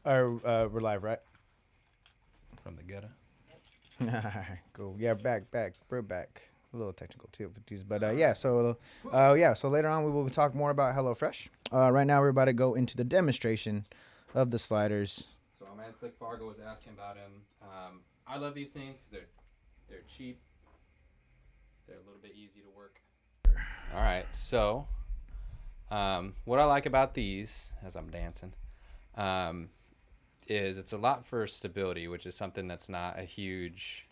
We're live, right? From the gutter. Cool. Yeah, back. We're back. A little technical difficulties, but So later on we will talk more about HelloFresh. Right now we're about to go into the demonstration of the sliders. So my man Slick Fargo was asking about him. I love these things because they're cheap. They're a little bit easy to work. All right. So what I like about these, as I'm dancing, is it's a lot for stability, which is something that's not a huge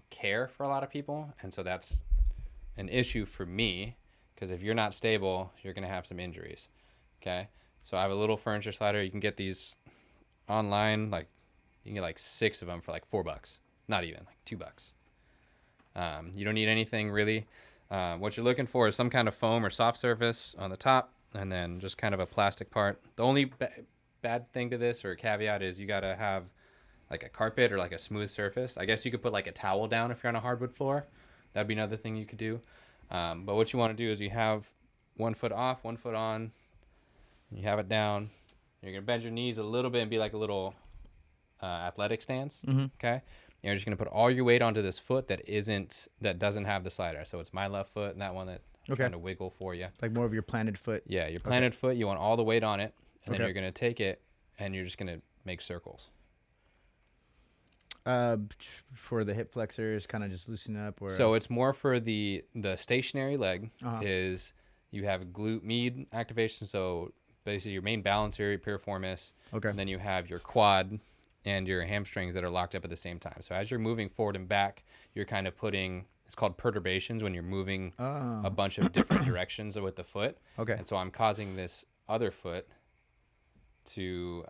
care for a lot of people, and so that's an issue for me because if you're not stable, you're gonna have some injuries. Okay, so I have a little furniture slider. You can get these online, like you can get like 6 of them for like $4, not even like $2. You don't need anything really. What you're looking for is some kind of foam or soft surface on the top, and then just kind of a plastic part. The only bad thing to this or caveat is you gotta have like a carpet or like a smooth surface. I guess you could put like a towel down if you're on a hardwood floor. That'd be another thing you could do. But what you want to do is you have 1 foot off, 1 foot on. You have it down. You're going to bend your knees a little bit and be like a little athletic stance. Mm-hmm. Okay. And you're just going to put all your weight onto this foot that doesn't have the slider. So it's my left foot and that one that I'm trying to wiggle for you. Like more of your planted foot. Yeah, your planted foot. You want all the weight on it. And then you're going to take it and you're just going to make circles. For the hip flexors, kind of just loosen up. Or so it's more for the stationary leg. Is you have glute med activation. So basically your main balance area, piriformis. Okay. And then you have your quad and your hamstrings that are locked up at the same time. So as you're moving forward and back, you're kind of putting, it's called perturbations when you're moving a bunch of different directions with the foot. Okay. And so I'm causing this other foot to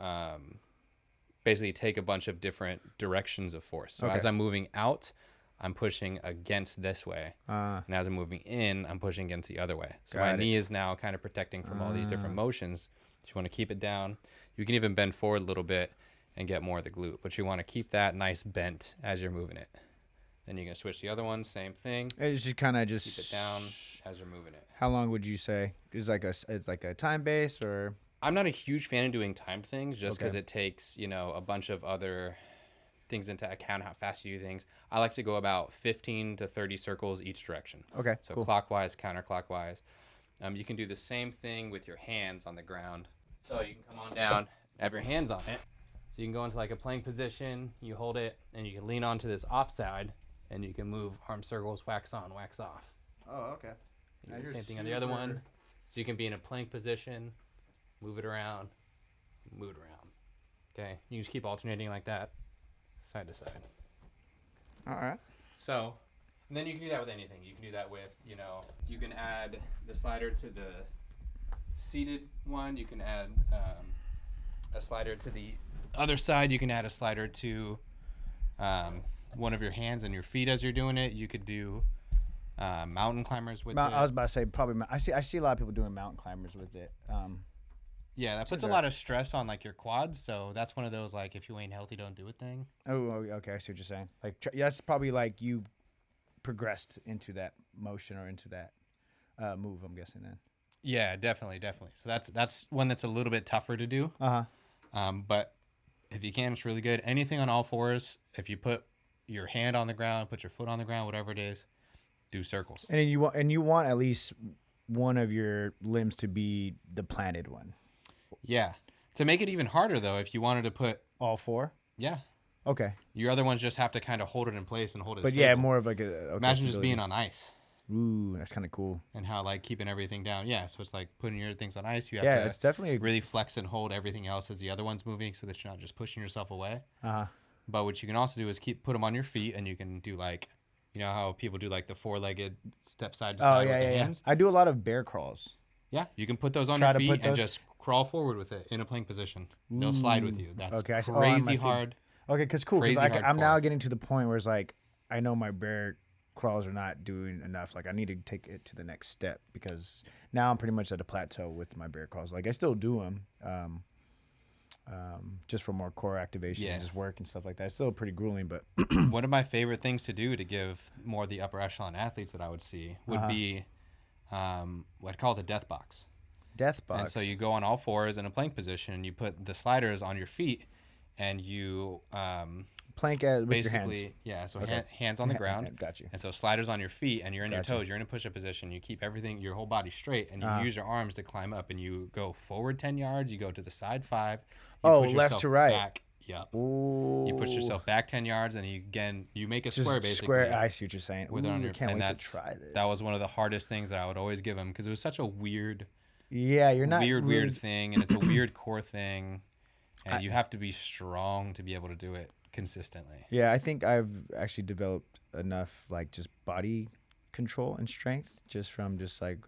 basically take a bunch of different directions of force. So as I'm moving out, I'm pushing against this way. And as I'm moving in, I'm pushing against the other way. So my knee is now kind of protecting from all these different motions. So you want to keep it down. You can even bend forward a little bit and get more of the glute. But you want to keep that nice bent as you're moving it. Then you're going to switch the other one, same thing. It's just kind of just... Keep it down as you're moving it. How long would you say? It's like a time base or... I'm not a huge fan of doing timed things just because it takes, a bunch of other things into account, how fast you do things. I like to go about 15 to 30 circles each direction. Okay, so clockwise, counterclockwise. You can do the same thing with your hands on the ground. So you can come on down, have your hands on it. So you can go into like a plank position, you hold it, and you can lean onto this offside, and you can move arm circles, wax on, wax off. Oh, okay. You do the same thing on the other one. So you can be in a plank position, move it around, move it around. Okay, you just keep alternating like that, side to side. All right. So, and then you can do that with anything. You can do that with, you can add the slider to the seated one. You can add a slider to the other side. You can add a slider to one of your hands and your feet as you're doing it. You could do mountain climbers with it. I was about to say probably. I see a lot of people doing mountain climbers with it. Yeah, that puts a lot of stress on like your quads. So that's one of those like if you ain't healthy, don't do it thing. Oh, okay. I see what you're saying. Like that's probably like you progressed into that motion or into that move. I'm guessing then. Yeah, definitely. So that's one that's a little bit tougher to do. But if you can, it's really good. Anything on all fours. If you put your hand on the ground, put your foot on the ground, whatever it is, do circles. And you want at least one of your limbs to be the planted one. Yeah. To make it even harder, though, if you wanted to put... All 4? Yeah. Okay. Your other ones just have to kind of hold it in place and hold it But stable. yeah, more of like a... Imagine just being on ice. Ooh, that's kind of cool. And how, like, keeping everything down. Yeah, so it's like putting your things on ice. You have to it's definitely really flex and hold everything else as the other one's moving so that you're not just pushing yourself away. Uh-huh. But what you can also do is put them on your feet, and you can do, like... You know how people do, like, the 4-legged step side to side with their hands? I do a lot of bear crawls. Yeah, you can put those on your feet and just crawl forward with it in a plank position. They'll slide with you. That's crazy hard. Okay, because cool. Because I'm hardcore. now getting to the point where it's like, I know my bear crawls are not doing enough. Like, I need to take it to the next step because now I'm pretty much at a plateau with my bear crawls. Like, I still do them just for more core activation and just work and stuff like that. It's still pretty grueling, but... One of my favorite things to do to give more of the upper echelon athletes that I would see would be what I call the death box. Death box. And so you go on all fours in a plank position, and you put the sliders on your feet, and you plank with your basically, hands. yeah. So Okay. hands on the ground. Got you. And so sliders on your feet, and you're in your Gotcha. toes. You're in a push-up position. You keep everything, your whole body straight, and you use your arms to climb up. And you go forward 10 yards. You go to the side 5. You Oh, push left yourself to right. Back. Yep. Ooh. You push yourself back 10 yards, and you make a Just square basically. square. I see what you're saying. With it on Ooh, your, can't and wait to that's, try this. that was one of the hardest things that I would always give them, because it was such a weird, yeah, you're not weird thing, and it's a weird core thing, and you have to be strong to be able to do it consistently. Yeah, I think I've actually developed enough like just body control and strength just from just like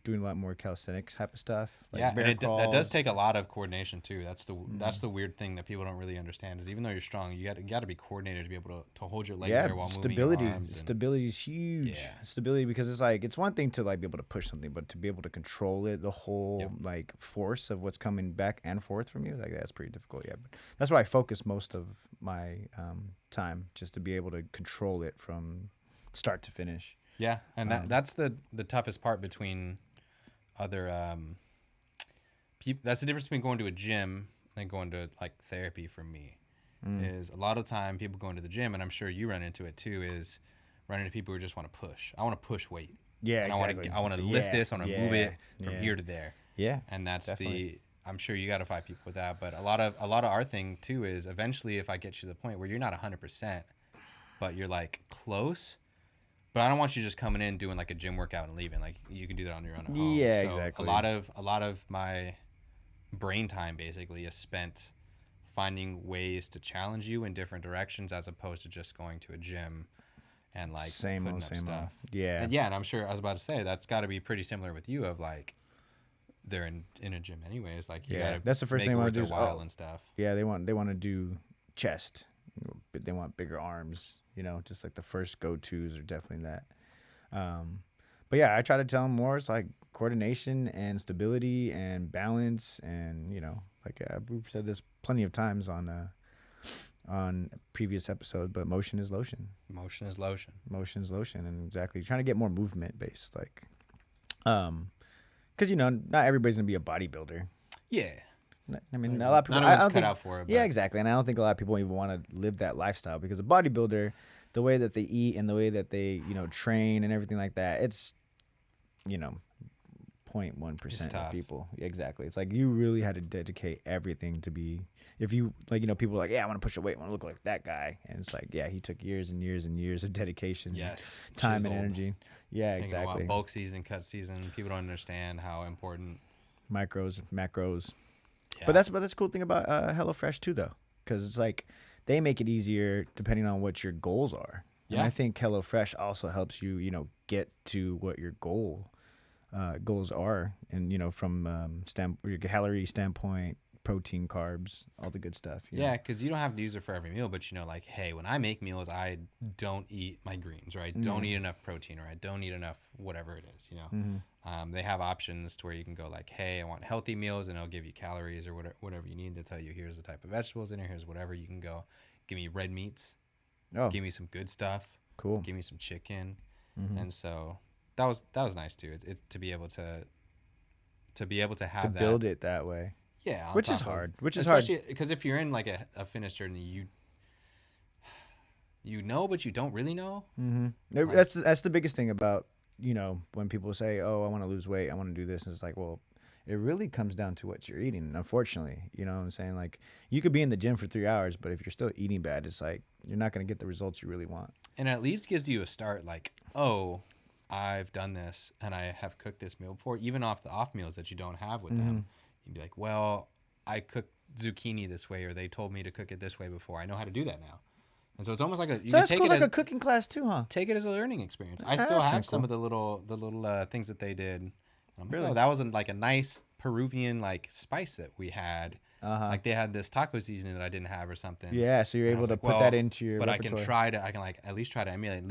doing a lot more calisthenics type of stuff. Like Yeah, bear and that does crawls. take a lot of coordination too. That's the weird thing that people don't really understand is even though you're strong, you got to be coordinated to be able to hold your legs there while stability. moving your arms. Stability is huge. Yeah. Stability, because it's like it's one thing to like be able to push something, but to be able to control it, the whole like force of what's coming back and forth from you, like that's pretty difficult. Yeah, but that's why I focus most of my time, just to be able to control it from start to finish. Yeah, and that's the toughest part between other people. That's the difference between going to a gym and going to like therapy for me. Is a lot of time people go into the gym, and I'm sure you run into it too, is running into people who just want to push. I want to push weight. Yeah, and exactly. I want to lift this, I want to move it from here to there. Yeah. And that's definitely. I'm sure you got to fight people with that, but a lot of our thing too is eventually if I get you to the point where you're not 100%, but you're like close. But I don't want you just coming in doing like a gym workout and leaving. Like you can do that on your own at home. Yeah, so exactly. A lot of my brain time basically is spent finding ways to challenge you in different directions as opposed to just going to a gym and like same old stuff. Yeah. And I'm sure I was about to say that's got to be pretty similar with you of like they're in a gym anyways. Like you gotta that's the first thing I want to do. And stuff. Yeah, they want to do chest. But they want bigger arms, just like the first go-tos are definitely that. But yeah, I try to tell them more. It's like coordination and stability and balance. And, like we've said this plenty of times on previous episodes, but motion is lotion. Motion is lotion. Motion is lotion. And exactly. Trying to get more movement based. Like, because, not everybody's going to be a bodybuilder. Yeah. I mean, a lot of people. Not everyone's cut out for it. Yeah, exactly, and I don't think a lot of people even want to live that lifestyle because a bodybuilder, the way that they eat and the way that they, train and everything like that, it's, 0.1% of people. Exactly, it's like you really had to dedicate everything to be. If you like, people are like, yeah, I want to push a weight, I want to look like that guy, and it's like, yeah, he took years and years and years of dedication, yes, time and energy. Yeah, exactly. Bulk season, cut season, people don't understand how important micros, macros. Yeah. But that's the cool thing about HelloFresh too, though, because it's like they make it easier depending on what your goals are. Yeah. And I think HelloFresh also helps you, get to what your goals are, and from your calorie standpoint, protein, carbs, all the good stuff. Yeah, because you don't have to use it for every meal, but like, hey, when I make meals, I don't eat my greens, or I don't eat enough protein, or I don't eat enough whatever it is, They have options to where you can go like, hey, I want healthy meals, and it'll give you calories or whatever you need to tell you, here's the type of vegetables in here, here's whatever. You can go, give me red meats, give me some good stuff, cool, give me some chicken, and so that was nice too. It's to be able to have to build it that way. Yeah, which is hard. Especially because if you're in like a fitness journey, but you don't really know. Like, that's the biggest thing about when people say, "Oh, I want to lose weight, I want to do this," and it's like, well, it really comes down to what you're eating. Unfortunately, you know what I'm saying? Like you could be in the gym for 3 hours, but if you're still eating bad, it's like you're not going to get the results you really want. And it at least gives you a start. Like, oh, I've done this and I have cooked this meal before, even off the off meals that you don't have with them. You'd be like, well, I cooked zucchini this way, or they told me to cook it this way before. I know how to do that now. And so it's almost like that's cool, like a cooking class too, huh? Take it as a learning experience. I still have some of the little things that they did. Really? Like, oh, that was like a nice Peruvian like spice that we had. Like they had this taco seasoning that I didn't have or something. Yeah, so you're able to put that into your But repertoire. I can like at least try to emulate,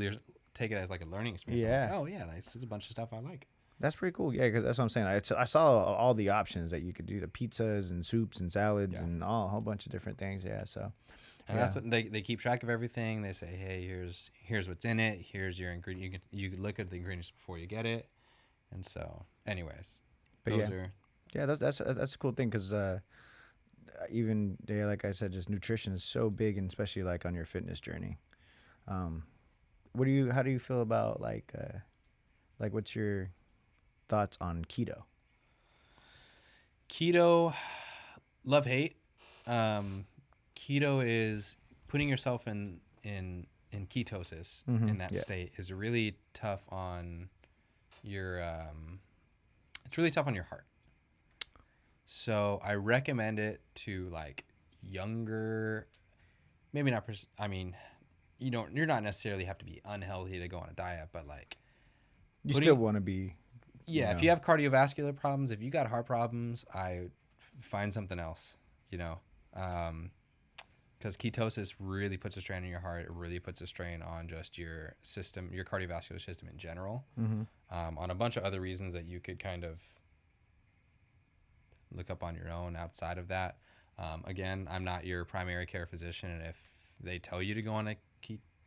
take it as like a learning experience. Yeah. Like, oh yeah, that's just a bunch of stuff I like. That's pretty cool. Yeah, because that's what I'm saying. I saw all the options that you could do, the pizzas and soups and salads and a whole bunch of different things. Yeah, so. And that's what they keep track of everything. They say, hey, here's what's in it. Here's your ingredient. You can look at the ingredients before you get it. And so, anyways, those are Yeah, that's a cool thing because even yeah, like I said, just nutrition is so big, and especially like on your fitness journey. Um, how do you feel about like what's your thoughts on keto? Keto, love hate. Um, Keto is putting yourself in ketosis in that Yeah. state is really tough on your it's really tough on your heart. So I recommend it to like younger, maybe not. I mean, you're not necessarily have to be unhealthy to go on a diet, but like You still want to be. yeah, if you have cardiovascular problems, if you got heart problems, I find something else, you know, because ketosis really puts a strain on your heart. It really puts a strain on just your system, your cardiovascular system in general, on a bunch of other reasons that you could kind of look up on your own outside of that. Again, I'm not your primary care physician, and if they tell you to go on a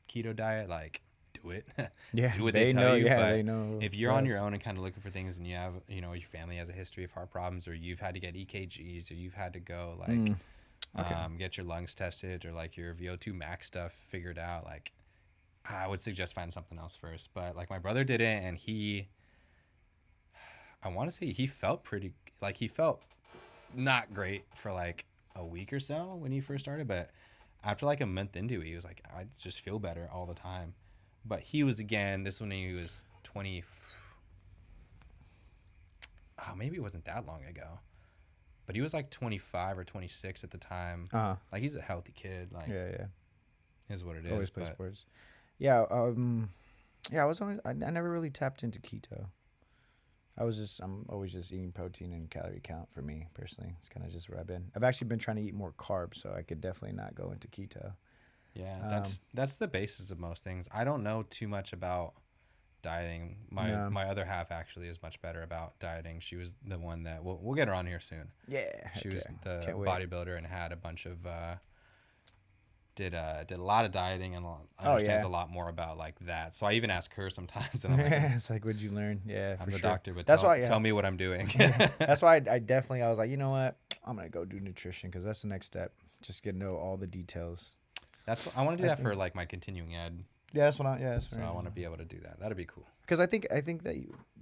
keto diet, like do it. Yeah, do what they tell know, you. Yeah, but they know. if you're on your own and kind of looking for things, and you have, your family has a history of heart problems, or you've had to get EKGs, or you've had to go get your lungs tested, or like your VO2 max stuff figured out, like I would suggest find something else first. But like my brother did it, and I want to say he felt he felt not great for like a week or so when he first started, but after like a month into it, he was like, I just feel better all the time. But he was, again, this one, he was 20. Oh, maybe it wasn't that long ago. But he was like 25 or 26 at the time. Like, he's a healthy kid. Like, yeah. Is what it is. Always play sports. Yeah. I never really tapped into keto. I'm always just eating protein and calorie count for me personally. It's kind of just where I've been. I've actually been trying to eat more carbs, so I could definitely not go into keto. Yeah, that's the basis of most things. I don't know too much about dieting. My other half actually is much better about dieting. She was the one that we'll get her on here soon. Yeah, she was the bodybuilder and had a bunch of did a lot of dieting and understands a lot more about like that. So I even ask her sometimes, and I'm like, it's like, what'd you learn? Yeah, I'm for the sure. doctor, but that's tell me what I'm doing. That's why I was like, you know what, I'm gonna go do nutrition because that's the next step. Just get to know all the details. That's what I want to do that for like my continuing ed. Yeah, that's what I want to be able to do that. That'd be cool. Because I think that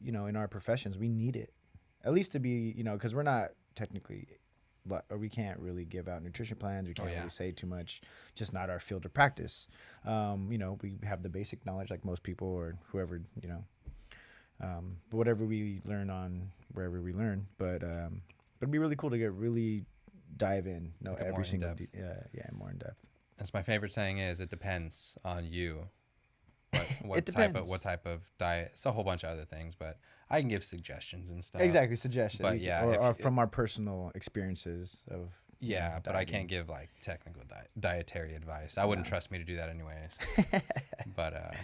in our professions we need it, at least to be because we're not technically, or we can't really give out nutrition plans. We can't really say too much. Just not our field of practice. We have the basic knowledge like most people or whoever but whatever we learn on wherever we learn. But it'd be really cool to dive in, know every single more in depth. That's my favorite saying is, it depends on you. What type of diet. It's a whole bunch of other things, but I can give suggestions and stuff. Exactly, suggestions. But yeah, or from our personal experiences of but I can't give like technical dietary advice. I wouldn't trust me to do that anyways. But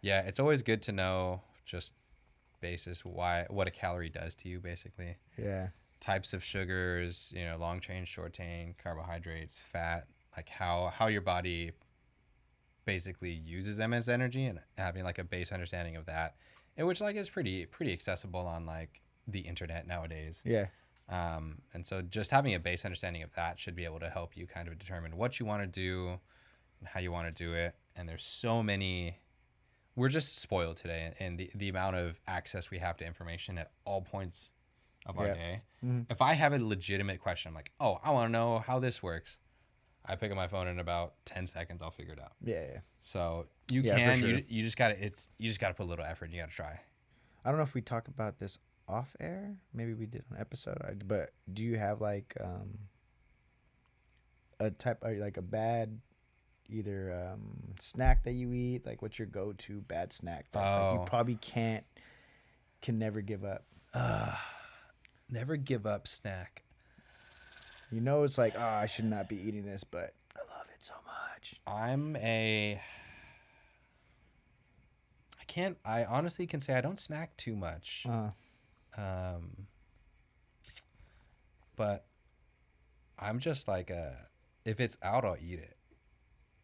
it's always good to know just basis what a calorie does to you, basically. Yeah. Types of sugars, long chain, short chain, carbohydrates, fat, like how your body basically uses them as energy, and having like a base understanding of that, and which like is pretty accessible on like the internet nowadays. Yeah. And so just having a base understanding of that should be able to help you kind of determine what you want to do and how you want to do it. And there's so many. We're just spoiled today, and the amount of access we have to information at all points of our day. Mm-hmm. If I have a legitimate question, I'm like, oh, I want to know how this works. I pick up my phone, in about 10 seconds I'll figure it out. Yeah. So you can, sure. you just gotta put a little effort, and you gotta try. I don't know if we talk about this off air. Maybe we did on episode. But do you have like a type, like a bad either snack that you eat? Like, what's your go-to bad snack that's like you probably can never give up? Never give up snack. It's like, I should not be eating this, but I love it so much. I honestly can say I don't snack too much. But I'm just like if it's out, I'll eat it,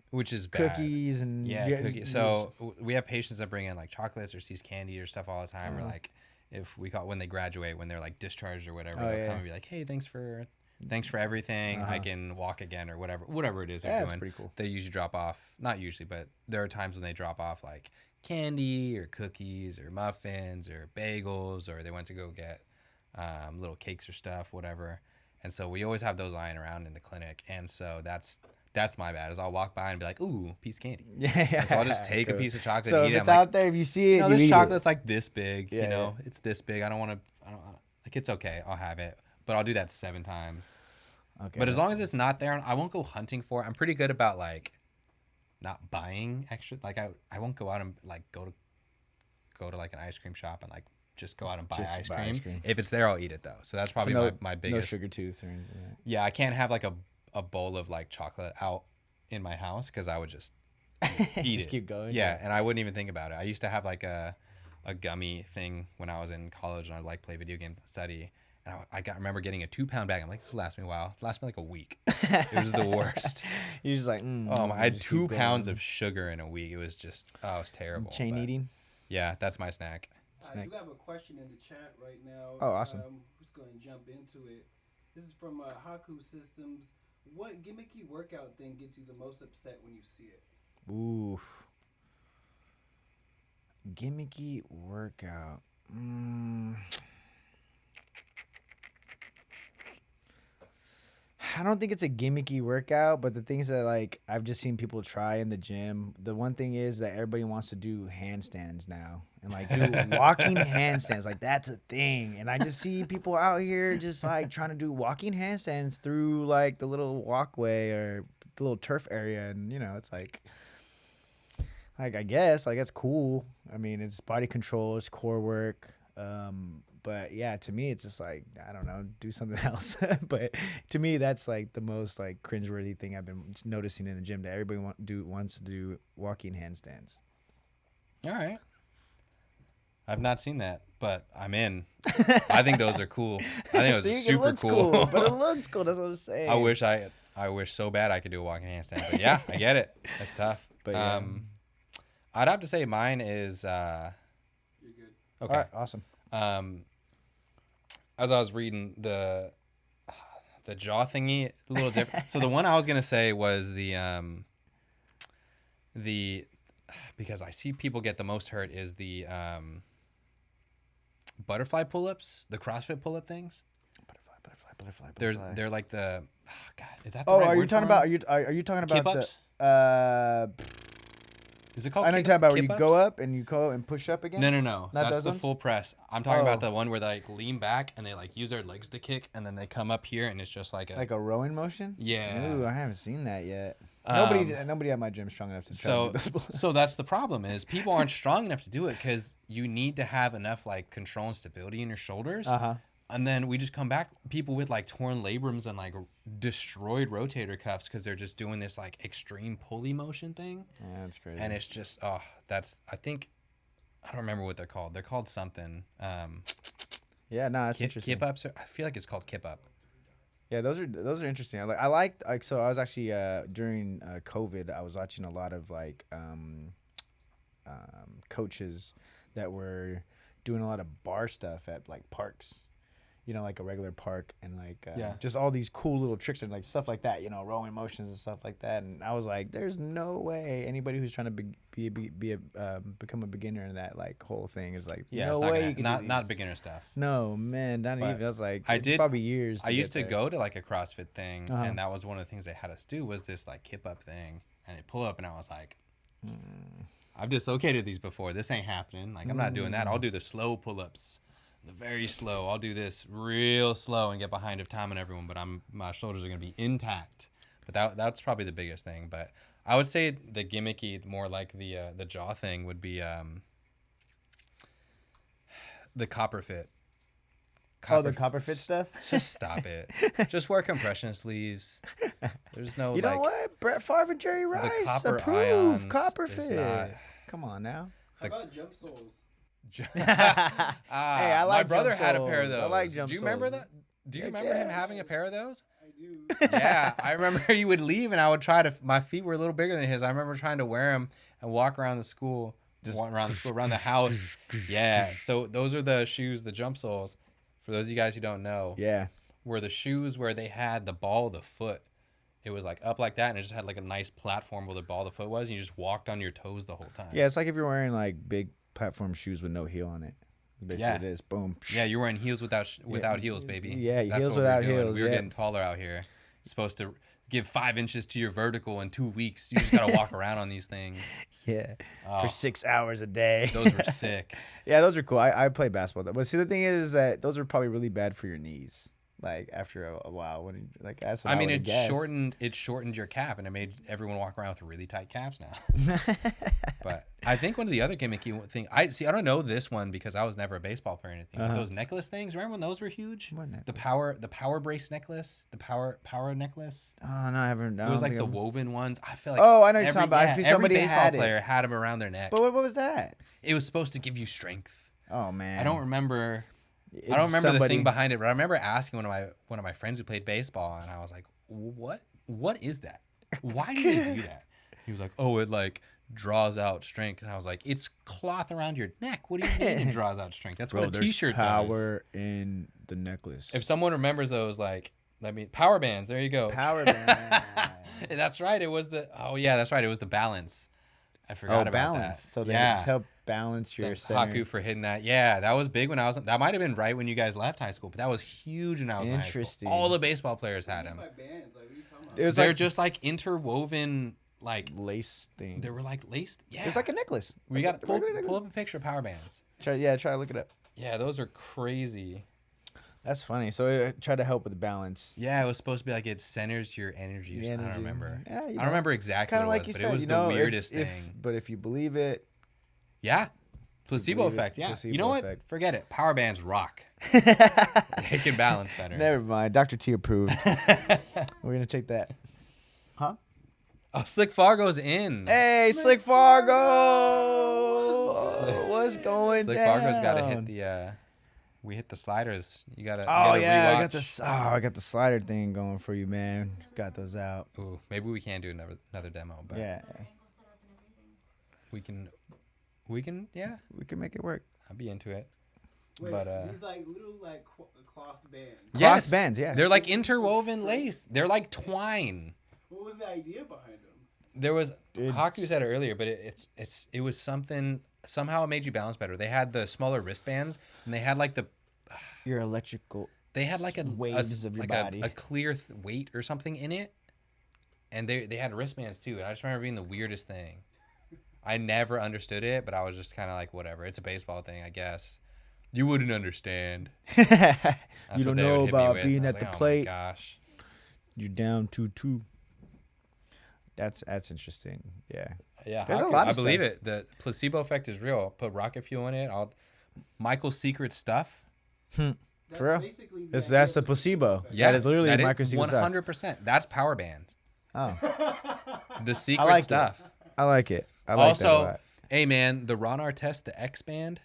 which is bad. Cookies and cookies. So we have patients that bring in like chocolates or seized candy or stuff all the time, or like if we call when they graduate, when they're like discharged or whatever, Oh, they'll yeah. come and be like, hey, thanks for everything. I can walk again or whatever it is they're Yeah, doing. that's pretty cool. They usually drop off, not usually, but there are times when they drop off like candy or cookies or muffins or bagels, or they went to go get little cakes or stuff, whatever. And so we always have those lying around in the clinic. And so that's my bad, is I'll walk by and be like, ooh, piece of candy. Yeah. And so I'll just take a piece of chocolate So and if eat it's it. I'm out there, if you see it, like, you this eat chocolate's it. like this big, Yeah, it's this big. I don't want to, like, it's okay. I'll have it. But I'll do that 7 times. Okay, But as long as it's not there, I won't go hunting for it. I'm pretty good about like not buying extra. Like I won't go out and like go to like an ice cream shop and like just go out and buy ice cream. If it's there, I'll eat it though. So that's probably my biggest. No sugar tooth or anything. Yeah, I can't have like a bowl of like chocolate out in my house because I would just eat Just it. keep going. Yeah, and I wouldn't even think about it. I used to have like a gummy thing when I was in college and I'd like play video games and study. And I remember getting a 2-pound bag. I'm like, this will last me a while. It lasted me like a week. It was the worst. You're just like, I had 2 pounds of sugar in a week. It was just, it was terrible. Chain eating. Yeah, that's my snack. I do have a question in the chat right now. Oh, awesome. Who's going to jump into it? This is from Haku Systems. What gimmicky workout thing gets you the most upset when you see it? Oof. Gimmicky workout. I don't think it's a gimmicky workout, but the things that like I've just seen people try in the gym. The one thing is that everybody wants to do handstands now and like do walking handstands. Like that's a thing. And I just see people out here just like trying to do walking handstands through like the little walkway or the little turf area. And you know, it's like I guess like that's cool. I mean, it's body control, it's core work. But yeah, to me, it's just like, I don't know, do something else. But to me, that's like the most like cringeworthy thing I've been noticing in the gym, that everybody wants to do walking handstands. All right. I've not seen that, but I'm in. I think those are cool. I think it was super cool. But it looks cool. That's what I'm saying. I wish so bad I could do a walking handstand. But yeah, I get it. That's tough. But yeah. I'd have to say mine is. You're good. Okay. All right, awesome. As I was reading the jaw thingy, a little different. So the one I was gonna say was the because I see people get the most hurt is the butterfly pull-ups, the CrossFit pull-up things. Butterfly. They're like the God. Is that the Oh, right are you word talking for 'em? about? Are you talking about Kip-ups? Is it called? I know you're talking about where you kip-ups? go up and you go and push up again. No. Not That's those the ones? full press. I'm talking about Oh. the one where they like lean back and they like use their legs to kick and then they come up here and it's just like a rowing motion. Yeah. Ooh, I haven't seen that yet. Um, Nobody at my gym strong enough to try to do this. so that's the problem is people aren't strong enough to do it because you need to have enough like control and stability in your shoulders. And then we just come back people with like torn labrums and like destroyed rotator cuffs because they're just doing this like extreme pulley motion thing. Yeah, that's crazy. And it's just I don't remember what they're called. They're called something. Yeah, no, that's interesting. Kip ups. I feel like it's called kip up. Yeah, those are interesting. I liked so I was actually during COVID, I was watching a lot of like coaches that were doing a lot of bar stuff at like parks. You know, like a regular park and like just all these cool little tricks and like stuff like that, you know, rowing motions and stuff like that. And I was like, there's no way anybody who's trying to become a beginner in that like whole thing is like, Yeah, no it's way you can do not these. beginner stuff. No, man, not But even. I was like, I it's did- probably years. I used to get there. go to like a CrossFit thing, Uh-huh. and that was one of the things they had us do was this like kip up thing, and they pull up, and I was like, I've dislocated these before. This ain't happening. Like I'm not doing that. I'll do the slow pull ups, the very slow. I'll do this real slow and get behind of time and everyone, but my shoulders are gonna be intact. But that's probably the biggest thing. But I would say the gimmicky, more like the jaw thing, would be the copper fit. The copper fit stuff. Just stop it. Just wear compression sleeves. There's no You know what? Brett Favre and Jerry Rice copper approved ions copper is fit. not- Come on now. How about jump soles? I like my brother jump had a pair of soles. those. I like jump Do you remember soles. that? Do you Heck remember him yeah. having a pair of those? I do. Yeah, I remember you would leave and I would try to. My feet were a little bigger than his. I remember trying to wear them and walk around the school Just Walking around the school, around the house. Yeah. So those are the shoes, the jump soles. For those of you guys who don't know, yeah. were the shoes where they had the ball of the foot. It was like up like that, and it just had like a nice platform where the ball of the foot was, and you just walked on your toes the whole time. Yeah, it's like if you're wearing like big platform shoes with no heel on it. Basically, Yeah. it is. Boom. Yeah, you're wearing heels without heels, baby. Yeah, That's heels what we were without doing. heels, We were yeah. getting taller out here. Supposed to give 5 inches to your vertical in 2 weeks. You just gotta walk around on these things. Yeah. Oh, For 6 hours a day. those were sick. Yeah, those are cool. I play basketball, but see, the thing is that those are probably really bad for your knees. Like after a while, when like that's what I mean, would guess. it shortened your calf, and it made everyone walk around with really tight calves now. But I think one of the other gimmicky I don't know this one because I was never a baseball player or anything. But those necklace things, remember when those were huge? What necklace? The power brace necklace, the power necklace. Oh no, I haven't. It was like the woven ones. I feel like Oh, I know you're talking about. I feel every somebody baseball had it. player had them around their neck. But what was that? It was supposed to give you strength. Oh man, I don't remember. It's I don't remember the somebody- thing behind it, but I remember asking one of my friends who played baseball, and I was like, "What is that? Why do they do that?" He was like, "Oh, it like draws out strength," and I was like, "It's cloth around your neck. What do you mean it draws out strength? That's Bro, what a there's T-shirt power in the necklace. If someone remembers those, like, power bands. There you go. Power band. That's right. It was that's right. It was the balance. I forgot about balance. that. So they yeah. just help balance your center. Haku for hitting that. Yeah, that was big when I was. That might have been right when you guys left high school, but that was huge when I was in high school. Interesting. All the baseball players had them. By bands, like, what are you talking about? It was They're like just like interwoven, like lace things. they were like laced. Yeah, It's like a necklace. we got a pull regular necklace. up a picture of power bands. Try to look it up. Yeah, those are crazy. That's funny. So it tried to help with the balance. Yeah, it was supposed to be like it centers your energy. Or something. I don't Energy. remember. Yeah, I don't remember exactly Kind what of it like was, you but said. it was you the know, weirdest if, thing. But if you believe it, Yeah. Placebo believe it. effect. Yeah. Placebo You know what? effect. Forget it. Power bands rock. They can balance better. never mind. Dr. T approved. We're gonna take that. Huh? Oh, Slick Fargo's in. Hey, Slick Fargo! What's going Slick down? Fargo's got to hit the. We hit the sliders. You gotta. Oh yeah, I rewatch. got this. Oh, I got the slider thing going for you, man. Got those out. Ooh, maybe we can't do another demo, but Yeah, we can. Yeah, we can make it work. I'd be into it. Wait, But these like little like cloth bands. Cloth bands, yeah. They're like interwoven lace. They're like twine. What was the idea behind them? There was Dude, Haku said it earlier, but it was something. Somehow it made you balance better. They had the smaller wristbands, and they had like Your electrical. they had like waves of your like body. a clear weight or something in it, and they had wristbands too. And I just remember being the weirdest thing. I never understood it, but I was just kind of like, whatever. It's a baseball thing, I guess. You wouldn't understand. You That's don't what they know would hit me about with. being I was at the like, plate. Oh my gosh. You're down 2-2. That's interesting. Yeah. Yeah, There's a Haku, lot of I believe stuff. it. The placebo effect is real. Put rocket fuel in it. Michael's secret stuff. That's For real? basically That's idea the of placebo. Yeah, that is literally that is micro secret stuff. 100%. That's power bands. Oh, The secret like it. stuff. I like it. I like that a Also, lot. hey man, the Ron Artest, the X band.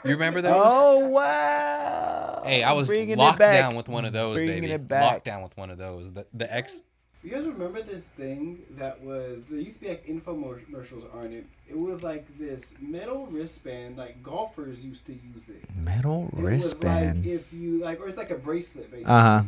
You remember those? Oh wow! Hey, I was Bringing it locked back. down with one of those, Bringing baby. it back. Locked down with one of those. The X. You guys remember this thing that was there used to be like infomercials on it. It was like this metal wristband, like golfers used to use it. Metal And it was wristband. like if you like, or it's like a bracelet basically. Uh huh.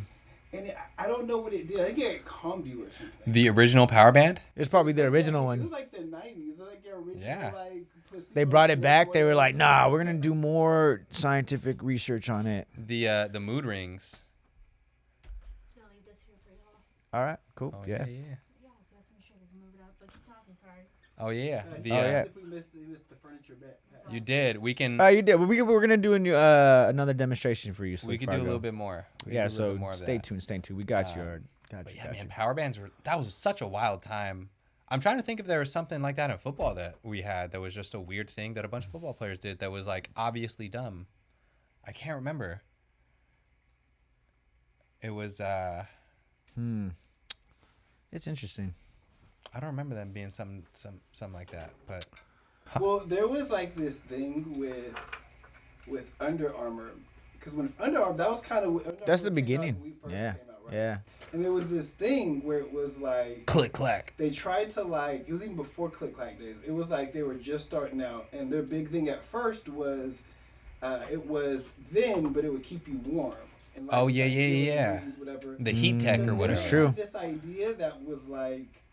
And I don't know what it did. I think it calmed you or something. The original power band. It's probably the original It one. was like the 90s. It was like your original Yeah. like placebo They brought it switch, back. They were like, whatever. "Nah, we're gonna do more scientific research on it." The mood rings. Should I leave this here for y'all? All right, cool. Oh yeah. Yeah, if you guys want to share this, move it up. But keep talking, sorry. Oh yeah. He The Oh, asked yeah. if we missed the furniture bet. You did. We can. You did. We're gonna do a new another demonstration for you. we Slick could do a Fargo. little bit more. We could Yeah. do a little So bit more of stay that. tuned. Stay tuned. We got you. Got But you. yeah, Got man, you. power bands that was such a wild time. I'm trying to think if there was something like that in football that we had that was just a weird thing that a bunch of football players did that was like obviously dumb. I can't remember. It was It's interesting. I don't remember them being something like that, but Well, there was like this thing with Under Armour, because when Under Armour, that was kind of That's the beginning. Yeah. right? Yeah. And there was this thing where it was like Click clack. they tried to like it was even before Click Clack days. It was like they were just starting out, and their big thing at first was it was thin, but it would keep you warm. And, like, Oh, yeah, like, yeah, 0 yeah. degrees, whatever. The heat tech or But whatever. then That's they true. had this idea that was like,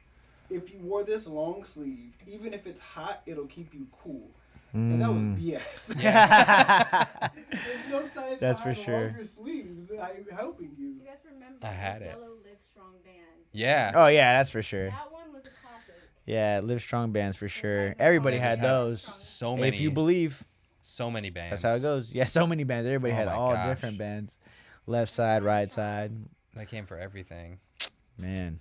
if you wore this long sleeve, even if it's hot, it'll keep you cool. And that was BS. There's no science That's behind for sure. longer sleeves helping you. You guys remember I had those it. yellow Live Strong bands? Yeah. Oh yeah, that's for sure. That one was a classic. Yeah, Live Strong bands for sure. like Everybody Live had Strong. those. So many. If you believe, So many bands. that's how it goes. Yeah, so many bands. Everybody Oh had my all gosh. different bands. Left side, right side. That came for everything. Man,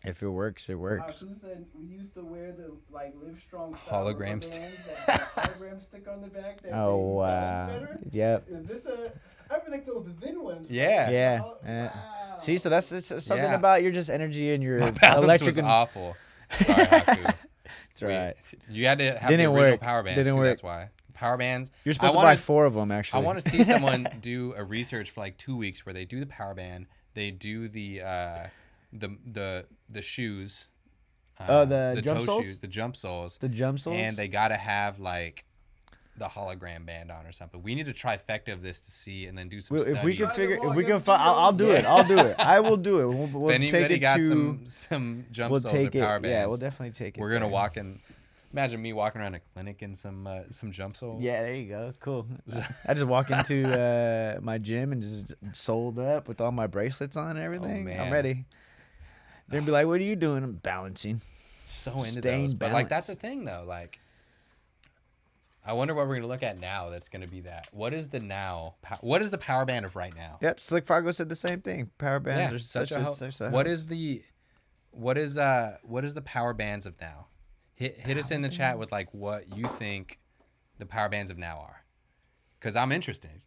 if it works, it works. Who said we used to wear the like Live Strong Hologram stick that hologram stick on the back? That Oh made wow. balance better? Yep. Is this a? I feel like those thin ones. Yeah. Yeah. Oh, yeah. wow. See, so that's it's something Yeah. about your just energy and your My balance electric. was And, awful. Sorry, Haku. that's right. You had to have Didn't the original work. power bands Didn't too, work. that's why. Power bands. You're supposed I to buy wanna- 4 of them I actually. want to see someone do a research for like 2 weeks where they do the power band, they do the shoes. Oh, the jump toe soles? shoes, the jump soles, the jump soles. and they gotta have like the hologram band on or something. We need a trifecta of this to see, and then do some If we studies. can Try figure, them all, if we you can find, I'll do it. I'll do it. I will do it. We'll if take anybody it got to. some jump We'll soles take or it. power bands, Yeah, we'll definitely take it. we're gonna there. walk in. Imagine me walking around a clinic in some jump soles. Yeah, there you go. Cool. I just walk into my gym and just sold up with all my bracelets on and everything. I'm man. ready. They're gonna be like, "What are you doing?" I'm balancing. So into Staying those, but like that's balanced. the thing though. Like, I wonder what we're gonna look at now. That's gonna be that. What is the now? What is the power band of right now? Yep, Slick Fargo said the same thing. Power bands Yeah, are such such a a help. such a What help. is the power bands of now? Hit us in the chat with like what you think the power bands of now are, because I'm interested.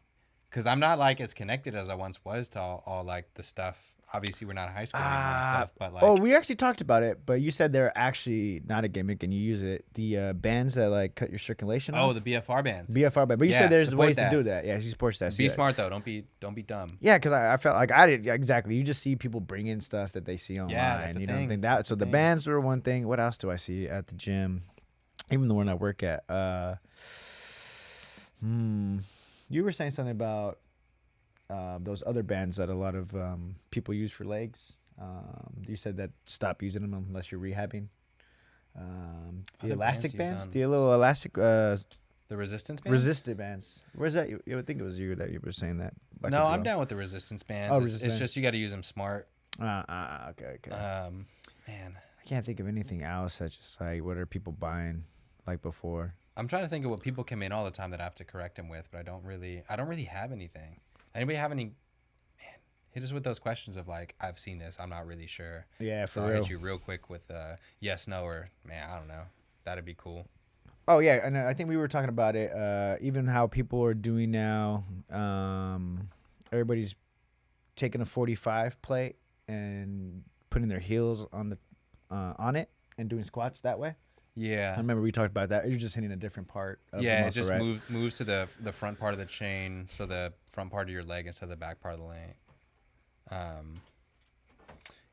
Because I'm not like as connected as I once was to all like the stuff. Obviously, we're not in high school anymore and stuff, but like, Oh, we actually talked about it, but you said they're actually not a gimmick and you use it. The bands that like cut your circulation off. the BFR bands. BFR band. But you Yeah, said there's support ways that. to do that. Yeah, he supports that. Be Yeah. smart though. Don't be dumb. Yeah, because I felt like I did exactly. You just see people bring in stuff that they see online. that's the You don't thing. think that. So the Thing. bands were one thing. What else do I see at the gym? Even the one I work at. You were saying something about those other bands that a lot of people use for legs. You said that stop using them unless you're rehabbing. The Other elastic bands use bands, on- the little elastic The resistance bands. resistant bands. Where's that? I would think it was you that you were saying that. I No, could I'm go. down with the resistance bands. Oh, It's resistance. just you got to use them smart. Okay. Man, I can't think of anything else that's just like what are people buying like before. I'm trying to think of what people come in all the time that I have to correct them with, but I don't really have anything. Anybody have any? Man, hit us with those questions of like, I've seen this, I'm not really sure. Yeah, So for I'll real. hit you real quick with yes, no, or man, I don't know. That'd be cool. Oh yeah, and I think we were talking about it. Even how people are doing now. Everybody's taking a 45 plate and putting their heels on it and doing squats that way. I Yeah. remember we talked about that. You're just hitting a different part of Yeah, the it muscle, just right? moves to the front part of the chain, so the front part of your leg instead of the back part of the leg.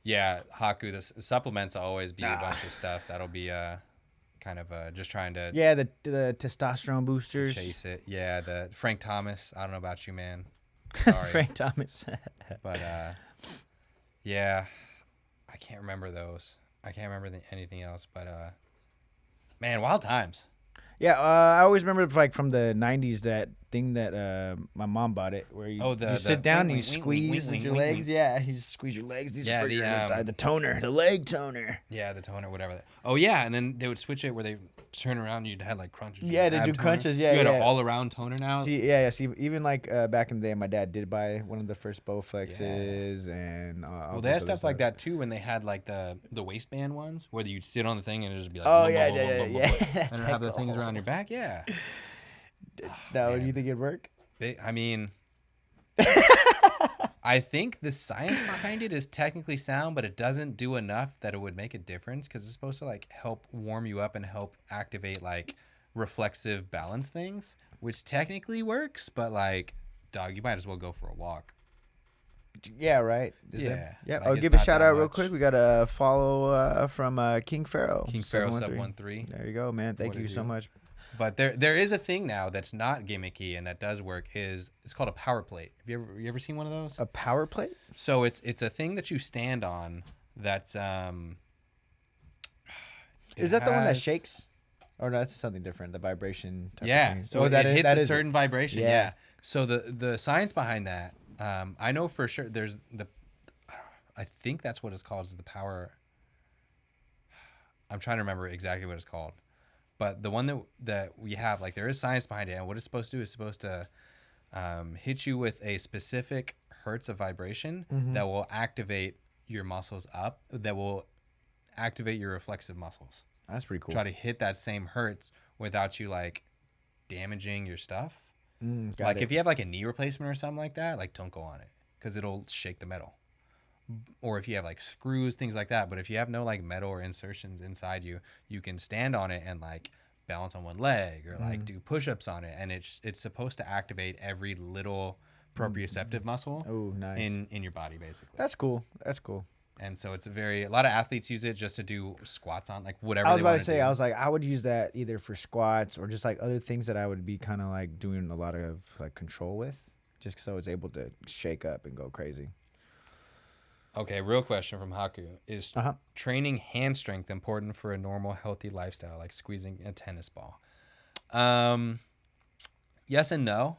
Yeah, Haku, the supplements will always be a bunch of stuff. That'll be kind of just trying to Yeah, the testosterone boosters. chase it. Yeah, the Frank Thomas. I don't know about you, man. Sorry, Frank Thomas. but yeah, I can't remember those. I can't remember anything else. But man, wild times. Yeah, I always remember like from the '90s that thing that my mom bought it, where you, The you sit down and you wink, wink, wink, squeeze wink, your wink, legs. wink. Yeah, you just squeeze your legs. These Yeah, are for the, the toner, the leg toner. Yeah, the toner, whatever. Oh yeah, and then they would switch it where they turn around. You'd have like crunches. Yeah, you'd they ab do toner. crunches, yeah, you had yeah. an all-around toner now. See, yeah. See, even like back in the day, my dad did buy one of the first Bowflexes, and all Well, they had this other stuff like that too when they had like the waistband ones where you'd sit on the thing and it'd just be like, Oh, blah, yeah, blah, yeah, blah, yeah, blah, yeah. blah, That's and it'd have the like, things oh. around your back. Yeah. Now, man. you think it'd work? I mean, I think the science behind it is technically sound, but it doesn't do enough that it would make a difference because it's supposed to like help warm you up and help activate like reflexive balance things, which technically works, but like, dog, you might as well go for a walk. Yeah, right. Is Yeah. that- yeah. Like, I'll it's give a not shout that out real much. quick. We got a follow from King Pharaoh. King Pharaoh 713. 713. There you go, man. Thank What you it so do? much. But there is a thing now that's not gimmicky and that does work. It's called a power plate. Have you ever seen one of those? A power plate? So it's a thing that you stand on. That's Is that the one that has- shakes? Or no, that's something different. The vibration. Type Of Yeah. thing. So that it is- hits that a is it. certain vibration. Yeah. Yeah. So the science behind that, I know for sure. There's I think that's what it's called. Is the power. I'm trying to remember exactly what it's called, but the one that we have, like, there is science behind it, and what it's supposed to do is supposed to hit you with a specific hertz of vibration that will activate your muscles up. That will activate your reflexive muscles. That's pretty cool. Try to hit that same hertz without you like damaging your stuff. Got Like it. if you have like a knee replacement or something like that, like don't go on it because it'll shake the metal. Or if you have like screws, things like that. But if you have no like metal or insertions inside you, you can stand on it and like balance on one leg or like do push-ups on it, and it's supposed to activate every little proprioceptive muscle Oh, nice. in your body basically. That's cool. That's cool. And so it's a lot of athletes use it just to do squats on, like whatever I was they about want to say, do. I was like, I would use that either for squats or just like other things that I would be kind of like doing a lot of like control with, just so it's able to shake up and go crazy. Okay, real question from Haku. Is Uh-huh. training hand strength important for a normal, healthy lifestyle, like squeezing a tennis ball? Yes and no.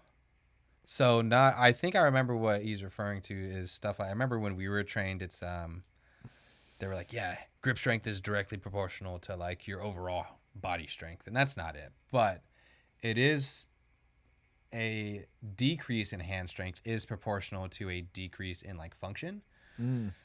So not. I think I remember what he's referring to is stuff like, I remember when we were trained, it's they were like, yeah, grip strength is directly proportional to like your overall body strength, and that's not it. But it is a decrease in hand strength is proportional to a decrease in like function.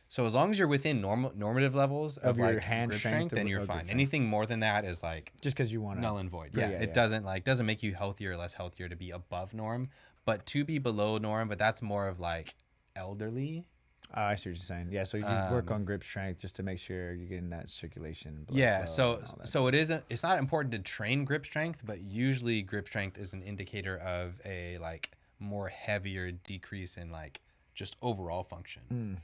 So as long as you're within normative levels of your like hand grip strength strength, then of- you're of grip fine. strength. Anything more than that is like Just because you want to. null and void. Yeah, Yeah, yeah, it yeah. doesn't make you healthier or less healthier to be above norm, but to be below norm. But that's more of like elderly. I see what you're saying. Yeah, so you work on grip strength just to make sure you're getting that circulation. blood Yeah, flow and all that so it isn't. It's not important to train grip strength, but usually grip strength is an indicator of a like more heavier decrease in like just overall function.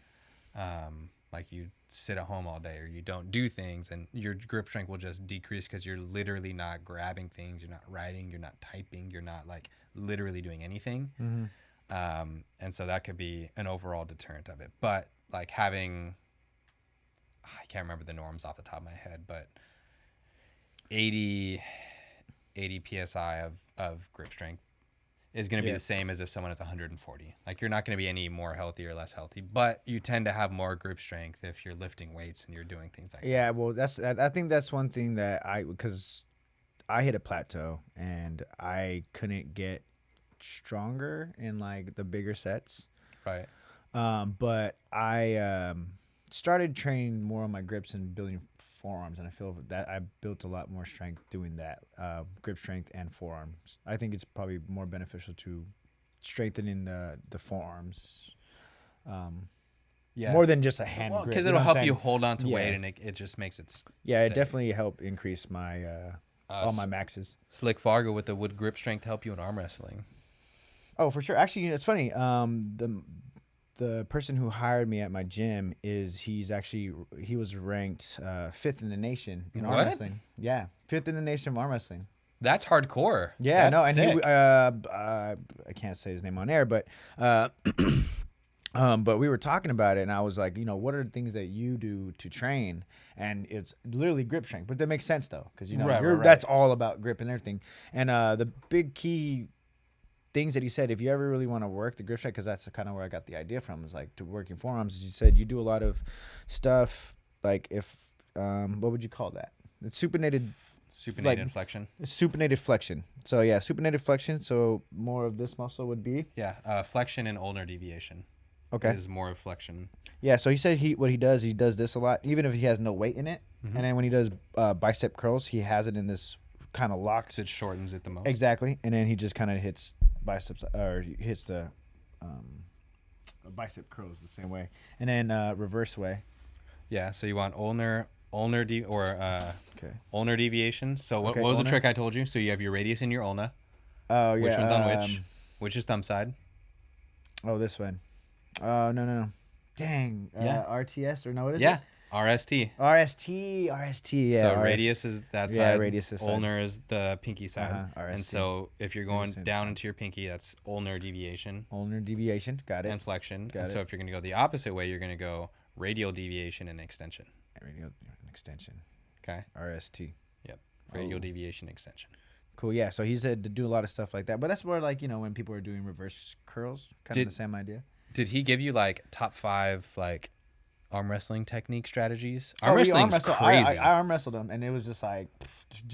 Like you sit at home all day or you don't do things, and your grip strength will just decrease because you're literally not grabbing things, you're not writing, you're not typing, you're not like literally doing anything. And so that could be an overall deterrent of it. But like having, I can't remember the norms off the top of my head, but 80 psi of grip strength is going to be Yeah. the same as if someone is 140. Like you're not going to be any more healthy or less healthy, but you tend to have more grip strength if you're lifting weights and you're doing things like that. Yeah, well, I think that's one thing that because I hit a plateau and I couldn't get stronger in like the bigger sets. Right. But I started training more on my grips and building forearms, and I feel that I built a lot more strength doing that, grip strength and forearms. I think it's probably more beneficial to strengthening the forearms. Yeah. More than just a hand grip. Because you it'll know what I'm help you saying? hold on to Yeah. weight, and it just makes it Yeah, stay. it definitely helped increase my all my maxes. Slick Fargo with the wood grip strength help you in arm wrestling. Oh, for sure. Actually, it's funny. The person who hired me at my gym he was ranked 5th in the nation in arm What? wrestling. Yeah, 5th in the nation of arm wrestling. That's hardcore. Yeah, That's no, and sick. I can't say his name on air, but but we were talking about it, and I was like, what are the things that you do to train? And it's literally grip strength, but that makes sense though, because Right. that's all about grip and everything. And the big key things that he said, if you ever really want to work the grip strength, because that's kind of where I got the idea from, is like to working forearms. He said you do a lot of stuff like if what would you call that? It's supinated flexion. supinated flexion. So yeah, supinated flexion. So more of this muscle would be Yeah, flexion and ulnar deviation. okay. Is more of flexion. Yeah, so he said he does this a lot, even if he has no weight in it. Mm-hmm. And then when he does bicep curls, he has it in this kind of locked. So it shortens it the most. Exactly, and then he just kind of hits biceps or he hits the bicep curls the same way, and then reverse way. Yeah, so you want ulnar Okay. ulnar deviation. So what Okay, was the ulnar. trick I told you? So you have your radius in your ulna. Oh yeah. Which one's on which? Which is thumb side? Oh, this one. Oh no. Dang. Yeah. RTS or no? What is Yeah, it? RST. RST. Yeah. So RS radius is that side. Yeah, radius this side. Ulnar is the pinky side. And RST. so if you're going Radius down and- into your pinky, that's ulnar deviation Ulnar deviation. Got it. and flexion. Got And it. so if you're going to go the opposite way, you're going to go radial deviation and extension. Radial extension. Okay. RST. Yep. Radial Oh. deviation extension. Cool. Yeah. So he said to do a lot of stuff like that, but that's where like when people are doing reverse curls, kind of Did- the same idea. Did he give you like top 5 like arm wrestling technique strategies? Oh, Arm we wrestling's wrestled- crazy. I arm wrestled him, and it was just like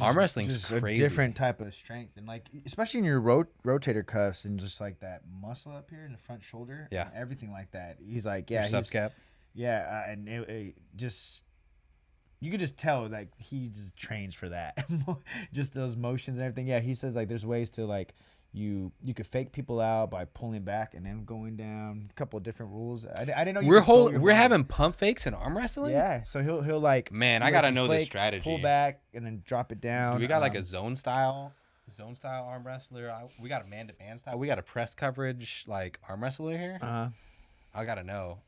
Arm wrestling's just crazy. a different type of strength, and like especially in your rotator cuffs and just like that muscle up here in the front shoulder, Yeah. and everything like that. He's like, Your yeah, subscap. and it just you could just tell like he just trains for that, just those motions and everything. Yeah, he says like there's ways to like. You could fake people out by pulling back and then going down. A couple of different rules. I didn't know. We're having pump fakes in arm wrestling. Yeah, so he'll like. Man, I like, gotta know the flake, strategy. Pull back and then drop it down. Do we got like a zone style arm wrestler? We got a man to man style. We got a press coverage like arm wrestler here. I gotta know.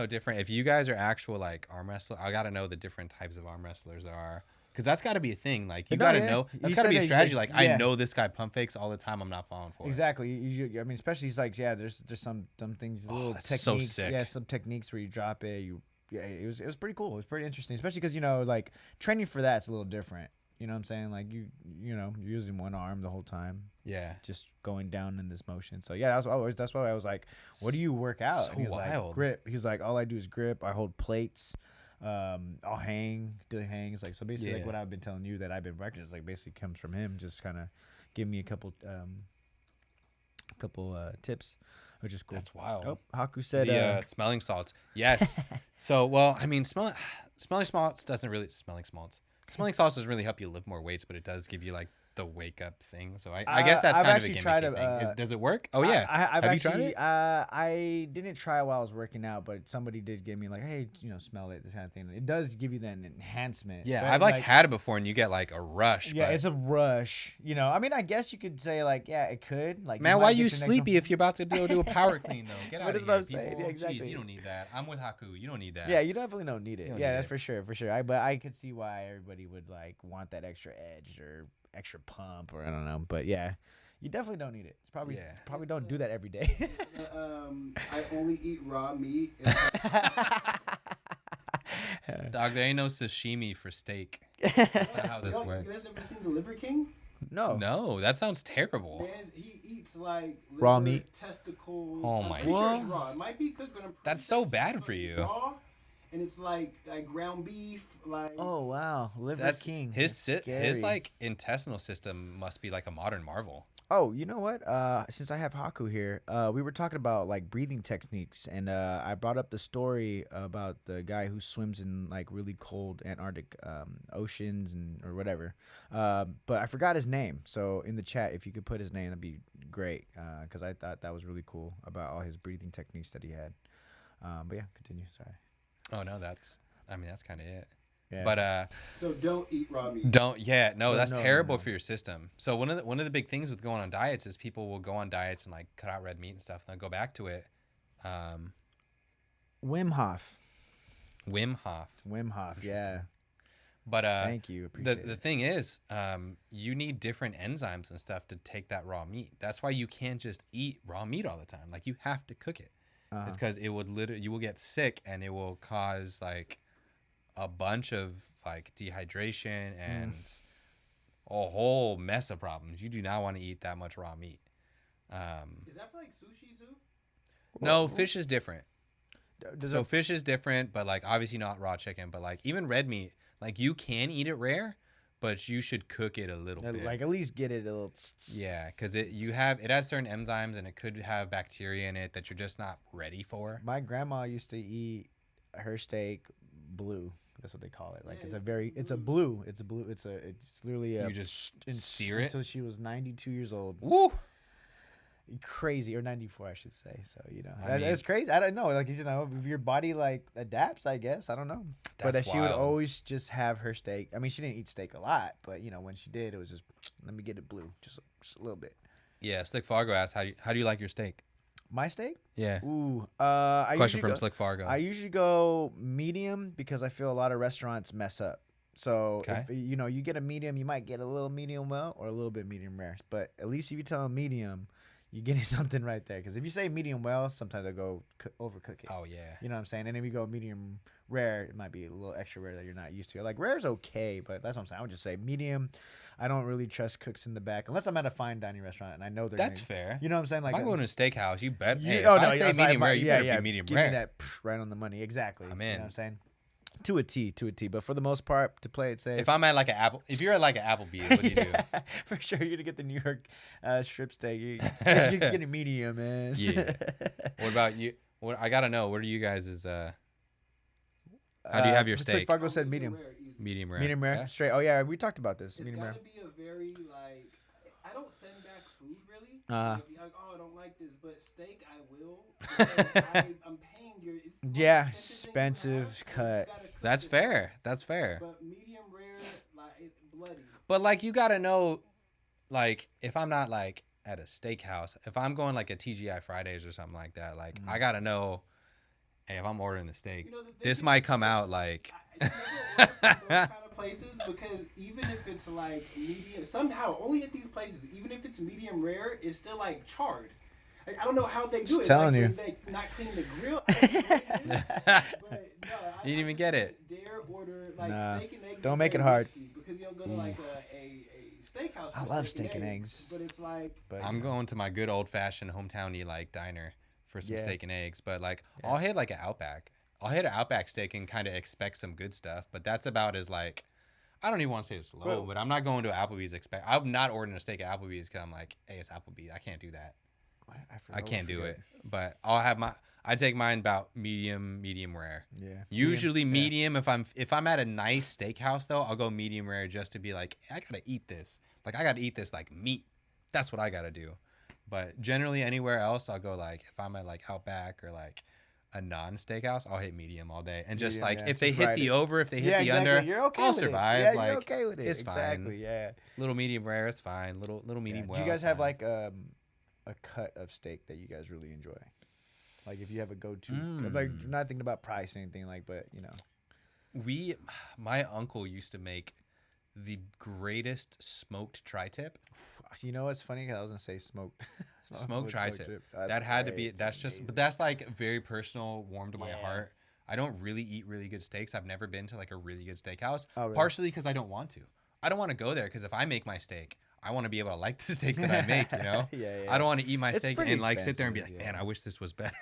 Different. If you guys are actual like arm wrestler, I gotta know the different types of arm wrestlers there are. Because that's got to be a thing. Like, you No, got to yeah. know. He That's got to said be a that he's strategy. like- Like, yeah. I know this guy pump fakes all the time. I'm not falling for it. Exactly. I mean, especially he's like, yeah. There's some things, little that's techniques. so sick. Yeah, some techniques where you drop it. Yeah, it was pretty cool. It was pretty interesting, especially because like training for that's a little different. You know what I'm saying? Like you're using one arm the whole time, Yeah. just going down in this motion. So yeah, that's why I was like, what do you work out? So And he was wild. like, grip. He was like, all I do is grip. I hold plates. I'll hang, do hangs. Like so, basically, like Yeah. what I've been telling you that I've been practicing, is like basically comes from him. Just kind of give me a couple tips, which is cool. That's wild. Oh, Haku said, The smelling salts. Yes. So, well, I mean, smelling salts doesn't really smelling salts doesn't really help you lift more weights, but it does give you like the wake up thing. So I guess that's I've kind of a actually gimmicky tried thing. to, Does it work? Oh yeah. I've Have actually, you tried it? I didn't try while I was working out, but somebody did give me like, hey, smell it, this kind of thing. It does give you that enhancement. Yeah, but, I've like had it before, and you get like a rush. Yeah, but, it's a rush. I mean, I guess you could say like, yeah, it could. Like, man, might why get you your next sleepy one. if you're about to do a power clean though? Get But out that's of what here, I'm saying. people. Yeah, exactly. Jeez, you don't need that. I'm with Haku. You don't need that. Yeah, you definitely don't need it. don't Yeah, need that's it. for sure, for sure. But I could see why everybody would like want that extra edge or extra pump or I don't know. But yeah, you definitely don't need it. It's probably don't do that every day. I only eat raw meat. Dog, there ain't no sashimi for steak. That's not how this You works. guys ever seen the Liver King? No. No, that sounds terrible. Man, he eats like liver, Raw meat? testicles. Oh I'm my pretty sure it's God. raw. It might be cooked, but I'm pretty That's sure so it's bad just for you. Raw, and it's like ground beef, like. Oh wow, Liver That's King. his That's his scary. like intestinal system must be like a modern marvel. Oh, you know what? Since I have Haku here, we were talking about like breathing techniques, and I brought up the story about the guy who swims in like really cold Antarctic oceans or whatever. But I forgot his name. So in the chat, if you could put his name, that'd be great. Because I thought that was really cool about all his breathing techniques that he had. But yeah, continue. Sorry. Oh no, that's kind of it. Yeah. But So don't eat raw meat. no, that's no, terrible no. for your system. So one of the big things with going on diets is people will go on diets and like cut out red meat and stuff, and they'll go back to it. Wim Hof. Wim Hof. Wim Hof. Yeah. But Thank you. Appreciate the it. thing is, you need different enzymes and stuff to take that raw meat. That's why you can't just eat raw meat all the time. Like you have to cook it. It's because it would you will get sick and it will cause like a bunch of like dehydration and a whole mess of problems. You do not want to eat that much raw meat. Is that for like sushi too? No, fish is different. Does So it- fish is different, but like obviously not raw chicken, but like even red meat, like you can eat it rare, but you should cook it a little bit. like at least get it a little. Yeah, because it has certain enzymes and it could have bacteria in it that you're just not ready for. My grandma used to eat her steak blue. That's what they call it. Like Yeah, it's a blue. It's literally You just sear it? until she was 92 years old. Woo! Crazy, or 94, I should say. So I mean- that's crazy. I don't know. Like if your body like adapts, I guess. I don't know. But That's she would wild. always just have her steak. I mean, she didn't eat steak a lot, but when she did, it was just let me get it blue, just a little bit. Yeah, Slick Fargo asked, how do you like your steak? My steak? Yeah. Ooh, I Question usually from go, Slick Fargo. I usually go medium because I feel a lot of restaurants mess up. So Okay. if you get a medium, you might get a little medium well or a little bit medium rare. But at least if you tell them medium, you're getting something right there. Because if you say medium well, sometimes they go overcook it. Oh yeah. You know what I'm saying? And if you go medium rare, it might be a little extra rare that you're not used to. Like rare is okay, but that's what I'm saying. I would just say medium. I don't really trust cooks in the back unless I'm at a fine dining restaurant and I know they're. That's gonna, fair. You know what I'm saying? Like if I go to a steakhouse, you bet. You, Hey, oh if no, I say yeah, medium rare, you better be medium give rare. me that right on the money. Exactly. I'm You know in. what I'm saying? To a T. But for the most part, to play it safe. If I'm at like an Apple, if you're at like an Applebee's, what do you do? For sure, you're gonna get the New York strip steak. You're getting medium, man. Yeah. What about you? What I gotta know. What are you guys? How do you have your Looks steak? Like Fargo said medium. Rare, easy. Medium rare. Medium rare, Okay. straight. Oh yeah, we talked about this. It's Medium gotta rare. be a very like. I don't send back food really. Uh-huh. Like, like, oh, I don't like this, but steak I will. Because I'm paying your. It's the most Yeah, expensive thing you expensive have, cut. you gotta cook That's this fair. stuff. That's fair. But medium rare, like bloody. But like you gotta know, like if I'm not like at a steakhouse, if I'm going like a TGI Fridays or something like that, like I gotta know. Hey, if I'm ordering the steak, You know, the thing this is, might come out like. I never order from those kind of places because even if it's like medium, somehow only at these places, even if it's medium rare, it's still like charred. Like, I don't know how they do Just it. telling like, you. They not clean the grill. I don't know what it is, but no, I You didn't even just get it. Dare order like Nah, steak and eggs. don't is make it very hard. risky because you don't go to like a steakhouse. I for love steak and eggs. but it's like But I'm going to my good old fashioned hometown-y like diner for some Yeah. steak and eggs, but like I'll hit like an Outback. I'll hit an Outback steak and kind of expect some good stuff, but that's about as like I don't even want to say it's low, Well- but I'm not going to Applebee's I'm not ordering a steak at Applebee's because I'm like, hey, it's Applebee's. I can't do that. I can't do it. But I take mine about medium rare. Yeah. Usually Yeah. medium. If I'm at a nice steakhouse though, I'll go medium rare just to be like, I gotta eat this. Like I gotta eat this like meat. That's what I gotta do. But generally anywhere else, I'll go like if I'm at like Outback or like a non-steakhouse, I'll hit medium all day. And just Medium, like yeah, if they just hit ride the it. over, if they hit Yeah, the exactly. under, You're okay I'll with survive. It. Yeah, like you're okay with it. it's Exactly. fine. Yeah. Little medium rare, it's fine. Little medium Yeah. well. Do you guys it's have fine. like a cut of steak that you guys really enjoy? Like if you have a go-to, like you're not thinking about price or anything like, but you know. My uncle used to make the greatest smoked tri-tip. You know what's funny? 'Cause I was gonna say smoked. Smoked tri-tip. That's That had to be. great. That's It's just. amazing. But that's like very personal, warm to my Yeah. heart. I don't really eat really good steaks. I've never been to like a really good steakhouse. Oh, really? Partially because I don't want to. I don't want to go there because if I make my steak, I want to be able to like the steak that I make. You know. Yeah, I don't want to eat my It's steak pretty and like sit there and be like, expensive, man, yeah. I wish this was better.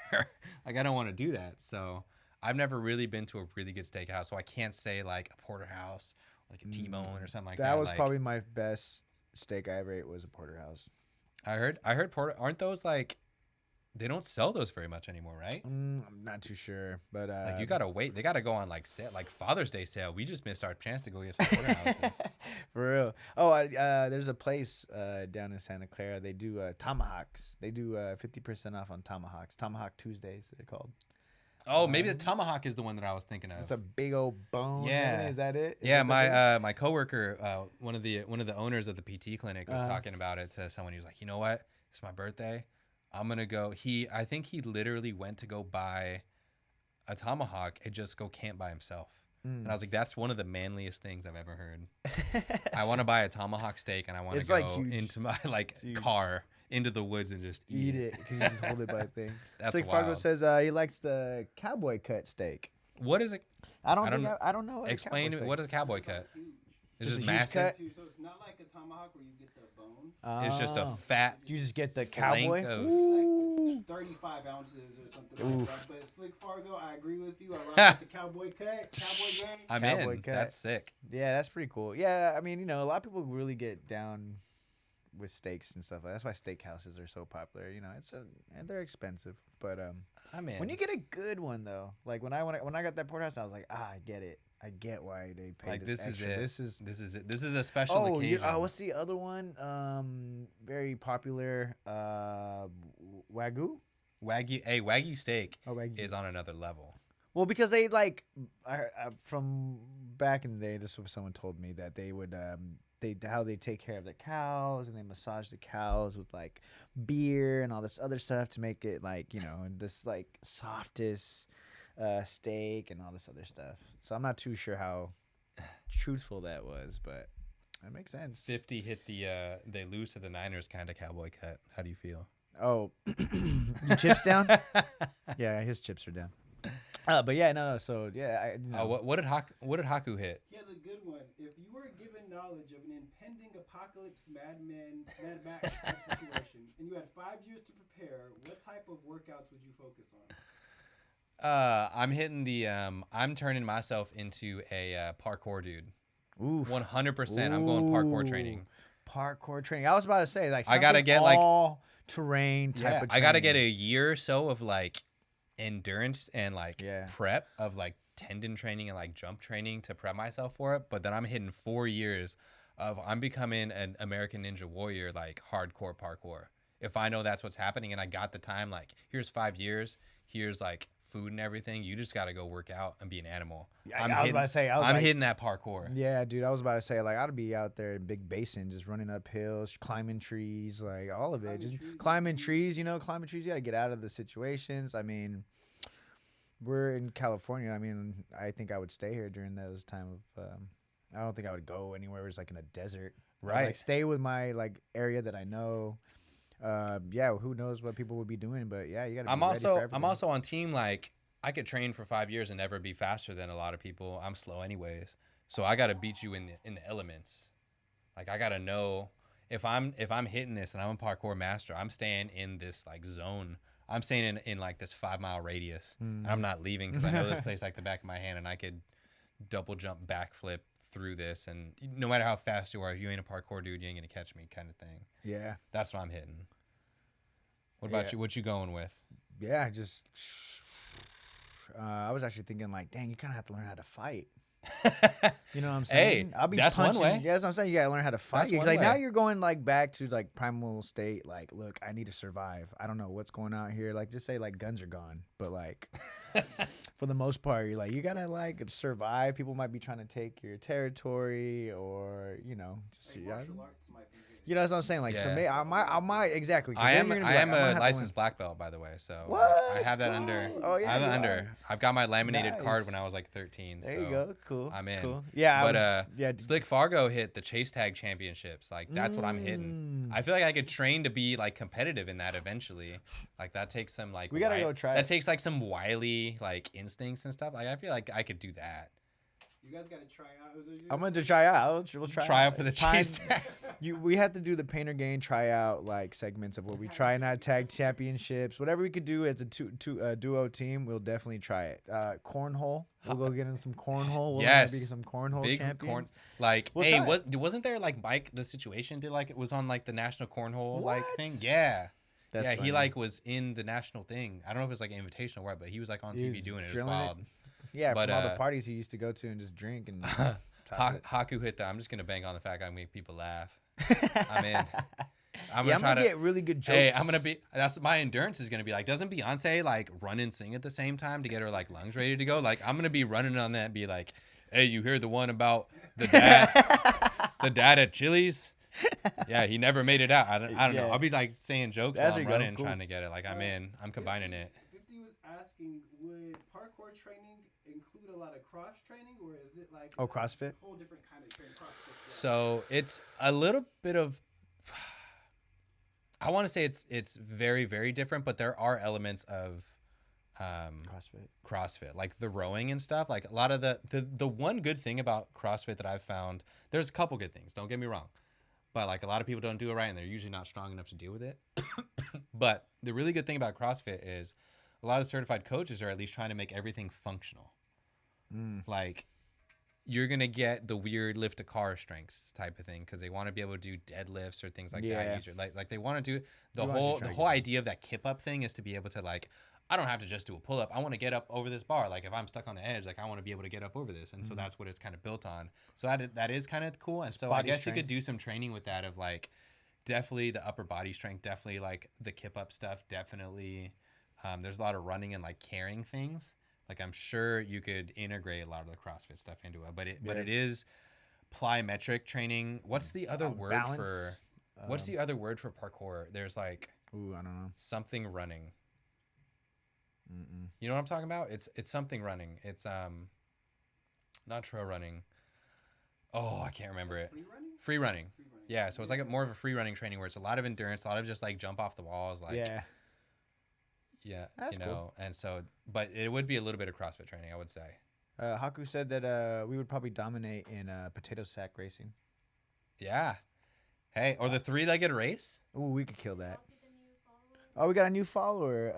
Like I don't want to do that. So I've never really been to a really good steakhouse. So I can't say like a porterhouse, like a T-bone or something like that. That was like, probably my best steak I ever ate was a porterhouse. I heard porter. Aren't those like? They don't sell those very much anymore, right? I'm not too sure, but Like you gotta wait. They gotta go on like sale, like Father's Day sale. We just missed our chance to go get some porterhouses. for real. Oh, there's a place down in Santa Clara. They do tomahawks. They do 50% off on tomahawks. Tomahawk Tuesdays, they're called. Oh, maybe the tomahawk is the one that I was thinking of. It's a big old bone. Yeah. Is that it? Is Yeah, that the thing? my coworker, one of the owners of the PT clinic was Uh-huh. talking about it to someone. He was like, you know what? It's my birthday. I'm gonna go. I think he literally went to go buy a tomahawk and just go camp by himself. Mm. And I was like, that's one of the manliest things I've ever heard. I want to buy a tomahawk steak and I want to It's, go like, huge. into my It's huge. car into the woods and just Eat it because you just hold it by the thing. That's Slick Fargo wild. says he likes the cowboy cut steak. What is it? I don't know. know. What a Explain cowboy what is a cowboy cut? huge. It's Just just a huge massive. cut? So it's not like a tomahawk where you get the bone. steak. It's just a Oh. fat. You just get the flank cowboy. of- Ooh. It's like 35 ounces or something like Oof. that. But Slick Fargo, I agree with you. I like the cowboy cut, cowboy gang. I'm Cowboy in. cut. That's sick. Yeah, that's pretty cool. Yeah, I mean, a lot of people really get down with steaks and stuff. That's why steakhouses are so popular. And they're expensive, but I'm in. when you get a good one though, like when I got that porterhouse, I was like, I get it. I get why they pay like this this extra. is it. This is This is a special oh, occasion. what's the other one? Very popular. Wagyu. Wagyu. Hey, Wagyu steak Oh, Wagyu. is on another level. Well, because they like from back in the day, this is what someone told me, that they would how they take care of the cows, and they massage the cows with like beer and all this other stuff to make it like, you know, this like softest steak and all this other stuff. So I'm not too sure how truthful that was, but that makes sense. 50 hit the they lose to the Niners kind of cowboy cut. How do you feel? Oh, your chips down? Yeah, his chips are down. But yeah, no. So yeah, What did Haku hit? He has a good one. If you were given knowledge of an impending apocalypse, Mad Max type situation, and you had 5 years to prepare, what type of workouts would you focus on? I'm hitting the I'm turning myself into a parkour dude. Ooh, 100%. I'm going parkour training. Parkour training. I was about to say, like, I gotta get like all terrain type of training. I gotta get a year or so of like endurance and like Yeah. prep of like tendon training and like jump training to prep myself for it. But then I'm hitting 4 years of I'm becoming an American Ninja Warrior, like hardcore parkour. If I know that's what's happening and I got the time, like here's 5 years, here's like food and everything. You just gotta go work out and be an animal. Yeah, I was about to say, I'm hitting that parkour. Yeah, dude, I was about to say, like, I'd be out there in Big Basin, just running up hills, climbing trees, like all of it. Just climbing trees, you know, climbing trees. You gotta get out of the situations. I mean, we're in California. I mean, I think I would stay here during those time of. I don't think I would go anywhere where it's like in a desert. Right. Like, stay with my like area that I know. Yeah, who knows what people would be doing, but yeah, you gotta. I'm be ready for also everything. I'm also on team like I could train for 5 years and never be faster than a lot of people. I'm slow anyways, so I gotta beat you in the elements. Like I gotta know if I'm hitting this and I'm a parkour master, I'm staying in this like zone. I'm staying in like this 5 mile radius. And I'm not leaving because I know this place like the back of my hand, and I could double jump backflip through this. And no matter how fast you are, if you ain't a parkour dude, you ain't gonna catch me, kind of thing. Yeah. That's what I'm hitting. What about you? What you going with? Yeah, just. I was actually thinking, like, dang, you kind of have to learn how to fight. You know what I'm saying? Hey, I'll be that's one punching. way. Yeah, that's what I'm saying. You gotta learn how to fight. That's one Like now way. you're going like back to like primal state. Like, look, I need to survive. I don't know what's going on here. Like, just say like guns are gone, but like for the most part, you're like you gotta like survive. People might be trying to take your territory, or you know, just Like martial arts might be good. you know what I'm saying. Like, so Yeah. maybe I might exactly. 'cause I then am you're gonna I be am like, I'm gonna a have to licensed black belt, by the way. So like, What? I have that under. Oh, yeah, I have it you under. are. I've got my laminated card Nice. when I was like 13. There so you go. Cool. I'm in. Cool. Yeah. But yeah. Slick Fargo hit the chase tag championships. Like that's what I'm hitting. I feel like I could train to be like competitive in that eventually. Like that takes some like We gotta go try that it. takes like some wily like instincts and stuff. Like I feel like I could do that. You guys got to try out. I'm going to try out. We'll Try out for the Time- chase tag. We have to do the painter game tryout like segments of where we try not tag championships. Whatever we could do as a duo team, we'll definitely try it. Cornhole. We'll go get in some cornhole. We'll Yes. be some cornhole Big champions. like We'll hey, try it. wasn't there like Mike the Situation did like it was on like the national cornhole like What? thing? Yeah. That's yeah, funny. he like was in the national thing. I don't know if it was like invitational or what, but he was like on He TV was doing it. It was drilling it. wild. Yeah, But, from all the parties he used to go to and just drink and toss it. Haku hit that. I'm just gonna bank on the fact I make people laugh. I'm in. I'm Yeah, gonna try I'm gonna to get really good jokes. Hey, I'm gonna be. That's my endurance is gonna be like. Doesn't Beyonce like run and sing at the same time to get her like lungs ready to go? Like I'm gonna be running on that. And be like, hey, you hear the one about the dad, the dad at Chili's? Yeah, he never made it out. I don't know. Yeah. I'll be like saying jokes There while I'm you go. running, Cool. trying to get it. Like I'm in. I'm combining it. 50 was asking, would parkour training include a lot of cross training, or is it like Oh, CrossFit? a whole different kind of training? CrossFit. So it's a little bit of. I want to say it's very very different, but there are elements of CrossFit, like the rowing and stuff. Like a lot of the one good thing about CrossFit that I've found, there's a couple good things. Don't get me wrong, but like a lot of people don't do it right, and they're usually not strong enough to deal with it. But the really good thing about CrossFit is a lot of certified coaches are at least trying to make everything functional. Like you're gonna get the weird lift a car strength type of thing because they want to be able to do deadlifts or things like Yeah. that. Like they want to do the You want whole to try the to whole get- idea of that kip up thing is to be able to like I don't have to just do a pull up. I want to get up over this bar. Like if I'm stuck on the edge, like I want to be able to get up over this, and so that's what it's kind of built on. So that is kind of cool. And so I body guess you could strength. do some training with that of like definitely the upper body strength, definitely like the kip up stuff, definitely. There's a lot of running and like carrying things. Like I'm sure you could integrate a lot of the CrossFit stuff into it, but Yeah. it is plyometric training. What's the other word balance, for? What's the other word for parkour? There's like Ooh, I don't know. something running. Mm-mm. You know what I'm talking about? It's something running. It's not trail running. Oh, I can't remember it. Free running? Free running. Free running. Yeah, so it's like more of a free running training where it's a lot of endurance, a lot of just like jump off the walls, like Yeah. That's you cool. know. And so, but it would be a little bit of CrossFit training, I would say. Haku said that we would probably dominate in potato sack racing. Yeah. Hey, or the three-legged race. Ooh, we could kill that. Oh, we got a new follower.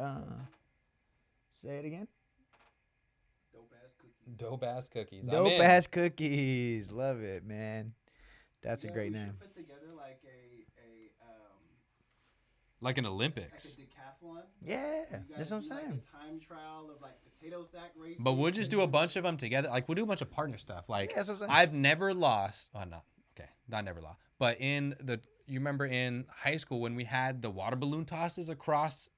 Say it again. Dope ass cookies. Dope ass cookies. I'm Dope in. ass cookies. Love it, man. That's a Yeah, great we name. should put together like Like an like a Olympics. decathlon. Yeah, You that's guys what I'm do, saying. Like a time trial of like potato sack racing. But we'll just do a bunch of them together. Like we'll do a bunch of partner stuff. Like Yeah, that's what I'm saying. I've never lost. Oh, not okay. Not never lost. But you remember in high school when we had the water balloon tosses across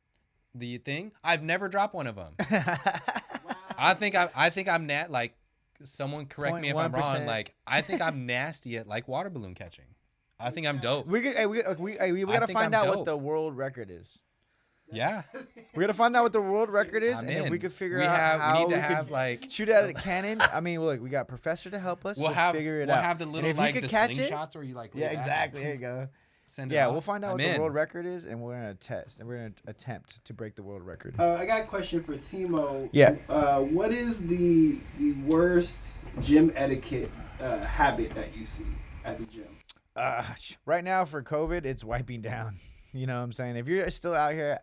the thing? I've never dropped one of them. Wow. I think I'm like someone correct me if I'm wrong. 0.1%. Like I think I'm nasty at like water balloon catching. I think I'm dope. we could, we I gotta think find I'm out dope. what the world record is. Yeah. We gotta find out what the world record is, I'm and if in. we could figure we out have, how we need to we have could like shoot at a cannon. I mean, look, we got Professor to help us. We'll figure it we'll out. have the And little if he like could the catch it, slingshots where you like yeah, lay back exactly. and There you go. send it Yeah, off. we'll find out I'm what the in. world record is, and we're gonna test, and we're gonna attempt to break the world record. I got a question for Timo. Yeah. What is the worst gym etiquette habit that you see at the gym? Right now for COVID, it's wiping down. You know what I'm saying? If you're still out here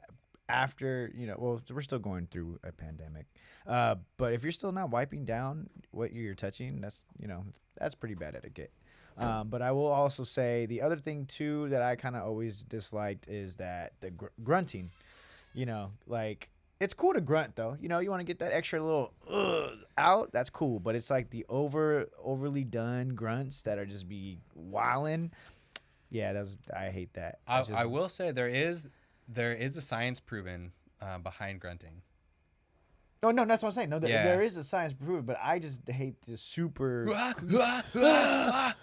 after, well, we're still going through a pandemic. But if you're still not wiping down what you're touching, that's pretty bad etiquette. But I will also say the other thing too that I kind of always disliked is that the grunting. Like it's cool to grunt though. You want to get that extra little out. That's cool. But it's like the overly done grunts that are just be wilding. Yeah, I hate that. I will say there is a science proven behind grunting. Oh no, that's what I'm saying. No, Yeah. there is a science proof, but I just hate the super.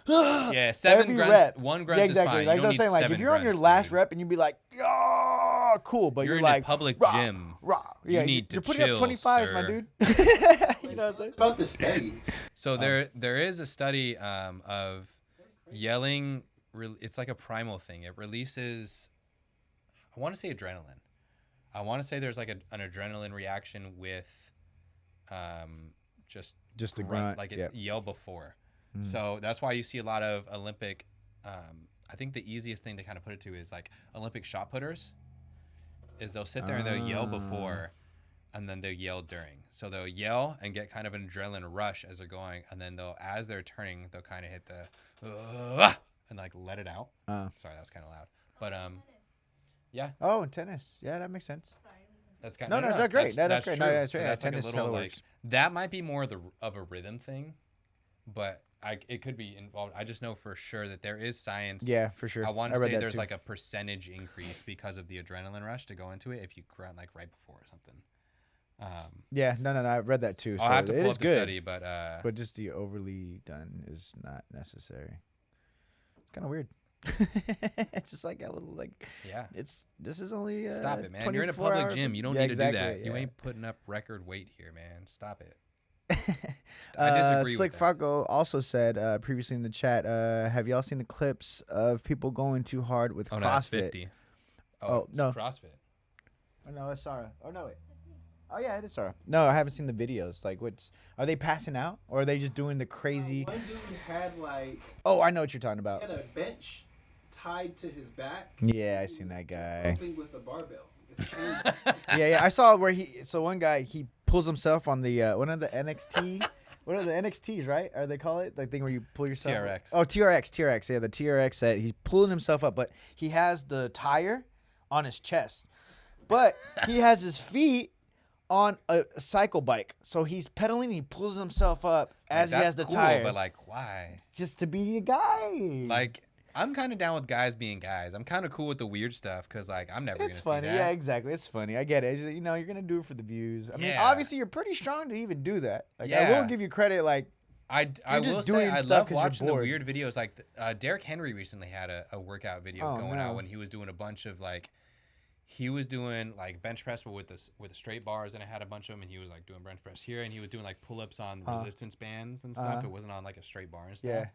Yeah, seven Every grunts. rep. One grunt Yeah, exactly. is fine. Like You I don't was need saying, like if seven you're on your grunts, last dude. rep and you'd be like, "Yeah, cool," but You're you're in like a public rah, gym. rah. Yeah, need to you're putting chill, up 25s, my sir. dude. You know what I'm saying? It's about the study. So there is a study of yelling. It's like a primal thing. It releases, I want to say adrenaline. I want to say there's like an adrenaline reaction with just Just the grunt, like yep. yell before. So that's why you see a lot of Olympic. I think the easiest thing to kind of put it to is like Olympic shot putters. Is they'll sit there and they'll yell before, and then they'll yell during. So they'll yell and get kind of an adrenaline rush as they're going, and then as they're turning, they'll kind of hit the and like let it out. Sorry, that was kind of loud, but yeah, Oh, and tennis. Yeah, that makes sense. that's kind No, of no, that's great. That's great. No, true. that's So right. that's like a Tennis little hella like works. that might be more of a rhythm thing, but it could be involved. I just know for sure that there is science. Yeah, for sure. I want to read say that there's too. like a percentage increase because of the adrenaline rush to go into it if you grunt like right before or something. Yeah, no, I read that too. I'll so have to it pull is up the good, study, but but just the overly done is not necessary. It's kind of weird. It's just like a little like. yeah. This is only Stop it, man. You're in a 24 public hour- gym. You don't Yeah, need exactly, to do that. You yeah. ain't putting up record weight here, man. Stop it. I disagree Slick with that. Falco also said previously in the chat, have y'all seen the clips of people going too hard with Oh, no, that's CrossFit? 50. Oh, it's no. CrossFit. Oh, no, it's Sarah. Oh, no, wait. Oh, yeah, it is Sarah. No, I haven't seen the videos. Like, are they passing out? Or are they just doing the crazy? One dude had like Oh, I know what you're talking about. had a bench tied to his back. Yeah, I seen that guy. Pumping with a barbell. Yeah, I saw where one guy, he pulls himself on the, one of the NXT. What are the NXTs, right? Are they call it? The thing where you pull yourself TRX. Oh, TRX. Yeah, the TRX set. He's pulling himself up, but he has the tire on his chest. But he has his feet on a cycle bike. So he's pedaling, he pulls himself up as he That's has the cool, tire. But like, why? Just to be a guy. Like, I'm kind of down with guys being guys. I'm kind of cool with the weird stuff because like I'm never It's gonna funny. see that. Yeah, exactly. It's funny. I get it. It's just, you know, you're gonna do it for the views. I mean, Yeah. obviously, you're pretty strong to even do that. Like, I Yeah. will give you credit. Like, I just will doing say I stuff love 'cause you're watching the bored. weird videos. Like Derrick Henry recently had a workout video Oh, going no. out when he was doing a bunch of like he was doing like bench press but with the straight bars, and it had a bunch of them, and he was like doing bench press here, and he was doing like pull ups on resistance bands and stuff. It wasn't on like a straight bar and stuff. Yeah.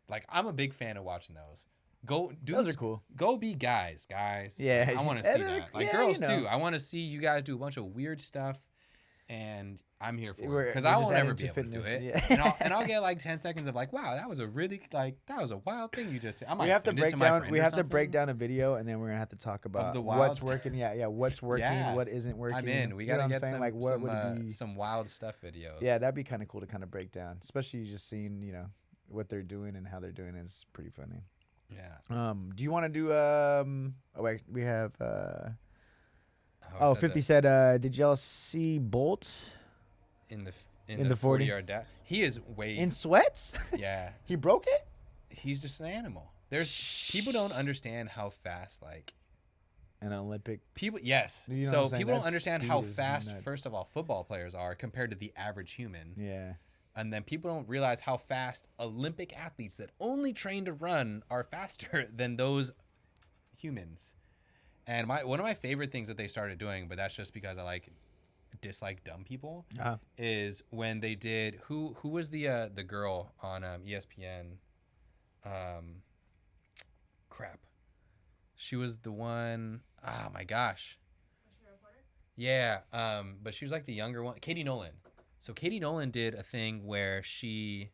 Like I'm a big fan of watching those. Go, dudes, Those are cool. Go be guys. Yeah. I want to see that. Like yeah, girls you know. too. I want to see you guys do a bunch of weird stuff, and I'm here for We're- it because we're I just won't adding ever to be able fitness, to do it. yeah. And I'll get like 10 seconds of like, wow, that was a really that was a wild thing you just said. I might We have to send it break my down. friend We or have to break something. down a video, and then we're gonna have to talk about the wild what's stuff. working. Yeah, what's working, Yeah. what isn't working. I'm in. We You know gotta what I'm get saying? some Like, what some, would it be? some wild stuff videos. Yeah, that'd be kind of cool to kind of break down, especially just seeing, you know, what they're doing and how they're doing is pretty funny. Yeah. Do you want to do oh wait, we have I 50 said said did y'all see Bolt that in the the 40 40-yard dash. He is way in sweats? yeah. He broke it? He's just an animal. There's people don't understand how fast like An Olympic. people. Yes. You know what So I'm saying? people don't That understand speed how is fast, nuts. first of all, football players are compared to the average human. Yeah. And then people don't realize how fast Olympic athletes that only train to run are faster than those humans. And one of my favorite things that they started doing, but that's just because I dislike dumb people, is when they did who was the girl on ESPN? Crap. She was the one. Oh my gosh. Yeah. But she was like the younger one, Katie Nolan. So Katie Nolan did a thing where she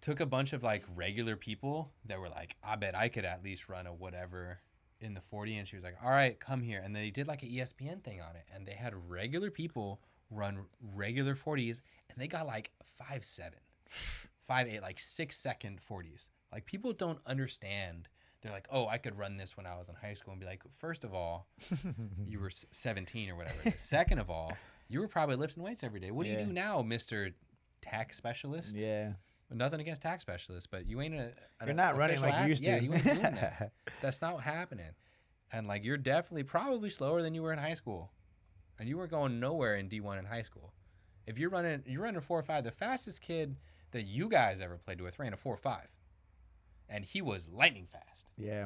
took a bunch of like regular people that were like, I bet I could at least run a whatever in the 40, and she was like, all right, come here. And they did like an ESPN thing on it, and they had regular people run regular 40s, and they got like 5.7, 5.8, like 6-second 40s. Like people don't understand. They're like, oh, I could run this when I was in high school, and be like, first of all, you were 17 or whatever. Second of all, you were probably lifting weights every day. What do you do now, Mr. Tax Specialist? Yeah. Nothing against tax specialists, but you ain't You're not running official like you used to. Yeah, you ain't doing that. That's not happening. And like you're definitely probably slower than you were in high school, and you were going nowhere in D1 in high school. If you're running 4.5, the fastest kid that you guys ever played with ran a 4.5, and he was lightning fast. Yeah.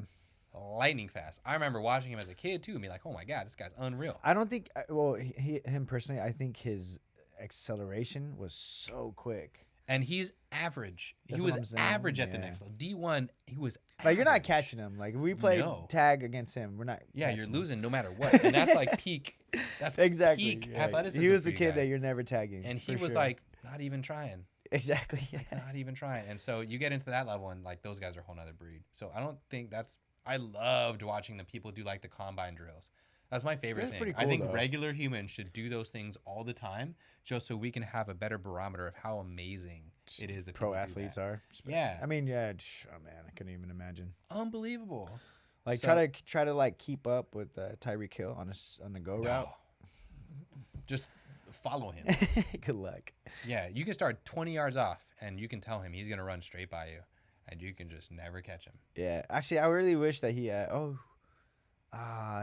Lightning fast. I remember watching him as a kid too, and be like, oh my god, this guy's unreal. I don't think. Well, him personally, I think his acceleration was so quick. And he's average. That's He what I'm was saying, average at the yeah. next level. D1, he was Like, you're not average. catching him. Like, if we play No. tag against him, we're not. Yeah, you're catching him. losing no matter what. And that's like peak. That's Exactly. peak yeah. athleticism. He was for the you kid that guys. you're never tagging. And he for was sure. like not even trying. Exactly. Yeah. Not even trying. And so you get into that level, and like those guys are a whole nother breed. So I don't think that's. I loved watching the people do like the combine drills. That's my favorite That's thing. pretty I cool, think though. regular humans should do those things all the time, just so we can have a better barometer of how amazing it is that Pro people do athletes that. are. Yeah. I mean, yeah. Oh man, I couldn't even imagine. Unbelievable. Like, So- try to like keep up with Tyreek Hill on the go route. Just follow him. Good luck. Yeah, you can start 20 yards off, and you can tell him he's going to run straight by you, and you can just never catch him. Yeah. Actually, I really wish that he.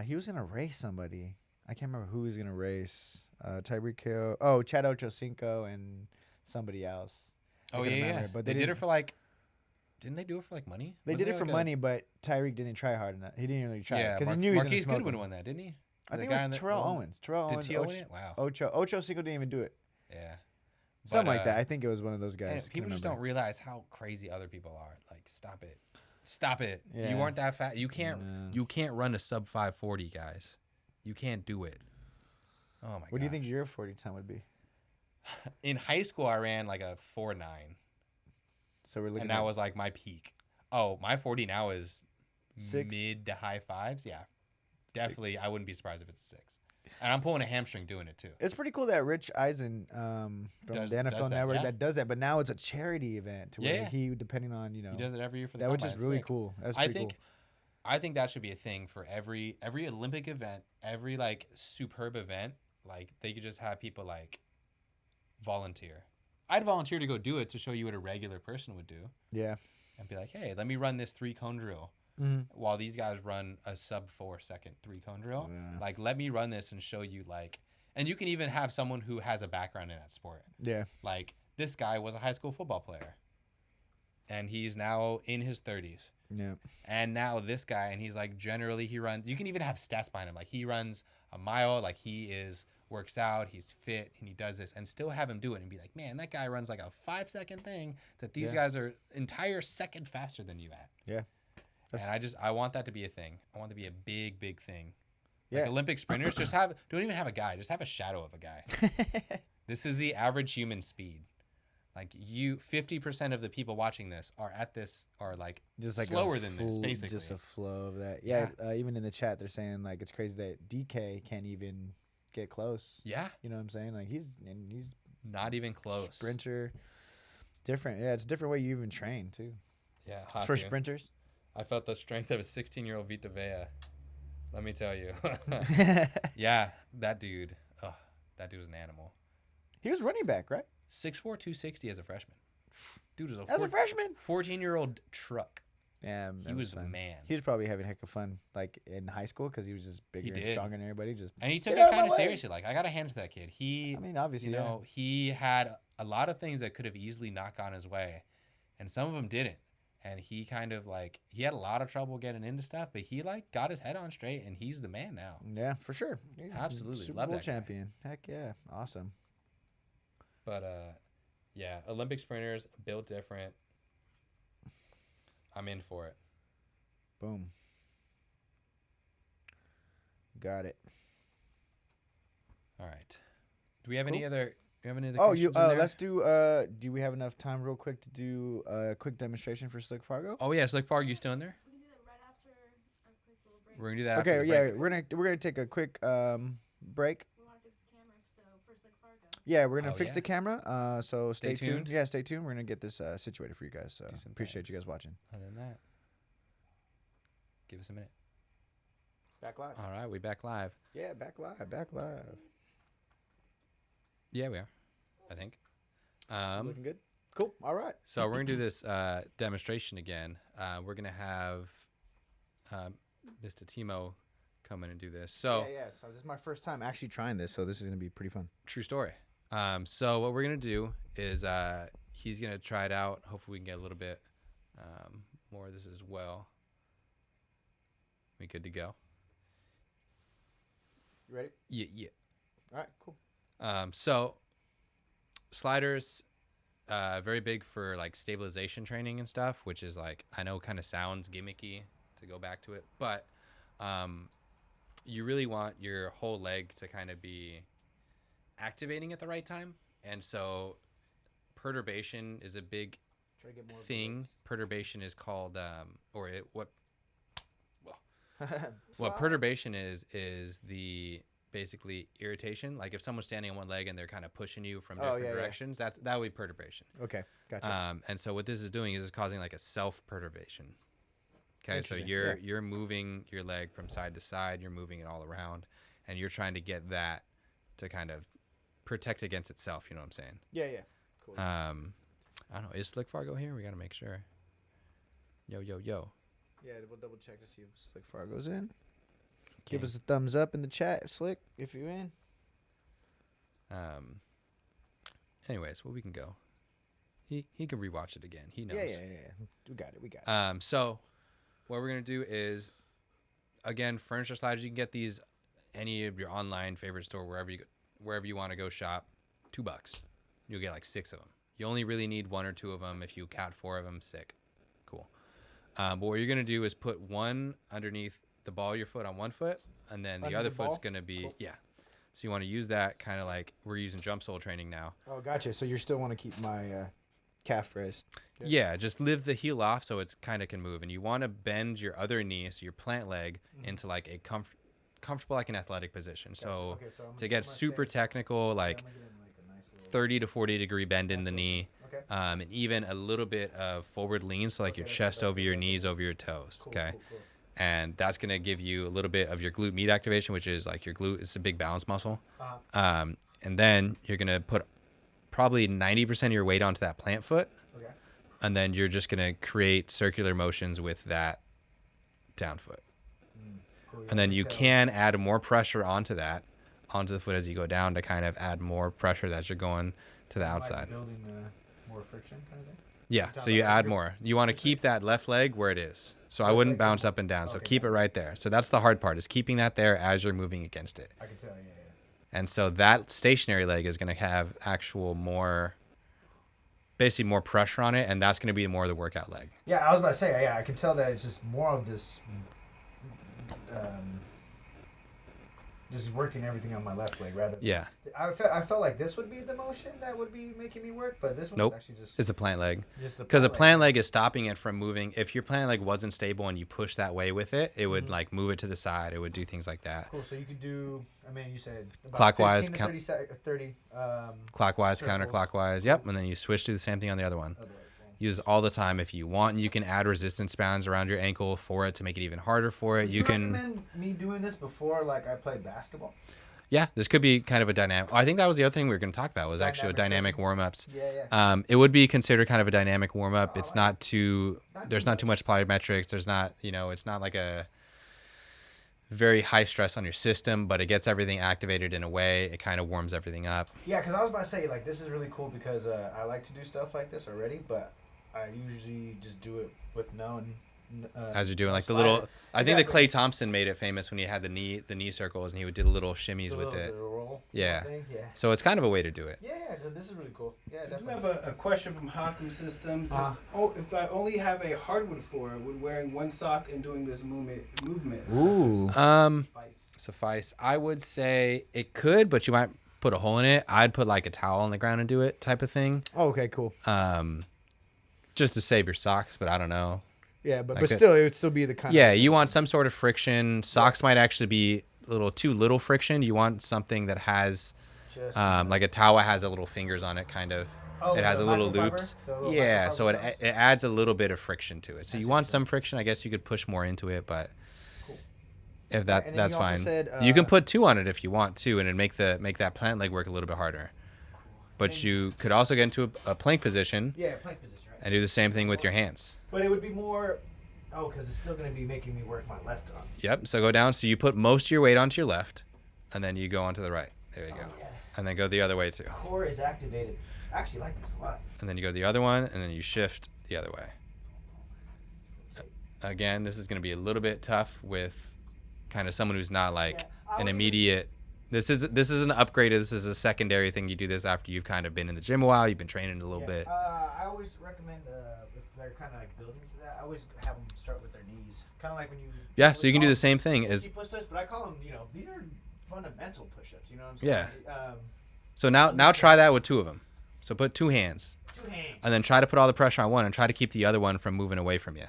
He was gonna race somebody. I can't remember who he was gonna race. Tyreek Hill. Oh, Chad Ochocinco and somebody else. I Oh, can yeah, remember, yeah. But They did it for like, didn't they do it for like money? They Wasn't did it there, for like, money, but Tyreek didn't try hard enough. He didn't really try Yeah, because he knew he was Marquise gonna smoke Goodwin him. won that, didn't he? I The think guy it in was the- Terrell Owens. Terrell Did Owens. T.O. win it? Wow. Ochocinco didn't even do it. Yeah. Something But, like that. I think it was one of those and guys. people just don't realize how crazy other people are. Like, stop it. Stop it. You Yeah. aren't that fast. You can't. Yeah. You can't run a sub 540, guys. You can't do it. Oh my god. What do you think your 40 time would be? In high school, I ran like a 4.9. So we're looking And at that was like my peak. Oh, my 40 now is 6? mid to high 5s. Yeah, definitely. I wouldn't be surprised if it's 6. And I'm pulling a hamstring doing it too. It's pretty cool that Rich Eisen from Does the NFL that, Network yeah. that does that, but now it's a charity event to where Yeah. he, depending on He does it every year for the that, which is combine. It's really sick. cool. That's I pretty think, cool. I think that should be a thing for every Olympic event, every like superb event. Like they could just have people like volunteer. I'd volunteer to go do it to show you what a regular person would do. Yeah, and be like, hey, let me run this 3-cone drill while these guys run a sub 4-second 3-cone drill. Yeah. Like, let me run this and show you, like, and you can even have someone who has a background in that sport. Yeah. Like, this guy was a high school football player, and he's now in his 30s. Yeah. And now this guy, and he's like, generally he runs, you can even have stats behind him. Like, he runs a mile, like works out, he's fit, and he does this, and still have him do it and be like, man, that guy runs like a 5-second thing that these guys are entire second faster than you at. Yeah. And I want that to be a thing. I want it to be a big, big thing. Yeah. Like Olympic sprinters, don't even have a guy, just have a shadow of a guy. This is the average human speed. Like 50% of the people watching this are like just like slower than this, basically. Just a flow of that. Yeah. Even in the chat, they're saying like it's crazy that DK can't even get close. Yeah. You know what I'm saying? Like he's not even close. Sprinter. Different. Yeah, it's a different way you even train too. Yeah. For sprinters. I felt the strength of a 16-year-old Vita Vea. Let me tell you. Yeah, that dude. Oh, that dude was an animal. He was running back, right? 6'4", 260 as a freshman. Dude was a freshman. 14-year-old truck. Yeah, he was a fun. man. He was probably having a heck of fun, like in high school, because he was just bigger and stronger than everybody. And he took it kind of seriously. Like, I got to hand to that kid. Obviously, he had a lot of things that could have easily knocked on his way, and some of them didn't. And he kind of like, he had a lot of trouble getting into stuff, but he like got his head on straight, and he's the man now. Yeah, for sure. Absolutely. Super Love Bowl that champion. Guy. Heck yeah. Awesome. But yeah, Olympic sprinters built different. I'm in for it. Boom. Got it. All right. Do we have any other? Do you have any other? Oh, questions in there? let's do. Do we have enough time, real quick, to do a quick demonstration for Slick Fargo? Oh yeah, Slick Fargo, you still in there? We can do that right after our quick little break. We're gonna do that. Okay. After the Yeah, break. we're gonna take a quick break. We want to fix the camera, so for Slick Fargo. Yeah, we're gonna Oh, fix yeah. the camera. So stay Stay tuned. tuned. Yeah, stay tuned. We're gonna get this situated for you guys. So Do some appreciate you things. guys watching. Other than that, give us a minute. Back live. All right, we back live. Yeah, back live. Back live. Yeah, we are. I think. Looking good. Cool. All right. So we're gonna do this demonstration again. We're gonna have Mr. Timo come in and do this. So yeah. So this is my first time actually trying this, so this is gonna be pretty fun. true story. So what we're gonna do is he's gonna try it out. Hopefully we can get a little bit more of this as well. We good to go? You ready? Yeah. All right. Cool. So sliders, very big for like stabilization training and stuff, which is like, I know kind of sounds gimmicky to go back to it, but you really want your whole leg to kind of be activating at the right time. And so perturbation is a big Try to get more thing. Perturbation is called, what perturbation is the basically irritation. Like if someone's standing on one leg and they're kind of pushing you from different directions, that would be perturbation. Okay, gotcha. And so what this is doing is it's causing like a self perturbation. Okay, so Interesting, you're moving your leg from side to side, you're moving it all around, and you're trying to get that to kind of protect against itself. You know what I'm saying? Yeah. Cool. I don't know. Is Slick Fargo here? We got to make sure. Yo. Yeah, we'll double check to see if Slick Fargo's in. Give us a thumbs up in the chat, Slick, if you're in. Anyways, well, we can go. He can rewatch it again. He knows. Yeah. We got it. So what we're gonna do is, again, furniture sliders. You can get these any of your online favorite store, wherever you want to go shop. $2. You'll get like 6 of them. You only really need 1 or 2 of them. If you count 4 of them, sick. Cool. But what you're gonna do is put one underneath the ball of your foot on one foot, and then the other foot's gonna be So you want to use that kind of like we're using jump sole training now. Oh, gotcha. So you still want to keep my calf raised. Yeah, just lift the heel off so it's kind of can move, and you want to bend your other knee, so your plant leg, into like a comfortable, like an athletic position. So to get super technical, like 30 to 40 degree bend in the knee. And even a little bit of forward lean, so like your chest over your knees, over your toes. Okay. Cool. And that's going to give you a little bit of your glute med activation, which is like your glute. It's a big balance muscle. And then you're going to put probably 90% of your weight onto that plant foot. and then you're just going to create circular motions with that down foot. Cool, yeah, And then I you tell. can add more pressure onto the foot as you go down to kind of add more pressure that you're going to the Like outside. building more friction kind of thing. Yeah, talking so you about like add your- more. You want to keep that left leg where it is. So I Left wouldn't leg bounce is- up and down. So okay, keep it got it. right there. So that's the hard part, is keeping that there as you're moving against it. I can tell. Yeah. And so that stationary leg is going to have basically more pressure on it, and that's going to be more of the workout leg. Yeah, I was about to say. Yeah, I can tell that it's just more of this. Just working everything on my left leg rather. Yeah, I felt like this would be the motion that would be making me work, but this one Nope. was actually just it's the plant leg. just the Because a plant plant leg is stopping it from moving. If your plant leg wasn't stable and you push that way with it, it would like move it to the side. It would do things like that. Cool. So you could do. I mean, you said about Clockwise 15 to 30. Clockwise, Circles. counterclockwise. Yep. And then you switch to the same thing on the other one. Other way, cool. Use it all the time if you want. You can add resistance bands around your ankle for it to make it even harder for it. Would You can. recommend me doing this before, like I played basketball. Yeah, this could be kind of a dynamic. I think that was the other thing we were going to talk about was actually Dynamic dynamic session. warm-ups. Yeah. It would be considered kind of a dynamic warm-up. Oh, It's I not too. Not There's too not too much plyometrics. There's not. It's not like a very high stress on your system, but it gets everything activated in a way. It kind of warms everything up. Yeah, because I was about to say, like, this is really cool because I like to do stuff like this already, but I usually just do it with As you're doing like the slider. little. I think Yeah, that Klay Thompson made it famous when he had the knee circles and he would do the little shimmies the with little- it. the roll Yeah. thing. Yeah. So it's kind of a way to do it. Yeah, so this is really cool. Yeah, So I do definitely. have a question from Haku Systems. Uh-huh. If I only have a hardwood floor, would wearing one sock and doing this movement Ooh. Suffice. I would say it could, but you might put a hole in it. I'd put like a towel on the ground and do it, type of thing. Oh, okay, cool. Just to save your socks, but I don't know. Yeah, but Like still, it would still be the kind. Yeah, you want some sort of friction. Socks might actually be a little too little friction. You want something that has, Just, like a towel has a little fingers on it, kind of. Oh, It has the a little microfiber? loops. The little Yeah, microfiber so it ones? adds a little bit of friction to it. So you want some friction. I guess you could push more into it, but Cool. if And then that's you also fine. said, You can put 2 on it if you want to, and it'd make that plant leg work a little bit harder. But And- you could also get into a plank position Yeah, plank position, right? and do the same thing with your hands. But it would be more. Oh, because it's still going to be making me work my left arm. Yep. So go down. So you put most of your weight onto your left, and then you go onto the right. There you go. Oh, yeah. And then go the other way too. Core is activated. I actually like this a lot. And then you go the other one, and then you shift the other way. Again, this is going to be a little bit tough with kind of someone who's not like Yeah, I an would- immediate. This is an upgraded. This is a secondary thing. You do this after you've kind of been in the gym a while. You've been training a little Yeah. bit. I always recommend if they're kind of like building to that, I always have them start with their knees. Kind of like when you. Yeah. So you can do the same thing. Is push-ups, but I call them, these are fundamental push-ups. You know what I'm saying? Yeah. So now try that with 2 of them. So put 2 hands, 2 hands. and then try to put all the pressure on one, and try to keep the other one from moving away from you.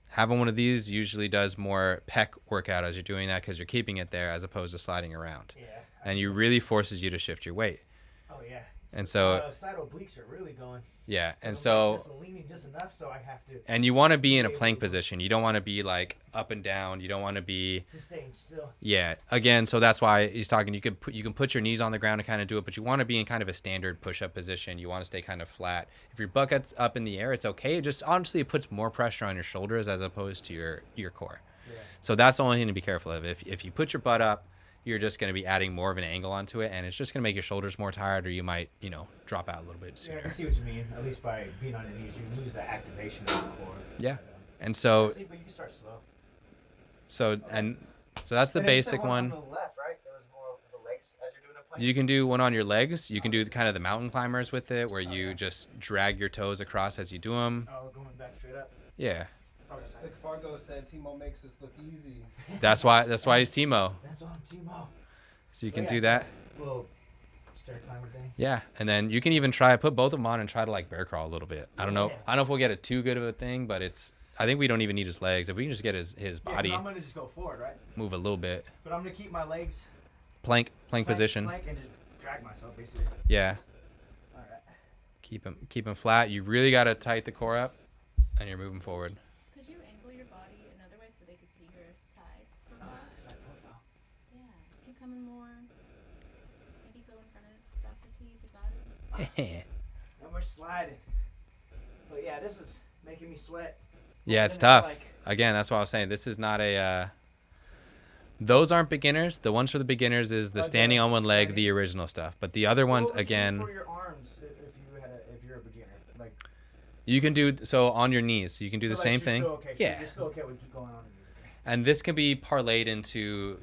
Having one of these usually does more pec workout as you're doing that because you're keeping it there as opposed to sliding around. Yeah. And you really forces you to shift your weight. Oh yeah. And so side obliques are really going. yeah, and I'm so just leaning just enough, so I have to and you want to be in a plank position. You don't want to be like up and down. You don't want to be just staying still. yeah. Again, so that's why he's talking. You can put your knees on the ground and kind of do it, but you want to be in kind of a standard push-up position. You want to stay kind of flat. If your butt gets up in the air, it's okay. It just honestly it puts more pressure on your shoulders as opposed to your core. Yeah. So that's the only thing to be careful of. If you put your butt up, you're just going to be adding more of an angle onto it, and it's just going to make your shoulders more tired, or you might drop out a little bit Yeah, sooner. I can see what you mean. At least by being on your knees, you lose that activation of the core. Yeah. And so But you can start slow. so that's the And then you said basic on one. the left, right? There was more of the legs as you're doing a plank. You can do one on your legs. You can do kind of the mountain climbers with it, where you yeah. just drag your toes across as you do them. Oh, going back straight up. Yeah, Slick Fargo said Timo makes this look easy. that's why he's Timo. That's what I'm Timo. So you can Yeah, do so that. Little stair climber thing. Yeah, and then you can even put both of them on and try to like bear crawl a little bit. I don't know. Yeah. I don't know if we'll get it too good of a thing, but I think we don't even need his legs. If we can just get his Yeah, body but I'm gonna just go forward, right? move a little bit, But I'm gonna keep my legs plank position. plank and just drag myself basically. Yeah, All right. keep him flat. You really got to tight the core up, and you're moving forward. Could you angle your body another way so they could see your side profile? Side profile. Yeah. Keep coming more. Maybe go in front of Dr. T if you got it. And we're sliding. But yeah, this is making me sweat. Yeah, it's tough. Again, that's what I was saying. This is not a. Those aren't beginners. The ones for the beginners is the standing on one leg, the original stuff. But the other ones, again. For your arms, if you're a beginner, like. You can do so on your knees. You can do the same thing. Okay. Yeah. So you're still okay with going on your knees. Okay. And this can be parlayed into,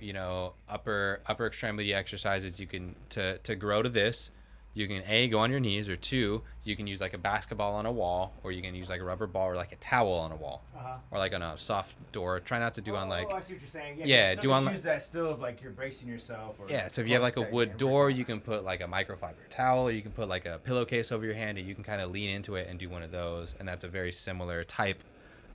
upper extremity exercises. You can to grow to this. You can go on your knees, or 2, you can use like a basketball on a wall, or you can use like a rubber ball or like a towel on a wall, or like on a soft door. Try not to do on like. Oh, I see what you're saying. Yeah, do on. Use that still of like you're bracing yourself. Or yeah, so if you have like a wood door, you can put like a microfiber towel, or you can put like a pillowcase over your hand, and you can kind of lean into it and do one of those. And that's a very similar type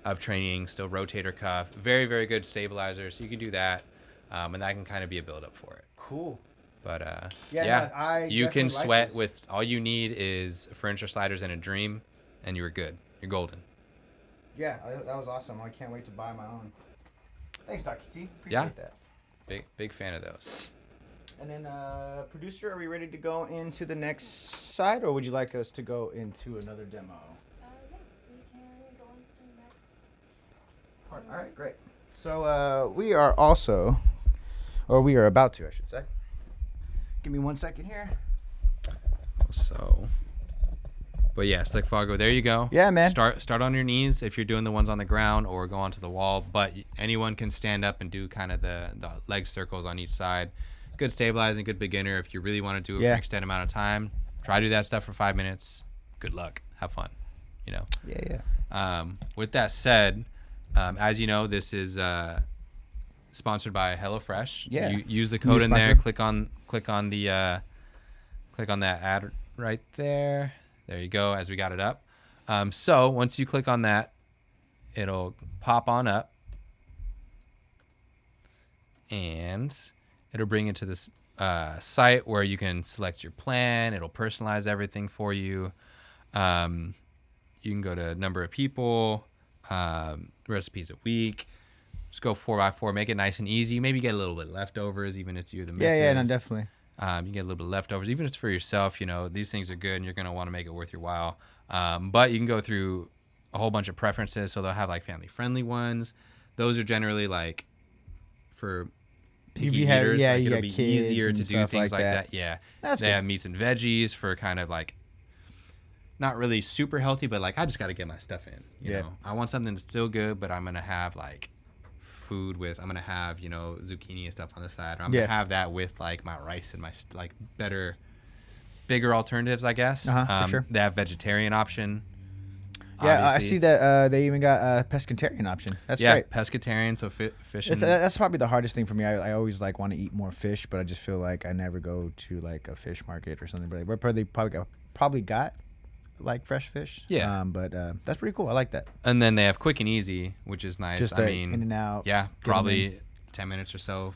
of training. Still rotator cuff, very very good stabilizer. So you can do that, and that can kind of be a build up for it. Cool. But I you can definitely like sweat this. with all you need is furniture sliders and a dream, and you're good. You're golden. Yeah, that was awesome. I can't wait to buy my own. Thanks, Dr. T. Appreciate that. Big fan of those. And then, producer, are we ready to go into the next side, or would you like us to go into another demo? Yeah, we can go on to the next. All right, great. So we are also, or we are about to, I should say. Give me 1 second here. So, but yeah, slick foggo. There you go. Yeah, man. Start on your knees if you're doing the ones on the ground, or go onto the wall. But anyone can stand up and do kind of the leg circles on each side. Good stabilizing, good beginner. If you really want to do it for an extended amount of time, try to do that stuff for 5 minutes. Good luck. Have fun. Yeah. With that said, as you know, this is sponsored by HelloFresh. Yeah. You use the code in there. Click on that ad right there. There you go. As we got it up. So once you click on that, it'll pop on up, and it'll bring you to this site where you can select your plan. It'll personalize everything for you. You can go to number of people, recipes a week. Just go 4x4, make it nice and easy. Maybe get a little bit leftovers, even if you're the missus. Yeah, no, definitely. You get a little bit of leftovers, even if it's for yourself. These things are good, and you're gonna want to make it worth your while. But you can go through a whole bunch of preferences. So they'll have like family-friendly ones. Those are generally like for picky eaters. It'll be easier to do things like that. Yeah, they have meats and veggies for kind of like not really super healthy, but like I just got to get my stuff in. You know, I want something that's still good, but I'm gonna have like food with. I'm gonna have zucchini and stuff on the side. Or I'm gonna have that with like my rice and my like bigger alternatives, I guess. For sure. They have vegetarian option. Yeah, I see that they even got a pescatarian option. That's great. Pescatarian, so fish. That's probably the hardest thing for me. I always like want to eat more fish, but I just feel like I never go to like a fish market or something. But they probably got like fresh fish. Yeah. But that's pretty cool. I like that. And then they have quick and easy, which is nice. Just in and out. Yeah, probably 10 minutes or so.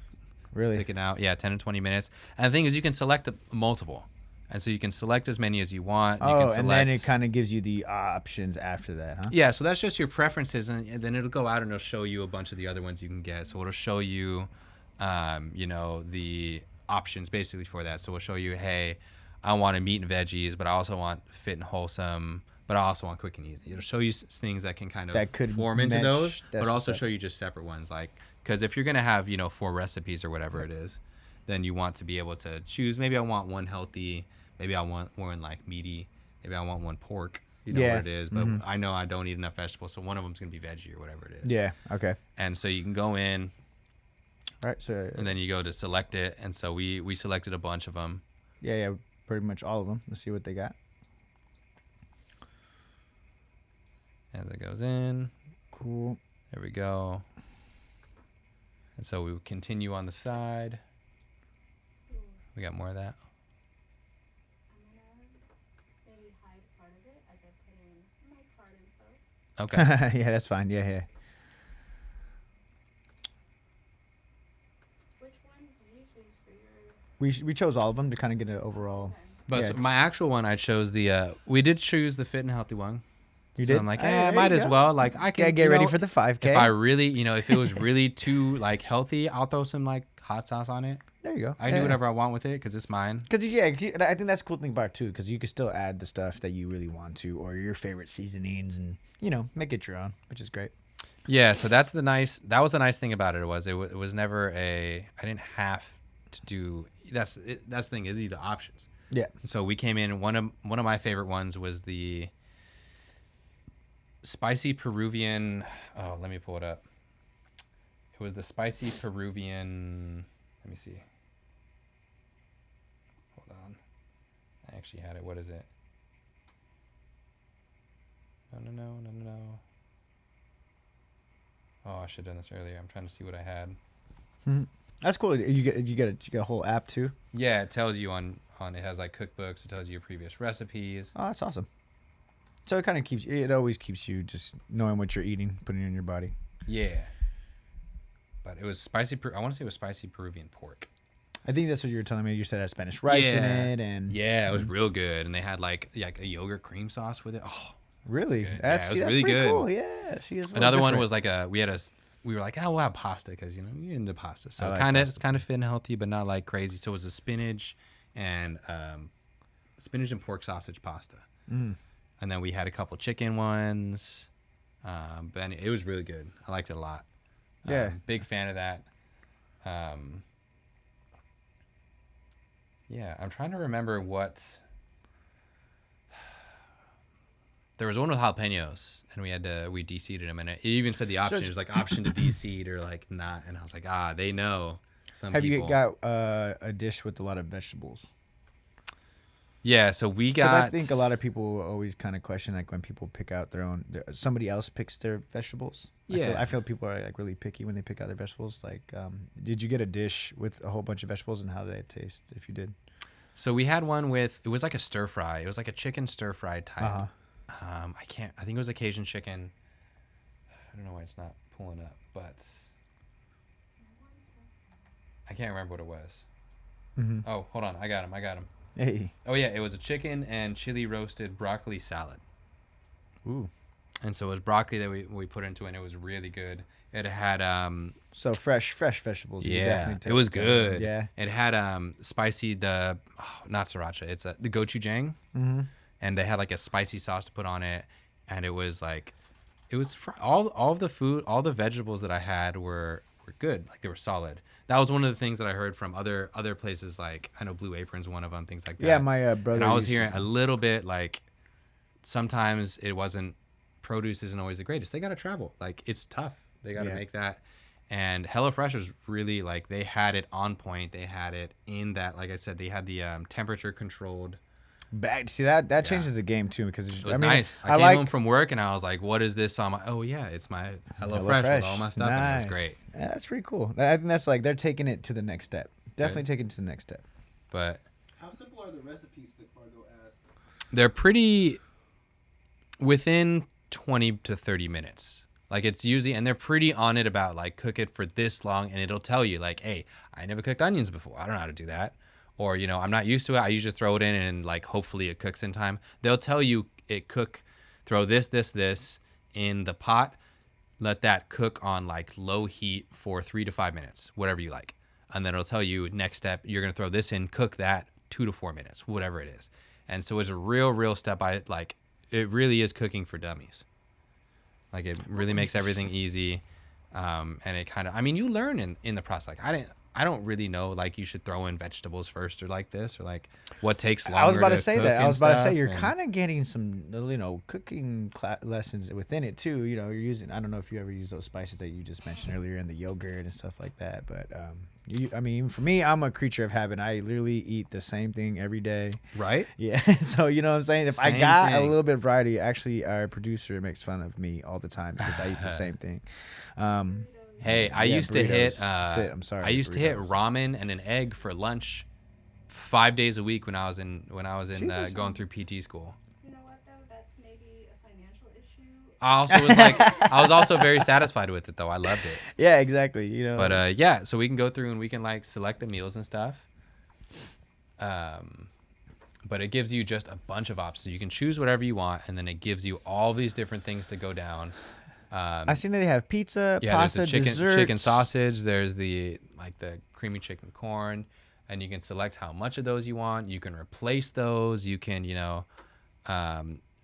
Really? Stick it out. Yeah, 10 to 20 minutes. And the thing is, you can select multiple. And so you can select as many as you want. And then it kind of gives you the options after that, huh? Yeah, so that's just your preferences, and then it'll go out and it'll show you a bunch of the other ones you can get. So it'll show you, the options basically for that. So we'll show you, hey, I want meat and veggies, but I also want fit and wholesome, but I also want quick and easy. It'll show you things that can kind of that could form into those, but also stuff. show you just separate ones. Like, because if you're going to have, 4 recipes or whatever it is, then you want to be able to choose. Maybe I want one healthy. Maybe I want one like meaty. Maybe I want one pork. You know what it is. But I know I don't eat enough vegetables, so one of them's going to be veggie or whatever it is. Yeah, okay. And so you can go in. All right, so. And then you go to select it. And so we selected a bunch of them. Yeah, pretty much all of them. Let's see what they got. As it goes in. Cool. There we go. And so we continue on the side. We got more of that. Okay. Yeah, that's fine. Yeah. Which ones did you choose for your... We chose all of them to kind of get an overall. But so my actual one, I chose we did choose the fit and healthy one. You so did? I'm like, I might as well. Like I can get ready for the 5K. If I really, if it was really too like healthy, I'll throw some like hot sauce on it. There you go. I can do whatever I want with it because it's mine. Because I think that's the cool thing about it too. Because you can still add the stuff that you really want to, or your favorite seasonings, and make it your own, which is great. Yeah, so that was the nice thing about it. It was never I didn't have to do. That's the thing is the options. Yeah. So we came in. One of my favorite ones was the spicy Peruvian. Oh, let me pull it up. It was the spicy Peruvian. Let me see. Hold on. I actually had it. What is it? No. Oh, I should have done this earlier. I'm trying to see what I had. Mm-hmm. That's cool. You get a whole app too. Yeah, it tells you on it has like cookbooks. It tells you your previous recipes. Oh, that's awesome. So it always keeps you just knowing what you're eating, putting it in your body. Yeah. But it was spicy. I want to say it was spicy Peruvian pork. I think that's what you were telling me. You said it had Spanish rice in it, and it was real good. And they had like a yogurt cream sauce with it. Oh, really? That's That's really pretty good. Cool. Yeah. See, another one was like we were like, oh, we'll have pasta because you're into pasta, so it's kind of fit and healthy, but not like crazy. So it was a spinach and pork sausage pasta, and then we had a couple chicken ones. But it was really good. I liked it a lot. Yeah, big fan of that. Yeah, I'm trying to remember what. There was one with jalapenos, and we de-seeded them, and it even said the option. It was like option to de-seed or like not, and I was like, they know. Have you got a dish with a lot of vegetables? Yeah, so we got. I think a lot of people always kind of question like when people pick out their own. Somebody else picks their vegetables. Yeah, I feel people are like really picky when they pick out their vegetables. Like, did you get a dish with a whole bunch of vegetables, and how did it taste? If you did. So we had one with. It was like a stir fry. It was like a chicken stir fry type. Uh-huh. I think it was a Cajun chicken. I don't know why it's not pulling up, but I can't remember what it was. Mm-hmm. Oh, hold on. I got him. Hey. Oh, yeah. It was a chicken and chili roasted broccoli salad. Ooh. And so it was broccoli that we put into it, and it was really good. It had... So fresh vegetables. Yeah, it was good. Yeah. It had spicy, not sriracha. It's the gochujang. Mm-hmm. And they had like a spicy sauce to put on it, and it was like, all of the food, all the vegetables that I had were good, like they were solid. That was one of the things that I heard from other places, like I know Blue Apron's one of them, things like that. Yeah, my brother. And I was hearing a little bit like sometimes produce isn't always the greatest. They got to travel, like it's tough. They got to make that. And HelloFresh was really like they had it on point. They had it in that, like I said, they had the temperature controlled. See that changes the game too because it was nice. I came home from work and I was like, "What is this on my?" Oh yeah, it's my HelloFresh with all my stuff. Nice. And it was great. Yeah, that's pretty cool. I think that's like they're taking it to the next step. Definitely taking it to the next step. But how simple are the recipes that Fargo asked? They're pretty within 20 to 30 minutes. Like it's usually, and they're pretty on it about like cook it for this long, and it'll tell you like, "Hey, I never cooked onions before. I don't know how to do that." Or, I'm not used to it. I usually throw it in and like hopefully it cooks in time. They'll tell you throw this in the pot. Let that cook on like low heat for 3 to 5 minutes, whatever you like. And then it'll tell you next step, you're going to throw this in, cook that 2 to 4 minutes, whatever it is. And so it's a real step by it. Like it really is cooking for dummies. Like it really makes everything easy. And it kind of, you learn in the process. Like I don't really know, like, you should throw in vegetables first or like this or like what takes longer. I was about to say that. I was about to say you're and kind of getting some, cooking lessons within it too. You're using, I don't know if you ever use those spices that you just mentioned earlier in the yogurt and stuff like that. But, for me, I'm a creature of habit. I literally eat the same thing every day. Right? Yeah. So, you know what I'm saying? If I got a little bit of variety, actually, our producer makes fun of me all the time because I eat the same thing. Hey, I used to hit. I'm sorry. I used to hit ramen and an egg for lunch 5 days a week when I was in going through PT school. You know what though? That's maybe a financial issue. I was also very satisfied with it though. I loved it. Yeah, exactly. But so we can go through and we can like select the meals and stuff. But it gives you just a bunch of options. You can choose whatever you want, and then it gives you all these different things to go down. I've seen that they have pizza, pasta, there's the desserts. chicken sausage. There's the like the creamy chicken corn, and you can select how much of those you want. You can replace those. You can,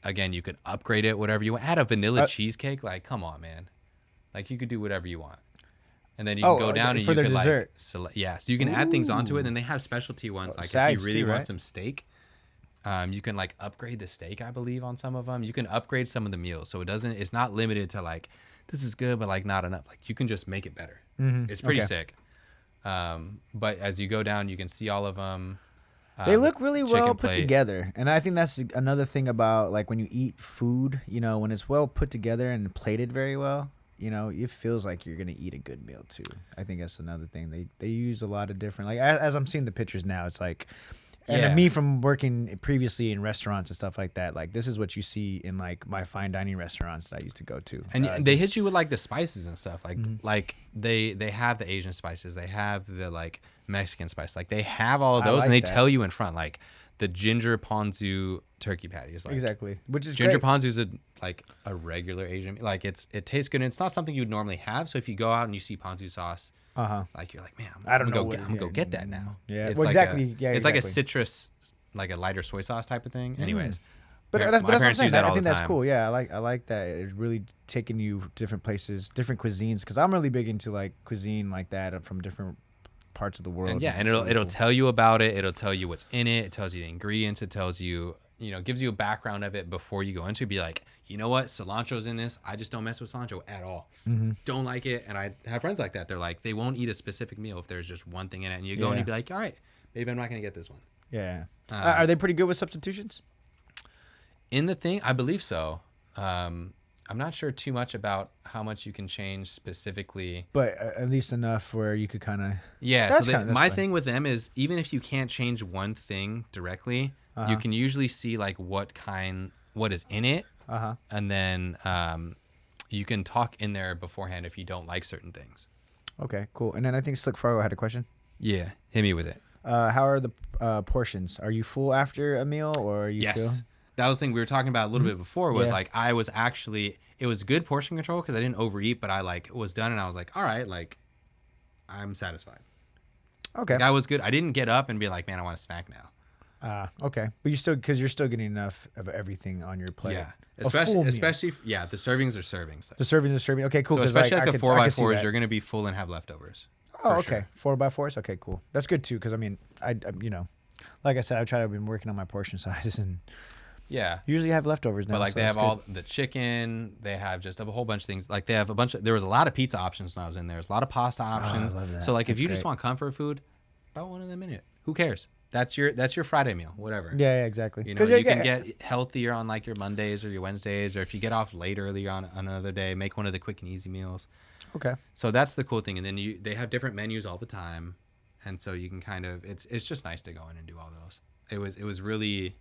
again, you could upgrade it, whatever you want. Add a vanilla cheesecake. Like, come on, man. Like, you could do whatever you want. And then you can go down and for you their could dessert. so you can add things onto it. And then they have specialty ones. Like Sides if you really too, want right? some steak, you can like upgrade the steak, I believe, on some of them. You can upgrade some of the meals. So it's not limited to like, this is good, but like not enough. Like you can just make it better. It's pretty sick. But as you go down, you can see all of them. They look really well put plate. together. And I think that's another thing about like when you eat food, when it's well put together and plated very well, it feels like you're going to eat a good meal too. I think that's another thing. They use a lot of different, like as I'm seeing the pictures now, it's like, and me from working previously in restaurants and stuff like that, like this is what you see in like my fine dining restaurants that I used to go to. And they hit you with like the spices and stuff. Like like they have the Asian spices, they have the like Mexican spice, like they have all of those, and they tell you in front, like the ginger ponzu turkey patty is like exactly, which is ginger great. ponzu is a regular Asian, like it tastes good and it's not something you would normally have. So if you go out and you see ponzu sauce, like you're like, man, I'm gonna go get that now. Yeah, it's well, like exactly. it's like a citrus, like a lighter soy sauce type of thing. Anyways, but my that's what I'm parents saying. use that I all think the that's time. cool. Yeah, I like that. It's really taking you different places, different cuisines, because I'm really big into like cuisine like that from different parts of the world. And it'll tell you about it. It'll tell you what's in it. It tells you the ingredients. It tells you, gives you a background of it before you go into it. Be like, you know what? Cilantro's in this. I just don't mess with cilantro at all. Don't like it. And I have friends like that. They're like, they won't eat a specific meal if there's just one thing in it. And you go and you be like, all right, maybe I'm not going to get this one. Yeah. Are they pretty good with substitutions? In the thing, I believe so. I'm not sure too much about how much you can change specifically, but at least enough where you could kind of. Yeah. So my thing with them is even if you can't change one thing directly, you can usually see like what is in it, and then you can talk in there beforehand if you don't like certain things. Okay, cool. And then I think Slick Fargo had a question. Yeah, hit me with it. How are the portions? Are you full after a meal, or are you? Yes. That was the thing we were talking about a little bit before was like I was actually, it was good portion control because I didn't overeat, but I like was done and I was like, all right, like I'm satisfied. Okay. Like, I was good. I didn't get up and be like, man, I want a snack now. Okay. But you're still getting enough of everything on your plate. Yeah. Especially the servings are servings. The servings are serving. Okay, cool. So especially like the 4x4s, you're going to be full and have leftovers. Oh, okay. Sure. 4x4s. Okay, cool. That's good too. Cause I mean, I like I said, I've been working on my portion sizes and usually have leftovers now. But like so they have all the chicken, they have just a whole bunch of things. Like they have there was a lot of pizza options when I was in there. There's a lot of pasta options. I love that. So like That's if you just great. want comfort food, throw one of them in it. Who cares? That's your Friday meal, whatever. Yeah, exactly. You can get healthier on like your Mondays or your Wednesdays, or if you get off late earlier on another day, make one of the quick and easy meals. Okay. So that's the cool thing. And then they have different menus all the time. And so you can kind of, it's just nice to go in and do all those. It was really,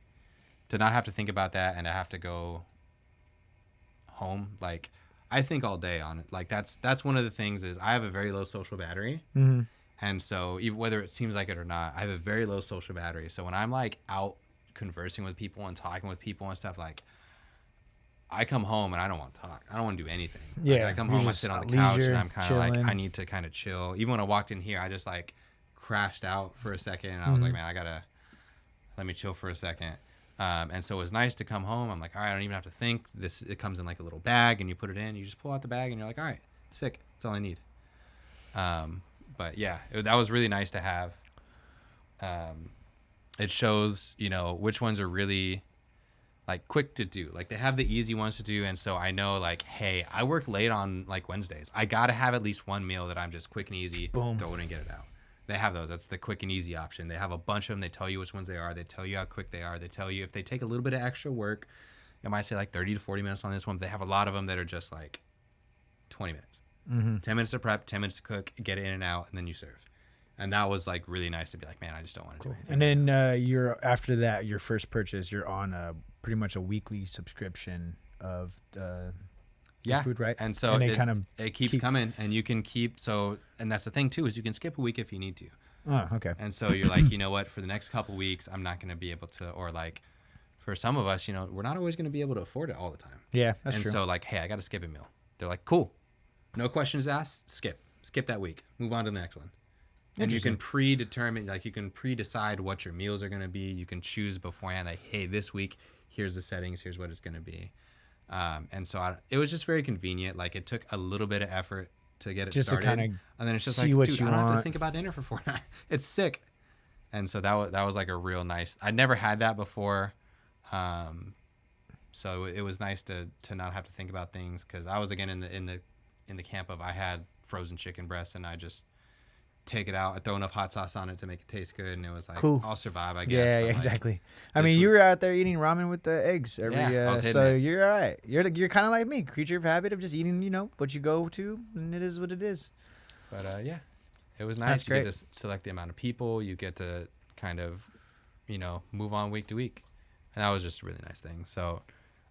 to not have to think about that and to have to go home. Like I think all day on it. Like that's one of the things is I have a very low social battery. Mm-hmm. And so even whether it seems like it or not, I have a very low social battery. So when I'm like out conversing with people and talking with people and stuff, like I come home and I don't want to talk. I don't want to do anything. Yeah. Like, I come home, I sit on the couch and I'm kind of like, I need to kind of chill. Even when I walked in here, I just like crashed out for a second. And I was like, man, let me chill for a second. And so it was nice to come home. I'm like, all right, I don't even have to think. It comes in like a little bag and you put it in. You just pull out the bag and you're like, all right, sick. That's all I need. But yeah, that was really nice to have. It shows, which ones are really like quick to do. Like they have the easy ones to do. And so I know like, hey, I work late on like Wednesdays. I got to have at least one meal that I'm just quick and easy. Boom. Throw it and get it out. They have those. That's the quick and easy option. They have a bunch of them. They tell you which ones they are. They tell you how quick they are. They tell you if they take a little bit of extra work, it might say like 30 to 40 minutes on this one. But they have a lot of them that are just like 20 minutes. 10 minutes to prep, 10 minutes to cook, get it in and out, and then you serve. And that was like really nice to be like, man, I just don't want to do anything. And then you're after that, your first purchase, you're on pretty much a weekly subscription of food, right? And so it keeps coming, and you can keep and that's the thing too is you can skip a week if you need to. Oh, okay. And so you're like, you know what? For the next couple weeks, I'm not going to be able to, or like, for some of us, we're not always going to be able to afford it all the time. Yeah, that's true. And so like, hey, I got to skip a meal. They're like, cool. No questions asked. Skip that week. Move on to the next one. And you can predetermine, like you can pre-decide what your meals are going to be. You can choose beforehand, like, hey, this week, here's the settings, here's what it's going to be. And so it was just very convenient. Like it took a little bit of effort to get it just started. to kind of and then it's just see like, what dude, you I don't have want. to think about dinner for 4 nights. It's sick. And so that was like a real nice, I'd never had that before. So it was nice to not have to think about things. Cause I was again in the camp of, I had frozen chicken breasts and I just take it out. I throw enough hot sauce on it to make it taste good. And it was like, Cool. I'll survive, I guess. Yeah, but like, exactly. I this mean, would- you were out there eating ramen with the eggs every, Yeah, I was hitting so it. you're all right. You're kind of like me, creature of habit of just eating, what you go to, and it is what it is. But yeah, it was nice. That's You great. get to select the amount of people. You get to kind of, move on week to week. And that was just a really nice thing. So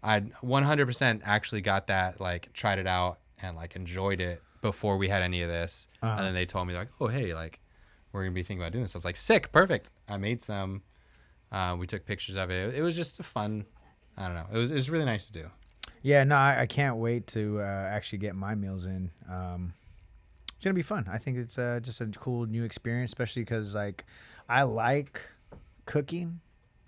I 100% actually got that, like tried it out and like enjoyed it before we had any of this. Uh-huh. And then they told me like, oh, hey, like we're going to be thinking about doing this. I was like, sick, perfect. I made some. We took pictures of it. It was just a fun, I don't know. It was really nice to do. Yeah, no, I can't wait to actually get my meals in. It's gonna be fun. I think it's just a cool new experience, especially because like I like cooking,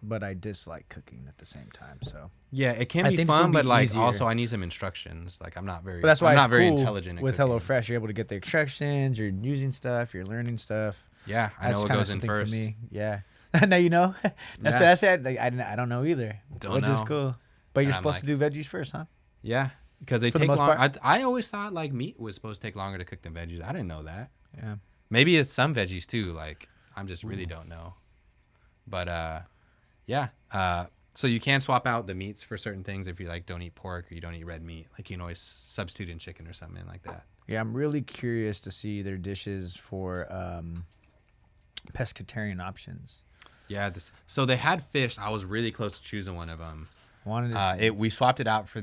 but I dislike cooking at the same time. So, Yeah, it can I be think this will fun, be but like easier. also I need some instructions. Like I'm not very, but that's why I'm it's not very cool intelligent at with cooking. HelloFresh. You're able to get the instructions. You're using stuff. You're learning stuff. Yeah, I That's know what kinda goes in something first. for me. Yeah, now you know. Yeah. That's it. Like, I don't know either, Don't which is know. cool. But you're And I'm supposed to do veggies first, huh? Yeah, because they For the take most long. part. I always thought like meat was supposed to take longer to cook than veggies. I didn't know that. Yeah. Maybe it's some veggies too. Like I'm just really don't know. But yeah. So you can swap out the meats for certain things if you like don't eat pork or you don't eat red meat. Like you can always substitute in chicken or something like that. Yeah, I'm really curious to see their dishes for pescatarian options. Yeah. So they had fish. I was really close to choosing one of them. Wanted to, We swapped it out for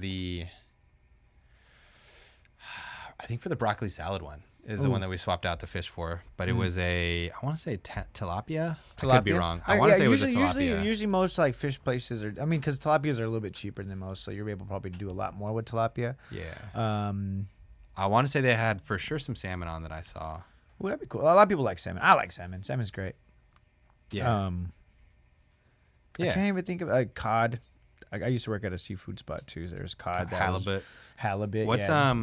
I think for the broccoli salad one is the Ooh. one that we swapped out the fish for, but it was I want to say tilapia. I could tilapia? be wrong. I want to say it was a usually, tilapia. Usually most like fish places are, I mean, because tilapias are a little bit cheaper than most, so you're able to probably do a lot more with tilapia. Yeah. I want to say they had for sure some salmon on that I saw. Well, that'd be cool. A lot of people like salmon. I like salmon. Salmon's great. Yeah. I Yeah. can't even think of cod. I used to work at a seafood spot too. So there's cod. that was- Halibut. Halibut. What's yeah.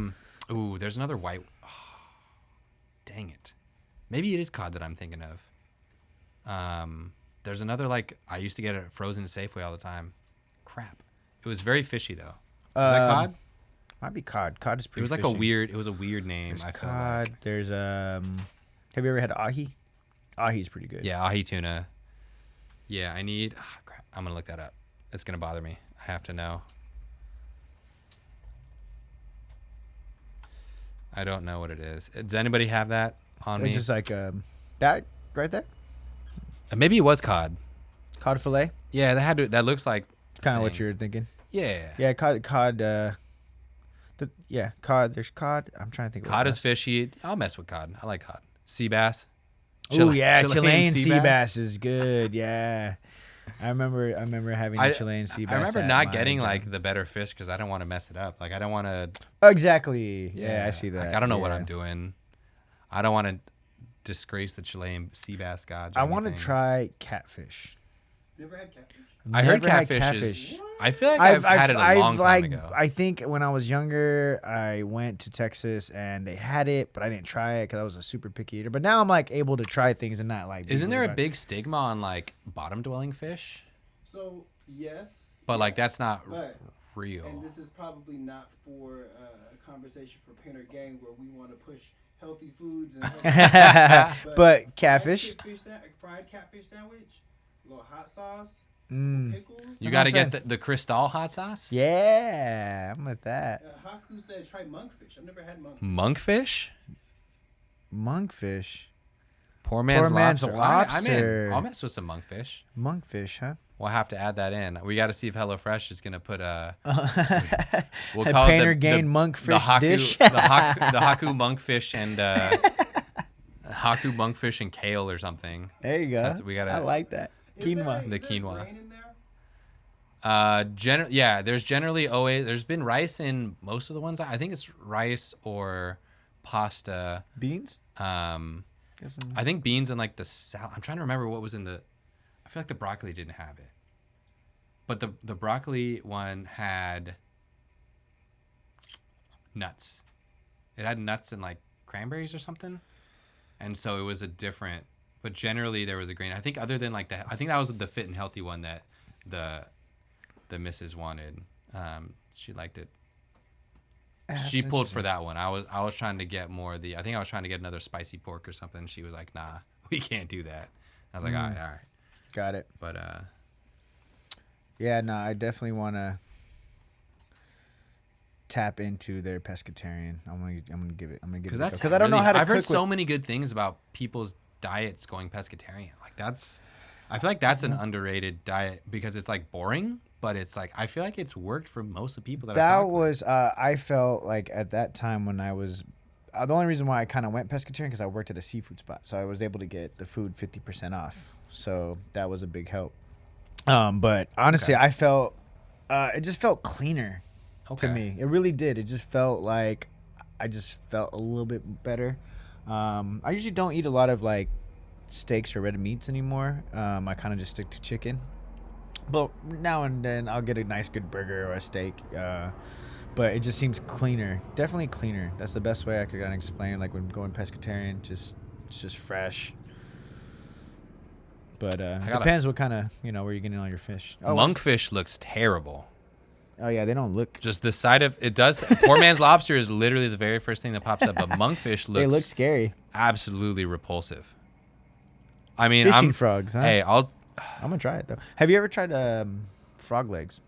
Ooh, there's another white. Dang it. Maybe it is cod that I'm thinking of. There's another like I used to get it frozen at Safeway all the time. Crap. It was very fishy though. Is that cod? Might be cod. Cod is It pretty. was like fishy. it was a weird name. There's I feel cod. like. There's Have you ever had ahi? Ahi's pretty good. Yeah, ahi tuna. Yeah, I need. Crap. I'm gonna look that up. It's gonna bother me. I have to know. I don't know what it is. Does anybody have that on me? It's just like that right there. Maybe it was cod. Cod fillet. Yeah, that looks like. Kind of what thing. you're thinking. Yeah. Yeah, cod. Cod. There's cod. I'm trying to think. Cod is fishy. I'll mess with cod. I like cod. Sea bass. Oh yeah, Chilean Chilean sea bass is good. Yeah, I remember having a Chilean sea bass. I remember at not my getting job. like the better fish because I don't want to mess it up. Like I don't want to. Exactly. Yeah, I see that. Like, I don't know what Yeah. I'm doing. I don't want to disgrace the Chilean sea bass gods. or I want to anything. try catfish. Never had catfish. I heard Never had catfish is. I feel like I've had it a long time like, ago. I think when I was younger, I went to Texas and they had it, but I didn't try it because I was a super picky eater. But now I'm like able to try things and not like. be Isn't there worried a about- big stigma on like bottom dwelling fish? So yes, But like that's not but real. and this is probably not for a conversation for Painter Gang where we want to push healthy foods and healthy But catfish. fried catfish sandwich, a little hot sauce, Mm. pickles. You That's got to what I'm get the Cristal hot sauce. Yeah, I'm with that. Haku said try monkfish. I've never had monkfish. Monkfish. Monkfish. Poor man's lobster. I'm in. lobster. I'll mess with some monkfish. Monkfish, huh? We'll have to add that in. We got to see if HelloFresh is gonna put a. We'll A call Painter it Gain the monkfish Haku, dish. the Haku monkfish and Haku monkfish and kale or something. There you go. We gotta. I like that. Quinoa. The Is there quinoa. grain in there? Yeah, there's generally always there's been rice in most of the ones. I think it's rice or pasta. Beans? Get some- I think beans and like the salad. I'm trying to remember what was in the. I feel like the broccoli didn't have it, but the broccoli one had nuts. It had nuts and like cranberries or something, and so it was a different. But generally there was a grain. I think other than like I think that was the fit and healthy one that the missus wanted. She liked it. She pulled for that one. I was trying to get more of the. I think I was trying to get another spicy pork or something. She was like, "Nah, we can't do that." I was like, "All right." Got it. But Yeah, no, I definitely want to tap into their pescatarian. I'm gonna give it. I'm gonna give it because I don't know how to. I've cook heard so many good things about people's diets going pescatarian. Like I feel like that's an underrated diet because it's like boring, but it's like I feel like it's worked for most of the people that I've That talked with. was I felt like at that time when I was the only reason why I kind of went pescatarian because I worked at a seafood spot, so I was able to get the food 50% off. So that was a big help. But honestly, Okay. I felt it just felt cleaner Okay. to me. It really did. It just felt like I just felt a little bit better. I usually don't eat a lot of like steaks or red meats anymore. I kind of just stick to chicken. But now and then I'll get a nice good burger or a steak. But it just seems cleaner. Definitely cleaner. That's the best way I could kind of explain it. Like when going pescatarian, it's just fresh. But depends what kind of, where you're getting all your fish. Monkfish looks terrible. Oh, yeah, they don't look. Just the side of it does. Poor man's lobster is literally the very first thing that pops up, but monkfish They look looks scary. absolutely repulsive. I mean, Fishing frogs, huh? Hey, I'm going to try it, though. Have you ever tried frog legs?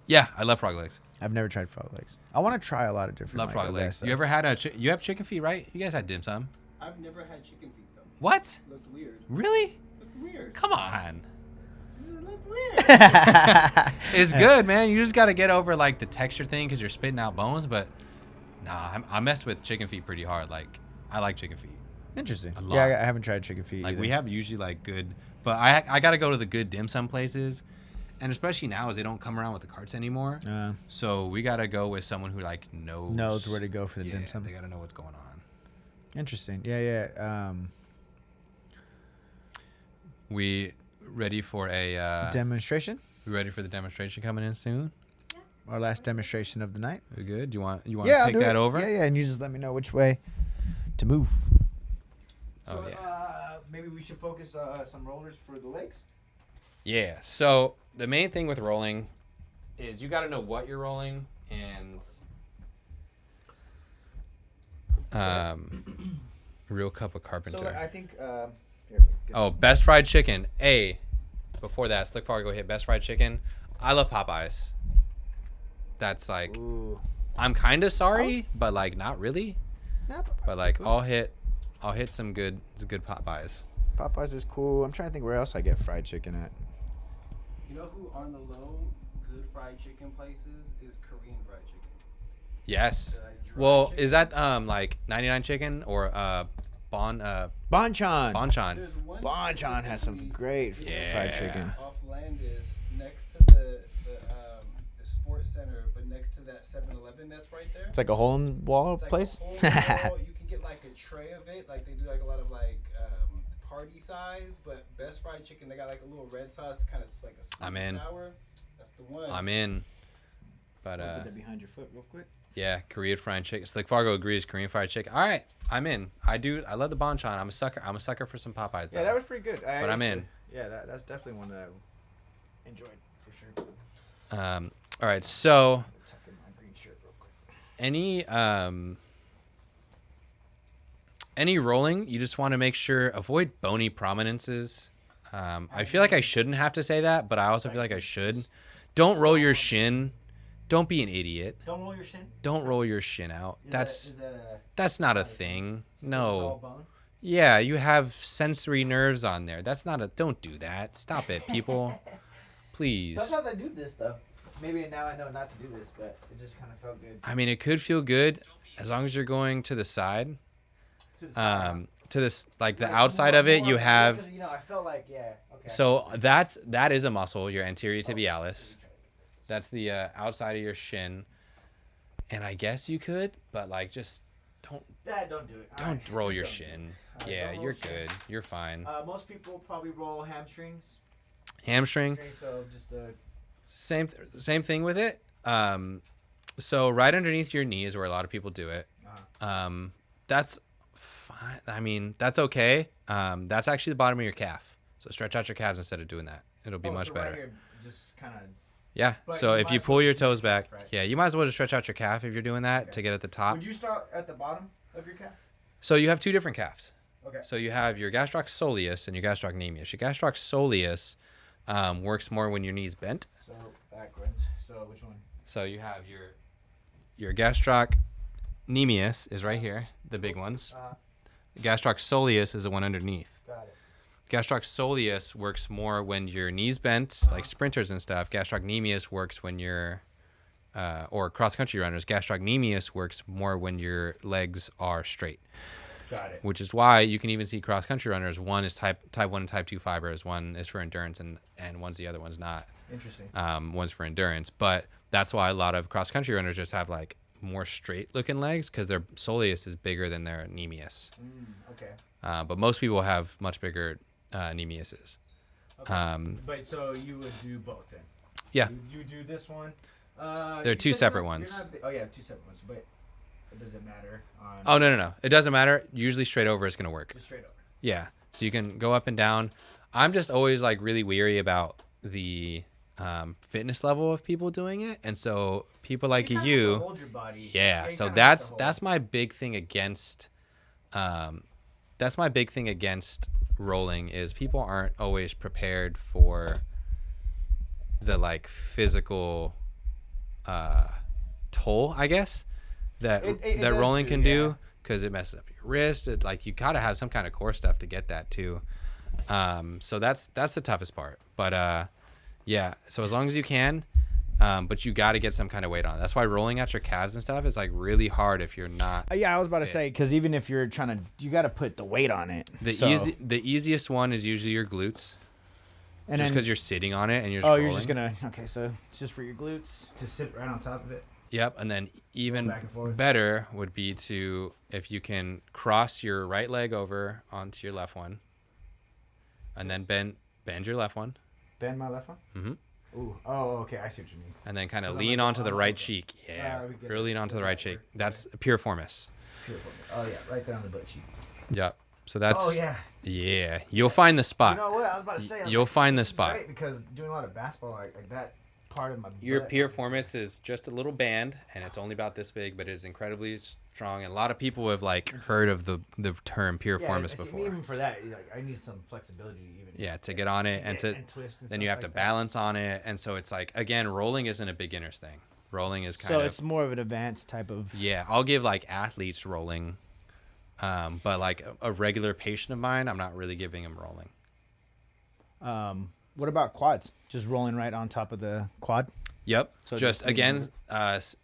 Yeah, I love frog legs. I've never tried frog legs. I want to try a lot of different Love frog legs. stuff. You ever had you have chicken feet, right? You guys had dim sum. I've never had chicken feet though. What? Looked weird. Really? Looked weird. Come on. It looked weird. It's good, man. You just got to get over like the texture thing because you're spitting out bones. But nah, I mess with chicken feet pretty hard. Like I like chicken feet. Interesting. A lot. Yeah, I haven't tried chicken feet Like either. we have usually like good, but I got to go to the good dim sum places, and especially now as they don't come around with the carts anymore. So we got to go with someone who like knows where to go for the dim sum. They got to know what's going on. Interesting. Yeah. We ready for a Demonstration? we ready for the demonstration coming in soon? Our last demonstration of the night. We good? You want I'll to take do that it. over? Yeah, and you just let me know which way to move. Oh, yeah. Maybe we should focus some rollers for the legs. Yeah. So the main thing with rolling is you got to know what you're rolling and real cup of carpenter. So I think. Oh, best fried chicken. Before that, Slick Fargo hit best fried chicken. I love Popeyes. That's like, Ooh. I'm kind of sorry, but like not really. Nah, Popeyes But like is cool. I'll hit some good Popeyes. Popeyes is cool. I'm trying to think where else I get fried chicken at. You know who on the low good fried chicken places is Korean fried chicken. Yes. Dry Well, chicken. is that like 99 chicken or Bonchon? Bonchon. There's one Bonchon has some specifically great Yeah. fried chicken. off Landis next to the sports center, but next to that 7-Eleven that's right there. It's like a hole in the wall It's like place. a whole you can get like a tray of it. Like they do like a lot of like party size, but best fried chicken they got like a little red sauce, kind of like a sweet I'm in. sour. That's the one. I'm in. But Put that behind your foot real quick. yeah, Korean fried chicken. Slick Fargo agrees. Korean fried chicken. All right, I'm in. I love the Bonchon. I'm a sucker. I'm a sucker for some Popeyes. Yeah, that was pretty good. But I'm in. Yeah, that's definitely one that I enjoyed for sure. All right. So Tuck in my green shirt real quick. any rolling, you just want to make sure avoid bony prominences. I feel like I shouldn't have to say that, but I also feel like I should. Don't roll your shin. Don't be an idiot. Don't roll your shin. Don't roll your shin out. That's not a thing. No. Bone? Yeah, you have sensory nerves on there. That's not a. Don't do that. Stop it, people. Please. Sometimes I do this though. Maybe now I know not to do this, but it just kind of felt good. I mean, it could feel good as long as you're going to the side. To the side. To this, like the outside of it, you have. Because, I felt like okay. So that is a muscle, your anterior tibialis. That's the outside of your shin. And I guess you could, but like just Don't do it. Don't Alright, roll just your don't do it. shin. Alright, Yeah, don't roll you're shin. good. You're fine. Most people probably roll hamstrings. Hamstring, So just same thing with it. So right underneath your knee is where a lot of people do it. That's fine. I mean, that's okay. That's actually the bottom of your calf. So stretch out your calves instead of doing that. It'll be much better. Right here, just kind of. Yeah. But So you if might you as pull well your just do your toes back, calf, right? yeah, you might as well just stretch out your calf if you're doing that Okay. to get at the top. Would you start at the bottom of your calf? So you have two different calves. Okay. So you have your gastroc soleus and your gastrocnemius. Your gastroc soleus works more when your knee's bent. So backwards. So which one? So you have your gastrocnemius is right here, the big ones. Gastroc soleus is the one underneath. Got it. Gastroc soleus works more when your knees bent, like sprinters and stuff. Gastrocnemius works when you're, or cross-country runners. Gastrocnemius works more when your legs are straight. Got it. Which is why you can even see cross-country runners. One is type 1 and type 2 fibers. One is for endurance, and one's the other one's not. Interesting. One's for endurance. But that's why a lot of cross-country runners just have like more straight-looking legs because their soleus is bigger than their nemius. Okay. But most people have much bigger nemiuses. Okay. But so you would do both then? Yeah. You do this one. They're two separate ones. Oh yeah, two separate ones. But does it matter? Oh no. It doesn't matter. Usually straight over is gonna work. Just straight over. Yeah. So you can go up and down. I'm just always like really weary about the fitness level of people doing it, and so people like kinda have to you. hold your body. Yeah. you So kinda have to hold. that's my big thing against. That's my big thing against rolling is people aren't always prepared for the like physical toll, I guess, that It that does rolling do, can yeah. do, because it messes up your wrist. It, like you gotta have some kind of core stuff to get that too. So that's the toughest part. But yeah. So as long as you can, but you got to get some kind of weight on it. That's why rolling out your calves and stuff is like really hard if you're not. Yeah, I was about to fit. say because even if you're trying to, you got to put the weight on it. The easiest one is usually your glutes, and just then- because you're sitting on it and you're. Just you're rolling. just gonna. Okay, so it's just for your glutes to sit right on top of it. Yep, and then even back and forth. better would be to, if you can cross your right leg over onto your left one, and then bend your left one, Bend my left one. mm-hmm. Ooh. Oh, okay. I see what you mean. and then kind of 'Cause I'm lean like, onto the oh, right okay. cheek. Yeah, we get really lean it. onto the Does right that cheek. work? That's piriformis. Beautiful. Oh yeah, right there on the butt cheek. Yep. So that's. Oh yeah. Yeah, you'll find the spot. You know what? I was about to say. I was You'll like, find the this is spot. great because doing a lot of basketball, like that part of my. Your butt, piriformis is just a little band, and it's only about this big, but it is incredibly strong. And a lot of people have like heard of the term piriformis before. Even for that, like, I need some flexibility even. Yeah, to get on it and to twist. And then you stuff have to like that. balance on it, and so it's like again, rolling isn't a beginner's thing. Rolling is kind So of it's more of an advanced type of. yeah. I'll give like athletes rolling, but like a regular patient of mine, I'm not really giving them rolling. What about quads? Just rolling right on top of the quad. Yep. So just just lean again,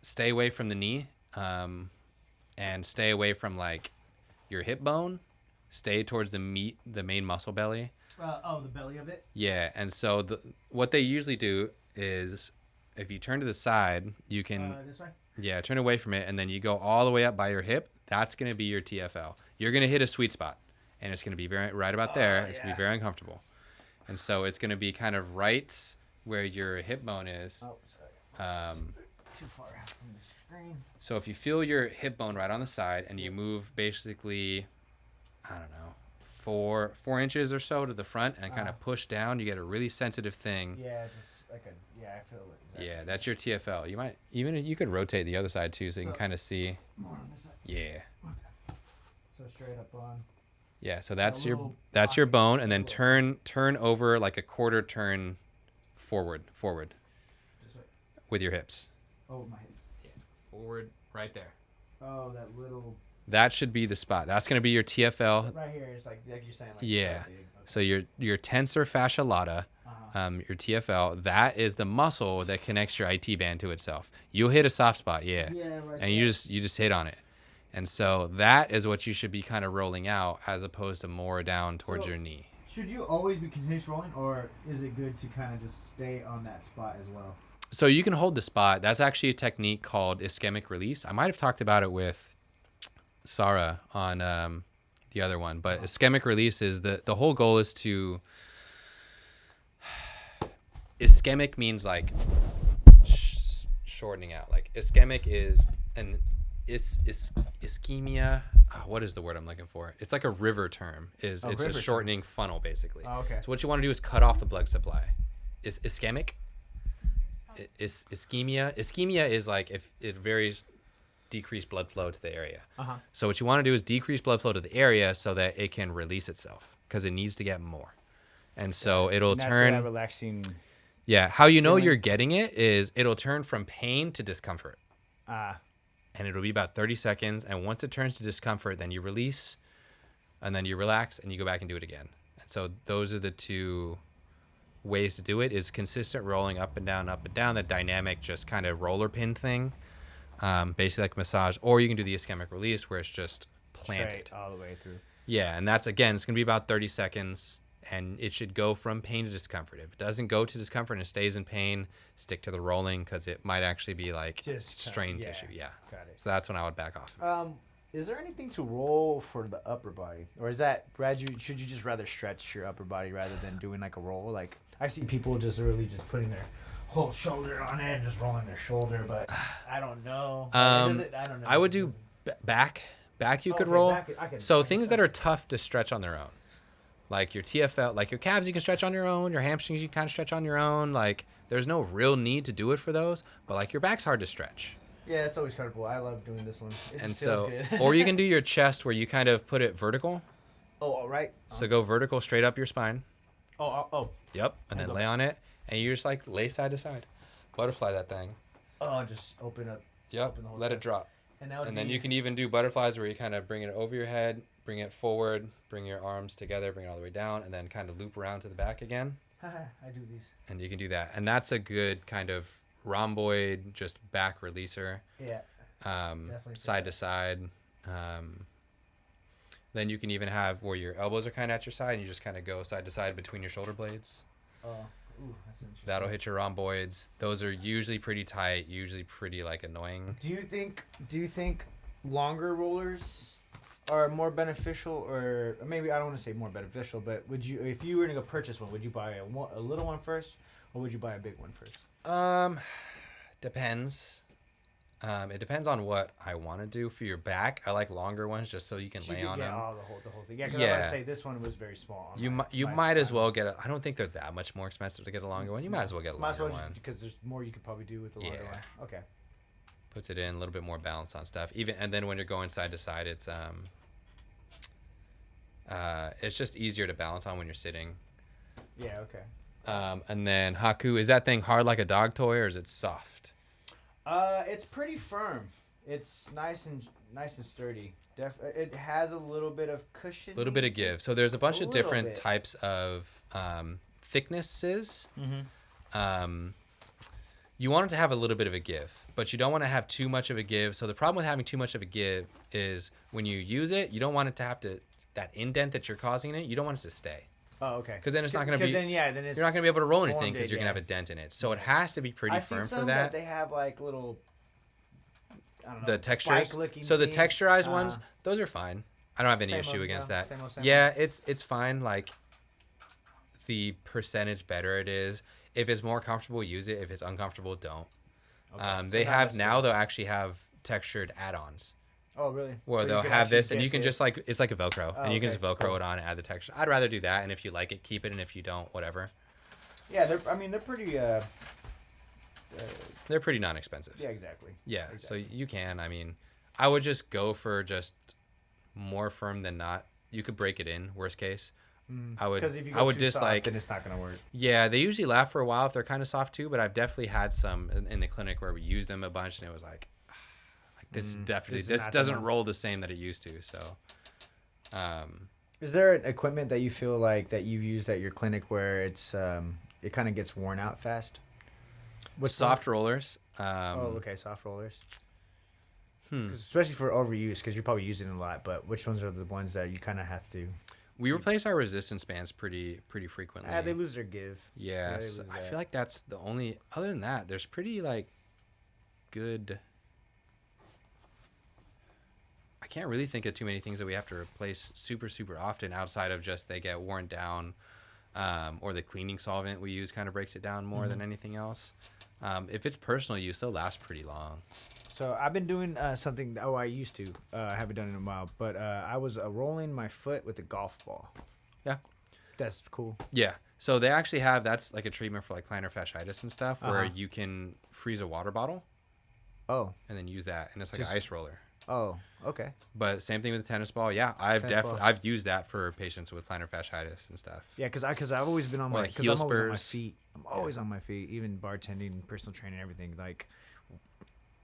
stay away from the knee, and stay away from like your hip bone. Stay towards the main muscle belly. The belly of it. Yeah, and so what they usually do is, if you turn to the side, you can This way. yeah turn away from it, and then you go all the way up by your hip. That's gonna be your TFL. You're gonna hit a sweet spot, and it's gonna be right about there. It's gonna be very uncomfortable, and so it's gonna be kind of right where your hip bone is. Oh, sorry. Too far out from the screen. So if you feel your hip bone right on the side, and you move basically, I don't know, 4 inches or so to the front, and kind of push down, you get a really sensitive thing. Yeah, just like a I feel it. Exactly. Yeah, that's your TFL. You might you could rotate the other side too, so you can kind of see. More on this side. Yeah, So straight up on. yeah. So that's little your pocket. bone, and then turn over like a quarter turn forward Just like, with your hips. oh my hips. Forward, right there. Oh, that little. That should be the spot. That's gonna be your TFL. Right here, it's like you're saying. Like Yeah. that big. Okay. So your tensor fascia lata, your TFL, that is the muscle that connects your IT band to itself. You'll hit a soft spot, yeah, Yeah, right. and you just hit on it, and so that is what you should be kind of rolling out, as opposed to more down towards So- your knee. Should you always be continuous rolling, or is it good to kind of just stay on that spot as well? So you can hold the spot. That's actually a technique called ischemic release. I might have talked about it with Sarah on the other one, but ischemic release is the whole goal is to. Ischemic means like shortening out. Like ischemic is an ischemia. What is the word I'm looking for? It's like a river term. It's a shortening funnel basically. Oh, okay. So what you want to do is cut off the blood supply. Is ischemic? Is ischemia? Ischemia is like if it varies, decreased blood flow to the area. So what you want to do is decrease blood flow to the area so that it can release itself because it needs to get more. And so it'll And that's turn. that relaxing. Yeah, how you know feeling. you're getting it is it'll turn from pain to discomfort. Ah. And it'll be about 30 seconds. And once it turns to discomfort, then you release, and then you relax, and you go back and do it again. And so those are the two ways to do it: is consistent rolling up and down, that dynamic just kind of roller pin thing, basically like massage. Or you can do the ischemic release where it's just planted. Straight all the way through. Yeah, and that's, again, it's going to be about 30 seconds. And it should go from pain to discomfort. If it doesn't go to discomfort and it stays in pain, stick to the rolling because it might actually be like Just strained yeah. tissue. Yeah. Got it. So that's when I would back off. Is there anything to roll for the upper body, or is that Brad? Should you just rather stretch your upper body rather than doing like a roll? Like I see people just really just putting their whole shoulder on it and just rolling their shoulder, but I don't know. I don't know. I would do back. Back you could okay, roll. back I can Things that are tough to stretch on their own. Like your TFL, like your calves you can stretch on your own, your hamstrings you can kind of stretch on your own. Like there's no real need to do it for those, but like your back's hard to stretch. Yeah, it's always comfortable. I love doing this one. It And just feels so, good. or you can do your chest where you kind of put it vertical. Oh, all right. So go vertical straight up your spine. Oh. Yep. And then lay on it. And you just like lay side to side. Butterfly that thing. Oh, just open up. Yep. Open the whole Let it chest. drop. And then you can even do butterflies where you kind of bring it over your head, bring it forward, bring your arms together, bring it all the way down, and then kind of loop around to the back again. I do these. And you can do that. And that's a good kind of rhomboid, just back releaser. Yeah. Definitely Side to side. Then you can even have where your elbows are kind of at your side and you just kind of go side to side between your shoulder blades. Oh, that's interesting. That'll hit your rhomboids. Those are usually pretty tight, usually pretty like annoying. Do you think longer rollers are more beneficial, or maybe I don't want to say more beneficial, but would you, if you were to go purchase one, would you buy a little one first, or would you buy a big one first? Depends. It depends on what I want to do for your back. I like longer ones just so you can lay on them. Oh, the whole thing. Yeah, because I was to say this one was very small. You might as well get I don't think they're that much more expensive to get a longer one. You might as well get a longer one. Because there's more you could probably do with the longer one. Okay. Puts it in a little bit more balance on stuff. And then when you're going side to side, it's just easier to balance on when you're sitting. Yeah. Okay. And then Haku, is that thing hard like a dog toy or is it soft? It's pretty firm. It's nice and sturdy. It has a little bit of cushion. A little bit of give. So there's a bunch of different types of thicknesses. Mm-hmm. You want it to have a little bit of a give, but you don't want to have too much of a give. So the problem with having too much of a give is when you use it, you don't want it to have that indent that you're causing it. You don't want it to stay. Oh, okay. Because then it's not going to be. Then it's you're not going to be able to roll anything formed because you're going to have a dent in it. So it has to be pretty I've seen firm some for that. They have like little. I don't know, The textures. spike-looking So the things. texturized ones, those are fine. I don't have any Same issue old, against no, that. same old. Yeah, it's fine. Like the percentage better it is. If it's more comfortable, use it. If it's uncomfortable, don't. Okay. They So have not now. They'll actually have textured add-ons Oh, really? where So you they'll could have actually this, and get you can this. just like it's like a Velcro, Oh, and you can okay, just Velcro cool. it on and add the texture. I'd rather do that, and if you like it, keep it, and if you don't, whatever. Yeah, they're pretty. They're pretty non-expensive. Yeah, exactly. Yeah, Exactly. so you can. I mean, I would just go for just more firm than not. You could break it in, worst case. I would. 'Cause if you go I would too dislike. soft, then it's not gonna work. Yeah, they usually last for a while if they're kind of soft too. But I've definitely had some in the clinic where we used them a bunch, and it was like this definitely this is this not the doesn't one. roll the same that it used to. So, Is there an equipment that you feel like that you've used at your clinic where it's it kind of gets worn out fast? with soft rollers. Oh, okay, soft rollers. Hmm. 'Cause especially for overuse, because you're probably using it a lot. But which ones are the ones that you kind of have to? We replace our resistance bands pretty frequently. They lose their give. Yeah, they so lose I that. feel like that's the only. Other than that, there's pretty like good. I can't really think of too many things that we have to replace super, super often outside of just they get worn down, or the cleaning solvent we use kind of breaks it down more than anything else. If it's personal use, they'll last pretty long. So I've been doing something. I used to. I haven't done it in a while, but I was rolling my foot with a golf ball. Yeah. That's cool. Yeah. So they actually have, that's like a treatment for like plantar fasciitis and stuff where you can freeze a water bottle Oh. and then use that. And it's like Just- an ice roller. Oh. Okay. But same thing with the tennis ball. Yeah. I've Tennis definitely, ball. I've used that for patients with plantar fasciitis and stuff. Yeah, because I've always been on Or my like because heel I'm always on my spurs. feet. I'm always on my feet, even bartending, personal training, everything. Like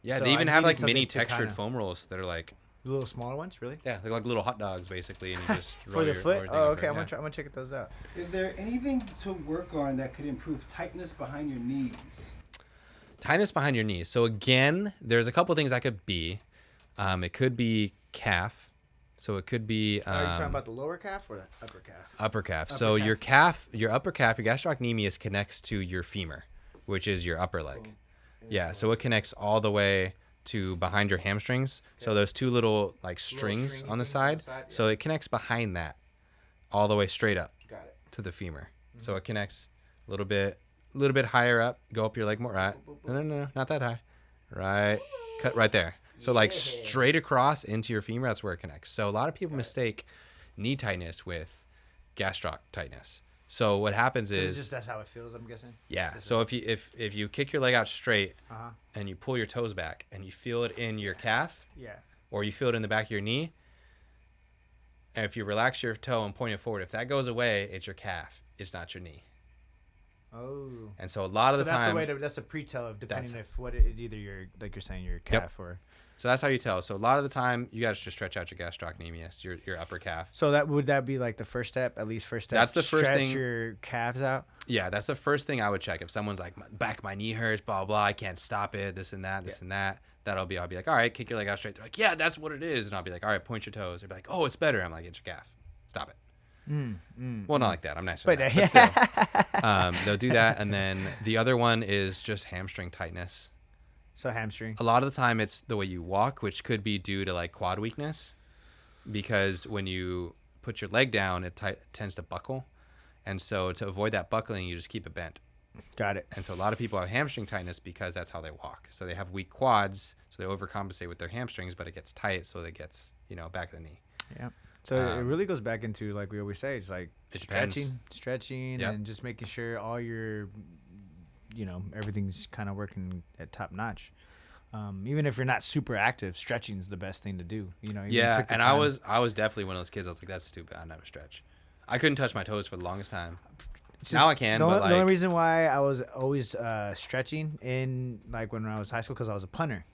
Yeah. So they I even have needed like mini something to textured kinda- foam rolls that are like, the little smaller ones, really. yeah, they're like little hot dogs basically. And you just roll For the your, roll foot. everything Oh, over okay. it, I'm yeah. gonna check those out. Is there anything to work on that could improve tightness behind your knees? Tightness behind your knees. So again, there's a couple things that could be. It could be calf. So it could be Are you talking about the lower calf or the upper calf? upper calf. Upper So calf. your calf, your upper calf, your gastrocnemius connects to your femur, which is your upper leg. Yeah. So it connects all the way to behind your hamstrings. So those two little like strings stringy on the things on the side. side, So it connects behind that, all the way straight up Got it. to the femur. So it connects a little bit higher up. Go up your leg more. Right. No, not that high. Right. Cut right there. So like straight across into your femur. That's where it connects. So a lot of people mistake knee tightness with gastroc tightness. So what happens It's is, just that's how it feels. I'm guessing. yeah. So if you kick your leg out straight Uh huh. and you pull your toes back and you feel it in your calf Yeah. or you feel it in the back of your knee, and if you relax your toe and point it forward, if that goes away, it's your calf. It's not your knee. Oh. And so a lot of So the that's time, the way to. That's a pre-tell of depending That's- if what it is either your like you're saying your calf or. so that's how you tell. So a lot of the time, you got to just stretch out your gastrocnemius, your upper calf. So that would that be like the first step? At least first step. That's the first stretch thing- your calves out. Yeah, that's the first thing I would check. If someone's like, my knee hurts, blah, blah, I can't stop it, this and that, I'll be like, all right, kick your leg out straight. They're like, yeah, that's what it is. And I'll be like, all right, point your toes. They'll be like, oh, it's better. I'm like, it's your calf. Stop it. Well, not like that. I'm nicer. But, Than that, but still, they'll do that. And then the other one is just hamstring tightness. So hamstring. A lot of the time it's the way you walk, which could be due to like quad weakness, because when you put your leg down, it tends to buckle. And so to avoid that buckling, you just keep it bent. Got it. And so a lot of people have hamstring tightness because that's how they walk. So they have weak quads, so they overcompensate with their hamstrings, but it gets tight, so it gets, back of the knee. Yeah. So it really goes back into like we always say, it's like It depends. stretching, Yep. and just making sure all your, everything's kind of working at top notch. Even if you're not super active, stretching is the best thing to do. Even Yeah, take the and time. I was definitely one of those kids. I was like, that's stupid. I never stretch. I couldn't touch my toes for the longest time. Since Now I can, The but only, the only like, reason why I was always stretching in like when I was high school because I was a punter,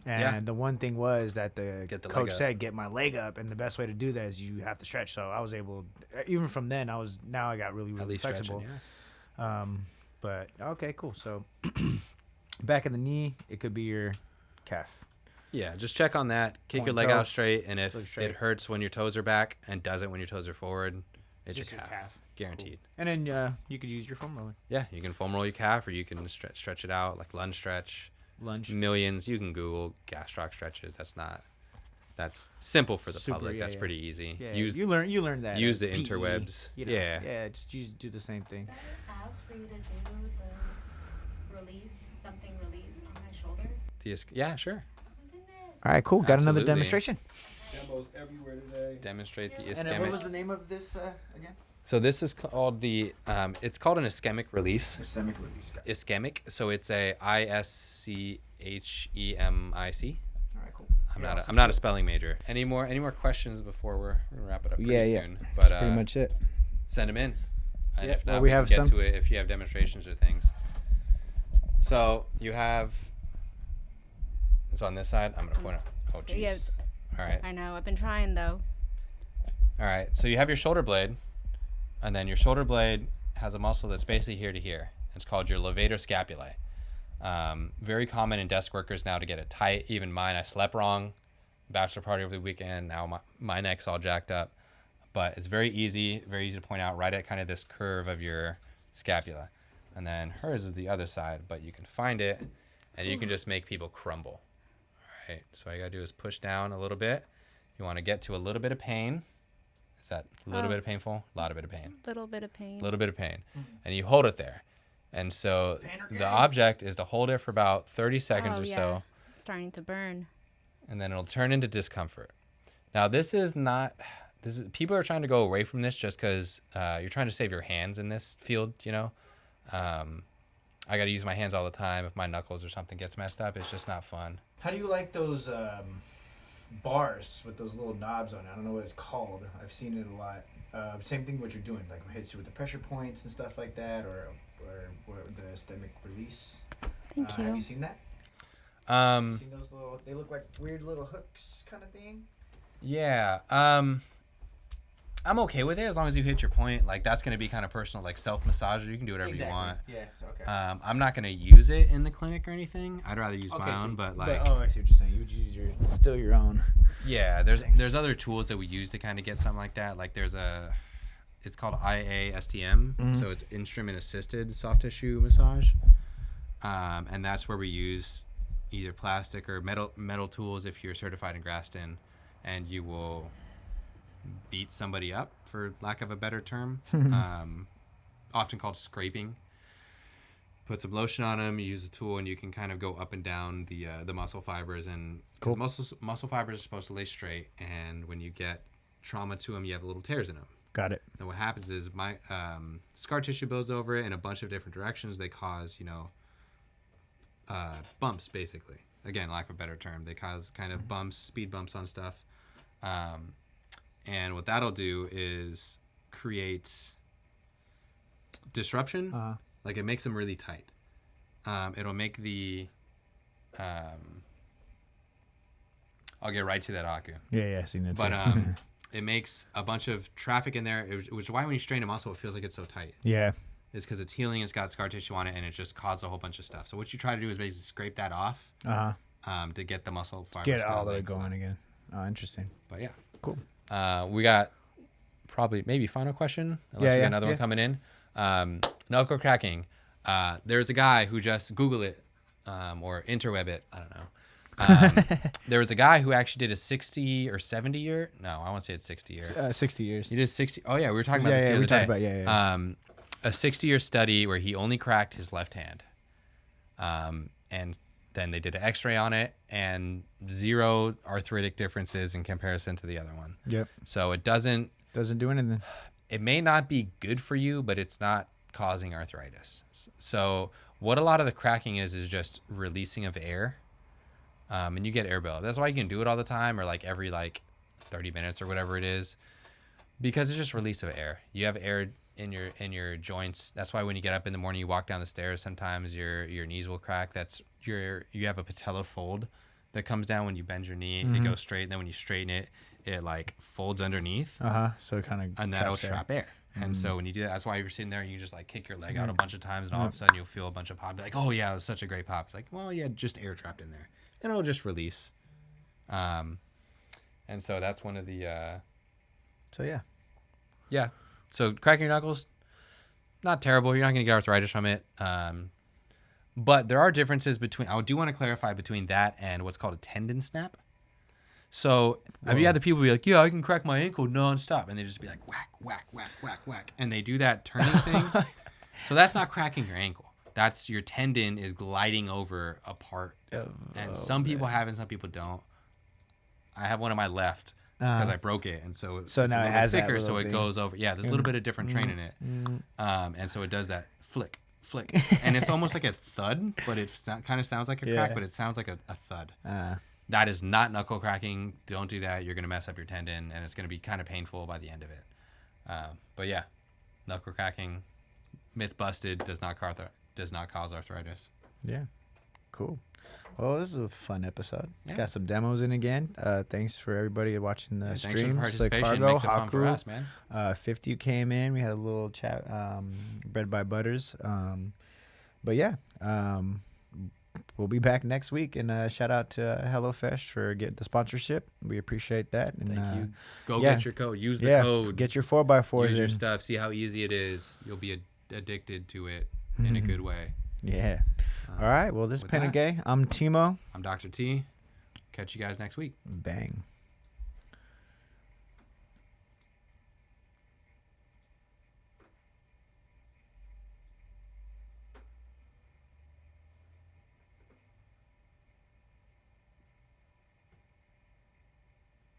and Yeah. the one thing was that the Get the leg coach up. said get my leg up, and the best way to do that is you have to stretch. So I was able, even from then, now I got really at really least flexible. stretching, yeah. But okay, cool. So back of the knee, it could be your calf. Yeah, just check on that. Kick Point your leg toe. out straight, and if Leg straight. it hurts when your toes are back and doesn't when your toes are forward, it's Just your your calf. calf. Guaranteed. And then you could use your foam roller. Yeah, you can foam roll your calf, or you can stretch it out like lunge stretch. Lunge. Millions. You can Google gastroc stretches. That's simple for the Super, public. yeah, That's yeah. pretty easy. Yeah, Use you learn that. use as the PE, interwebs. Yeah. Yeah. Just do the same thing. Did I ask for you to do the release on my shoulder? yeah, sure. Oh my goodness. All right, cool. Got another Absolutely. demonstration. Demos everywhere today. Demonstrate the And then what was ischemic. the name of this again? So this is called it's called an ischemic release. Systemic release. Ischemic. So it's a ISCHEMIC. All right, cool. I'm not a spelling major. Any more questions before we're gonna wrap it up pretty soon? That's But pretty much it. send them in. And Yeah, if not, well, we we can have get some. to it if you have demonstrations or things. So you have. It's on this side. I'm gonna point it. Oh, jeez. Yeah, All right. I know. I've been trying though. All right. So you have your shoulder blade, and then your shoulder blade has a muscle that's basically here to here. It's called your levator scapulae. Very common in desk workers now to get it tight. Even mine, I slept wrong. Bachelor party over the weekend. Now my neck's all jacked up. But it's very easy to point out right at kind of this curve of your scapula. And then hers is the other side, but you can find it, and you can just make people crumble. All right. So all you got to do is push down a little bit, You want to get to a little bit of pain. Is that a little bit of painful? A lot of bit of pain. Little bit of pain. A little bit of pain. And you hold it there. And so the object is to hold it for about 30 seconds or so. It's starting to burn. And then it'll turn into discomfort. Now, people are trying to go away from this just because you're trying to save your hands in this field, you know. I got to use my hands all the time. If my knuckles or something gets messed up, it's just not fun. How do you like those bars with those little knobs on it? I don't know what it's called. I've seen it a lot. Same thing what you're doing, like it hits you with the pressure points and stuff like that, or the stomach release. Thank you. Have you seen that? Seen those little? They look like weird little hooks, kind of thing. Yeah. I'm okay with it as long as you hit your point. Like that's gonna be kind of personal, like self-massager. You can do whatever you want. Yeah. Okay. I'm not gonna use it in the clinic or anything. I'd rather use my own, but like. I see what you're saying. You would use still your own. Yeah, there's other tools that we use to kind of get something like that. Like it's called IASTM, so it's instrument assisted soft tissue massage, and that's where we use either plastic or metal tools if you're certified in Graston, and you will beat somebody up, for lack of a better term, often called scraping. Put some lotion on them, you use a tool, and you can kind of go up and down the muscle fibers. And cool. muscle fibers are supposed to lay straight, and when you get trauma to them, you have little tears in them. Got it. And what happens is my scar tissue builds over it in a bunch of different directions. They cause, bumps, basically. Again, lack of a better term. They cause kind of bumps, speed bumps on stuff. And what that'll do is create disruption. Like it makes them really tight. It'll make I'll get right to that, Aku. Yeah, I've seen it. But it makes a bunch of traffic in there, which is why when you strain a muscle, it feels like it's so tight. Yeah. It's because it's healing, it's got scar tissue on it, and it just caused a whole bunch of stuff. So what you try to do is basically scrape that off to get the muscle fibers. Get it all the way going again. Oh, interesting. But yeah. Cool. We got probably maybe final question, unless we got another one coming in. Knuckle cracking. There's a guy who just Google it or interweb it. I don't know. There was a guy who actually did a 60 or 70 year. No, I want to say it's 60 year. 60 years. He did 60. Oh yeah, we were talking about this the other day. A 60-year study where he only cracked his left hand. And then they did an X-ray on it, and 0 arthritic differences in comparison to the other one. Yep. So it doesn't do anything. It may not be good for you, but it's not causing arthritis. So what a lot of the cracking is just releasing of air, and you get air buildup. That's why you can do it all the time, or like every 30 minutes or whatever it is, because it's just release of air. You have air in your joints. That's why when you get up in the morning, you walk down the stairs, sometimes your knees will crack. You have a patella fold that comes down when you bend your knee. It goes straight, and then when you straighten it, it folds underneath. So it kind of and that'll trap air. And so when you do that, that's why you're sitting there and you just kick your leg out a bunch of times, and all of a sudden you'll feel a bunch of pop. Like, oh yeah, it was such a great pop. It's like, well, yeah, just air trapped in there, and it'll just release. And so that's one of the. So yeah. Yeah. So cracking your knuckles, not terrible. You're not going to get arthritis from it. But there are differences between. I do want to clarify between that and what's called a tendon snap. So have you had the people be like, yeah, I can crack my ankle nonstop, and they just be like whack, whack, whack, whack, whack, and they do that turning thing. So that's not cracking your ankle. That's your tendon is gliding over a part. And some people have it, some people don't. I have one on my left because I broke it, and so it's now a little it has bit thicker, that so little it thing. goes over. Yeah, there's a little bit of different train in it, and so it does that flick, and it's almost like a thud, but it kind of sounds like a crack, but it sounds like a thud. That is not knuckle cracking. Don't do that. You're gonna mess up your tendon, and it's gonna be kind of painful by the end of it. But yeah, knuckle cracking, myth busted. Does not cause arthritis. Yeah. Cool. Well, this is a fun episode. Yeah. Got some demos in again. Thanks for everybody watching the Thanks for stream. the participation. Fargo, Makes it fun for Haku, us, man. 50 came in. We had a little chat. Bread by Butters. But yeah, we'll be back next week. And shout out to HelloFresh for getting the sponsorship. We appreciate that. And, Thank you. Go yeah. get your code. Use the code. Get your 4x4s Use your in. stuff. See how easy it is. You'll be addicted to it in a good way. Yeah. All right. Well, this is with Pen and that, Gay. I'm Timo. I'm Dr. T. Catch you guys next week. Bang.